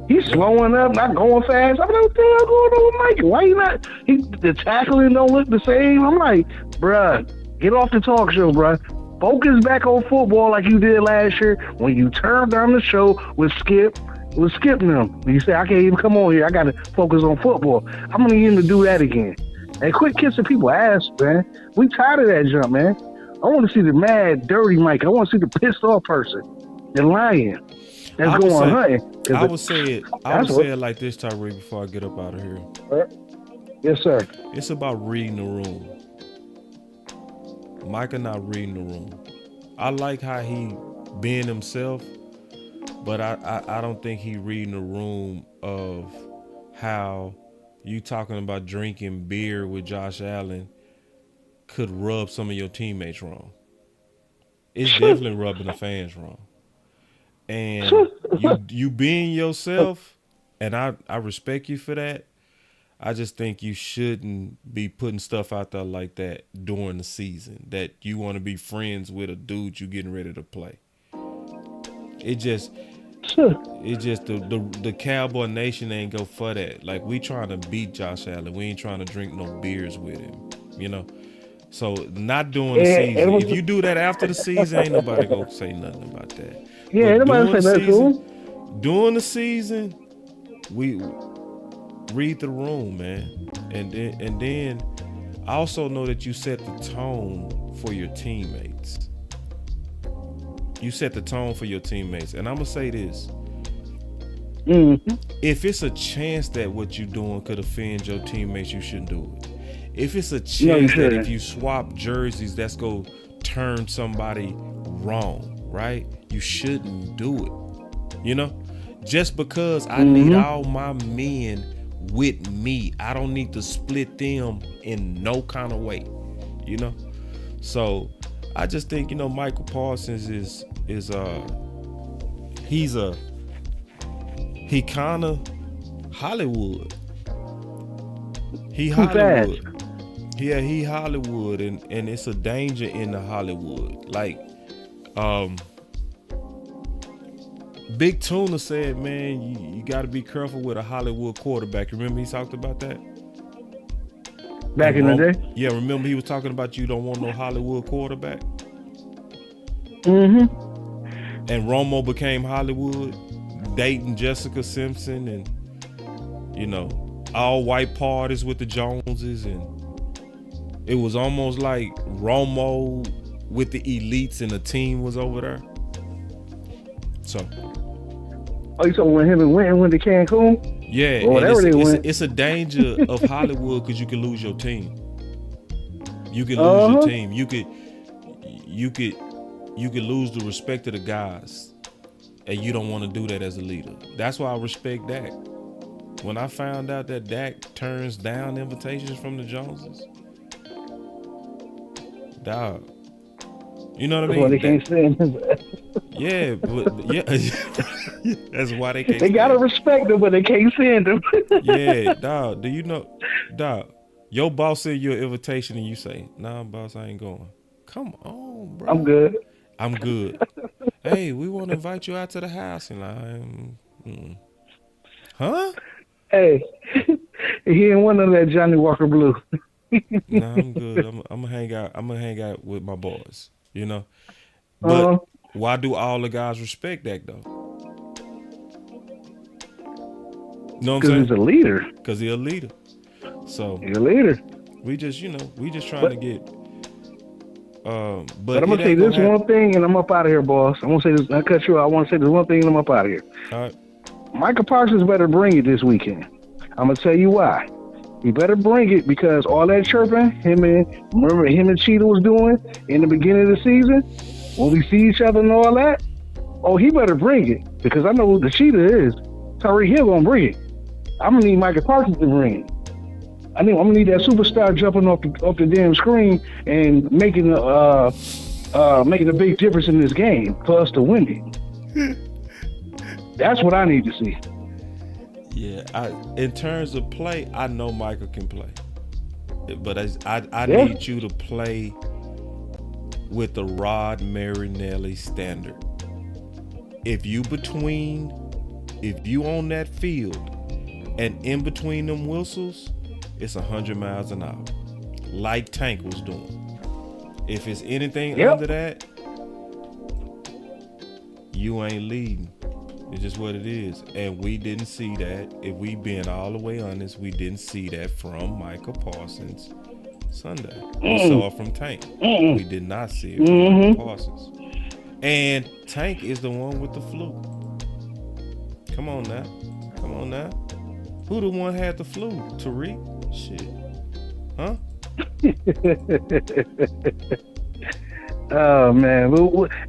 He's slowing up, not going fast. I'm like, what the hell going on with Micah? Why you not? The tackling don't look the same. I'm like, bruh, get off the talk show, bruh. Focus back on football like you did last year when you turned down the show with Skip and them. You say, I can't even come on here. I got to focus on football. I'm going to need him to do that again. And quit kissing people's ass, man. We tired of that jump, man. I want to see the mad, dirty Mike. I want to see the pissed off person, the lion that's going hunting. I would say it like this, Tyreek, before I get up out of here. Yes, sir. It's about reading the room. Micah not reading the room. I like how he being himself, but I don't think he reading the room of how you talking about drinking beer with Josh Allen could rub some of your teammates wrong. It's definitely rubbing the fans wrong. And you being yourself, and I respect you for that. I just think you shouldn't be putting stuff out there like that during the season, that you want to be friends with a dude you getting ready to play. It just the Cowboy Nation ain't go for that. Like, we trying to beat Josh Allen. We ain't trying to drink no beers with him, you know? So not during the season. If you do that after the season, ain't nobody gonna say nothing about that. Yeah, nobody say that too. During the season, we read the room, man. And then I also know that you set the tone for your teammates. You set the tone for your teammates. And I'm going to say this. Mm-hmm. If it's a chance that what you're doing could offend your teammates, you shouldn't do it. If it's a chance that if you swap jerseys, that's going to turn somebody wrong, right? You shouldn't do it. You know? Just because I need all my men with me, I don't need to split them in no kind of way. You know? So I just think, Micah Parsons he kind of Hollywood. He Hollywood. Yeah, he Hollywood, and it's a danger in the Hollywood. Like, Big Tuna said, man, you got to be careful with a Hollywood quarterback. Remember he talked about that? Back in the day? Yeah, remember he was talking about you don't want no Hollywood quarterback? Mm-hmm. And Romo became Hollywood, dating Jessica Simpson, and, all white parties with the Joneses, and it was almost like Romo with the elites and the team was over there. So. Oh, you talking when him and Wynton went to Cancun? Yeah, or whatever they went. It's a danger of Hollywood because you can lose your team. You can lose your team. You could lose the respect of the guys, and you don't want to do that as a leader. That's why I respect Dak. When I found out that Dak turns down invitations from the Joneses, dog. You know what I mean? Well, they can't stand him. Yeah, but yeah, that's why they can't. They gotta respect him, but they can't stand him. Yeah, dog. Do you know, dog? Your boss sent you an invitation, and you say, "Nah, boss, I ain't going." Come on, bro. I'm good. Hey, we want to invite you out to the house, and huh? Hey, he ain't one of that Johnny Walker Blue. Nah, I'm good. I'm gonna hang out. I'm gonna hang out with my boys. But why do all the guys respect that though? You know what I'm Because saying? he's a leader. Because he's a leader. So he's a leader. We just trying to get. But I'm gonna say this one thing, and I'm up out of here, boss. I'm gonna say this. I cut you out. I want to say this one thing, and I'm up out of here. All right. Micah Parsons better bring it this weekend. I'm gonna tell you why. He better bring it because all that chirping him and Cheetah was doing in the beginning of the season, when we see each other and all that. Oh, he better bring it because I know who the Cheetah is. Tyreek Hill gonna bring it. I'm gonna need Micah Parsons to bring it. I'm gonna need that superstar jumping off the damn screen and making a big difference in this game for us to win it. That's what I need to see. Yeah, in terms of play, I know Micah can play, but I need you to play with the Rod Marinelli standard. If you on that field and in between them whistles, it's 100 miles an hour, like Tank was doing. If it's anything under that, you ain't leading. It's just what it is. And we didn't see that. If we being all the way honest, we didn't see that from Micah Parsons Sunday. We saw it from Tank. We did not see it from Micah Parsons. And Tank is the one with the flu. Come on now. Who the one had the flu? Tariq? Shit. Huh? Oh, man.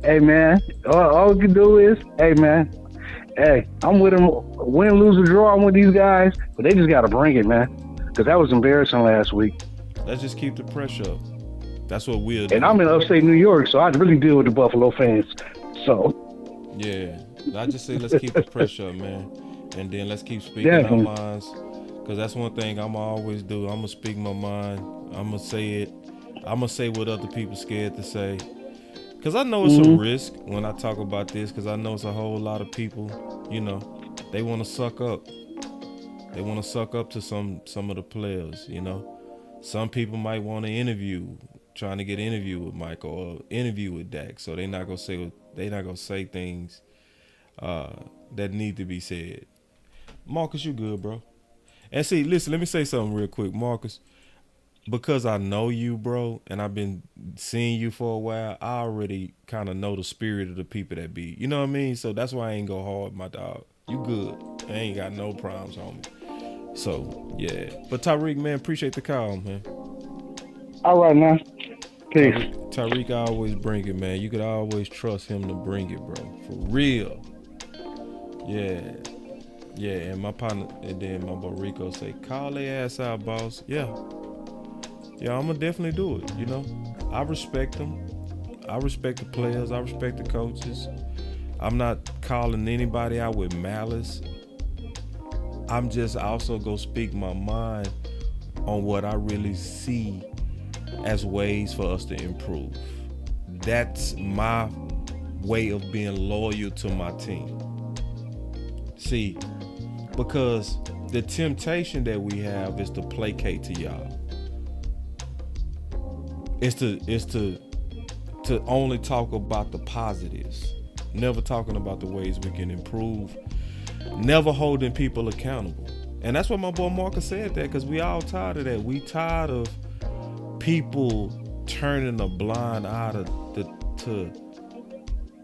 Hey, man. All we can do is, hey, man. Hey, I'm with them. Win, lose, or draw. I'm with these guys. But they just got to bring it, man. Because that was embarrassing last week. Let's just keep the pressure up. That's what we'll do. And I'm in upstate New York, so I really deal with the Buffalo fans. So. Yeah. I just say let's keep the pressure up, man. And then let's keep speaking our minds. Because that's one thing I'm always do. I'm going to speak my mind. I'm going to say it. I'm going to say what other people scared to say. Because I know it's a risk when I talk about this, because I know it's a whole lot of people, they want to suck up. They want to suck up to some of the players, Some people might want to trying to get an interview with Michael or interview with Dak. So they're not going to say things that need to be said. Marcus, you good, bro. And see, listen, let me say something real quick, Marcus. Because I know you, bro, and I've been seeing you for a while, I already kind of know the spirit of the people that be. You know what I mean? So that's why I ain't go hard, my dog. You good. I ain't got no problems, homie. So, yeah. But Tyreek, man, appreciate the call, man. All right, man. Peace. Tyreek always bring it, man. You could always trust him to bring it, bro. For real. Yeah. Yeah, and my partner, and then my boy Rico say, call their ass out, boss. Yeah, I'm going to definitely do it, I respect them. I respect the players. I respect the coaches. I'm not calling anybody out with malice. I'm just also going to speak my mind on what I really see as ways for us to improve. That's my way of being loyal to my team. See, because the temptation that we have is to placate to y'all. It's to only talk about the positives, never talking about the ways we can improve, never holding people accountable. And that's what my boy Marcus said that, because we all tired of that. We tired of people turning a blind eye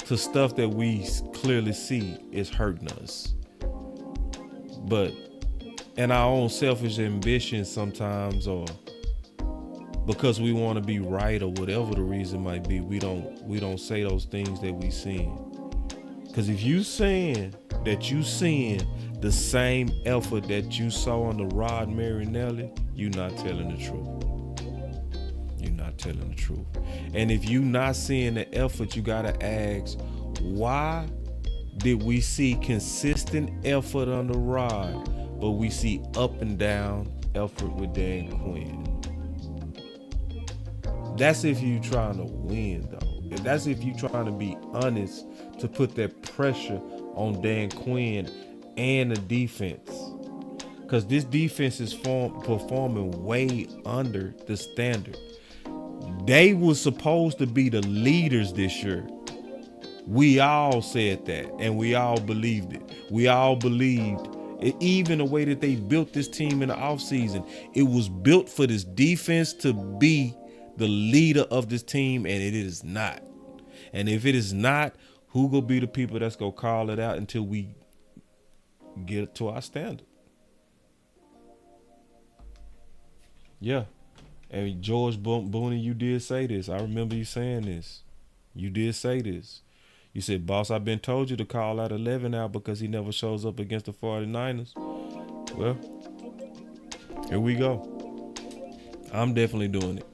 to stuff that we clearly see is hurting us. But in our own selfish ambitions sometimes, or because we want to be right or whatever the reason might be, we don't say those things that we seeing. Because if you saying that you seeing the same effort that you saw on the Rod Marinelli, you're not telling the truth. You're not telling the truth. And if you not seeing the effort, you gotta ask, why did we see consistent effort on the Rod, but we see up and down effort with Dan Quinn? That's if you trying to win, though. That's if you trying to be honest, to put that pressure on Dan Quinn and the defense. Because this defense is performing way under the standard. They were supposed to be the leaders this year. We all said that, and we all believed it. We all believed Even the way that they built this team in the offseason, it was built for this defense to be the leader of this team, and it is not. And if it is not, who gonna be the people that's gonna call it out until we get to our standard? Yeah. And George Booney, you did say this. I remember you saying this. You did say this. You said, boss, I've been told you to call out 11 out because he never shows up against the 49ers. Well, here we go. I'm definitely doing it.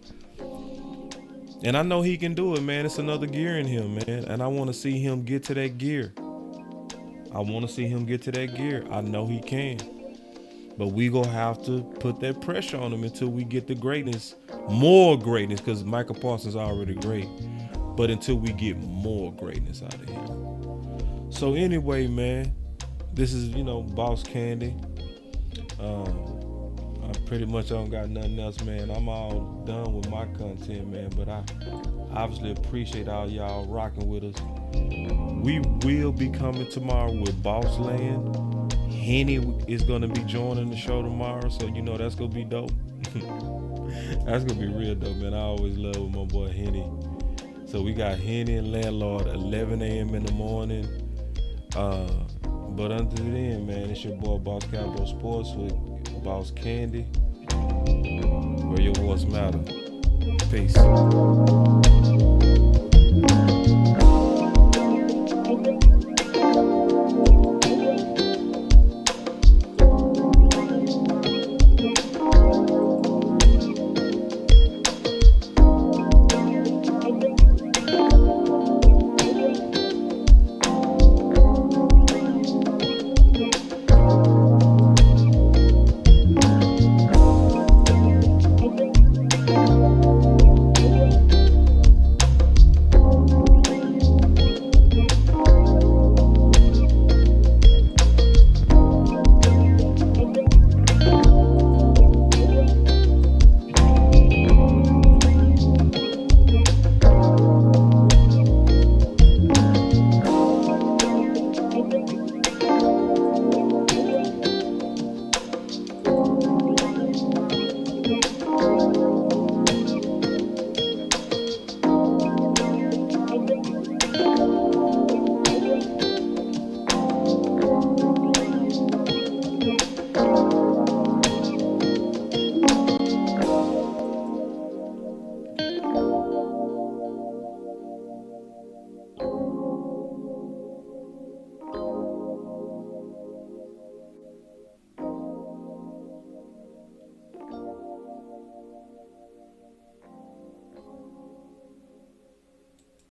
And I know he can do it, man. It's another gear in him, man. And I want to see him get to that gear. I know he can. But we going to have to put that pressure on him until we get the greatness, more greatness, because Micah Parsons is already great. But until we get more greatness out of him. So anyway, man, this is, Boss Candy. I pretty much don't got nothing else, man. I'm all done with my content, man. But I obviously appreciate all y'all rocking with us. We will be coming tomorrow with Boss Land. Henny is going to be joining the show tomorrow. So, that's going to be dope. That's going to be real dope, man. I always love with my boy Henny. So we got Henny and Landlord 11 a.m. in the morning. But until then, man, it's your boy Boss Cowboy Sports with Boss Candy. Where your voice matter. Peace.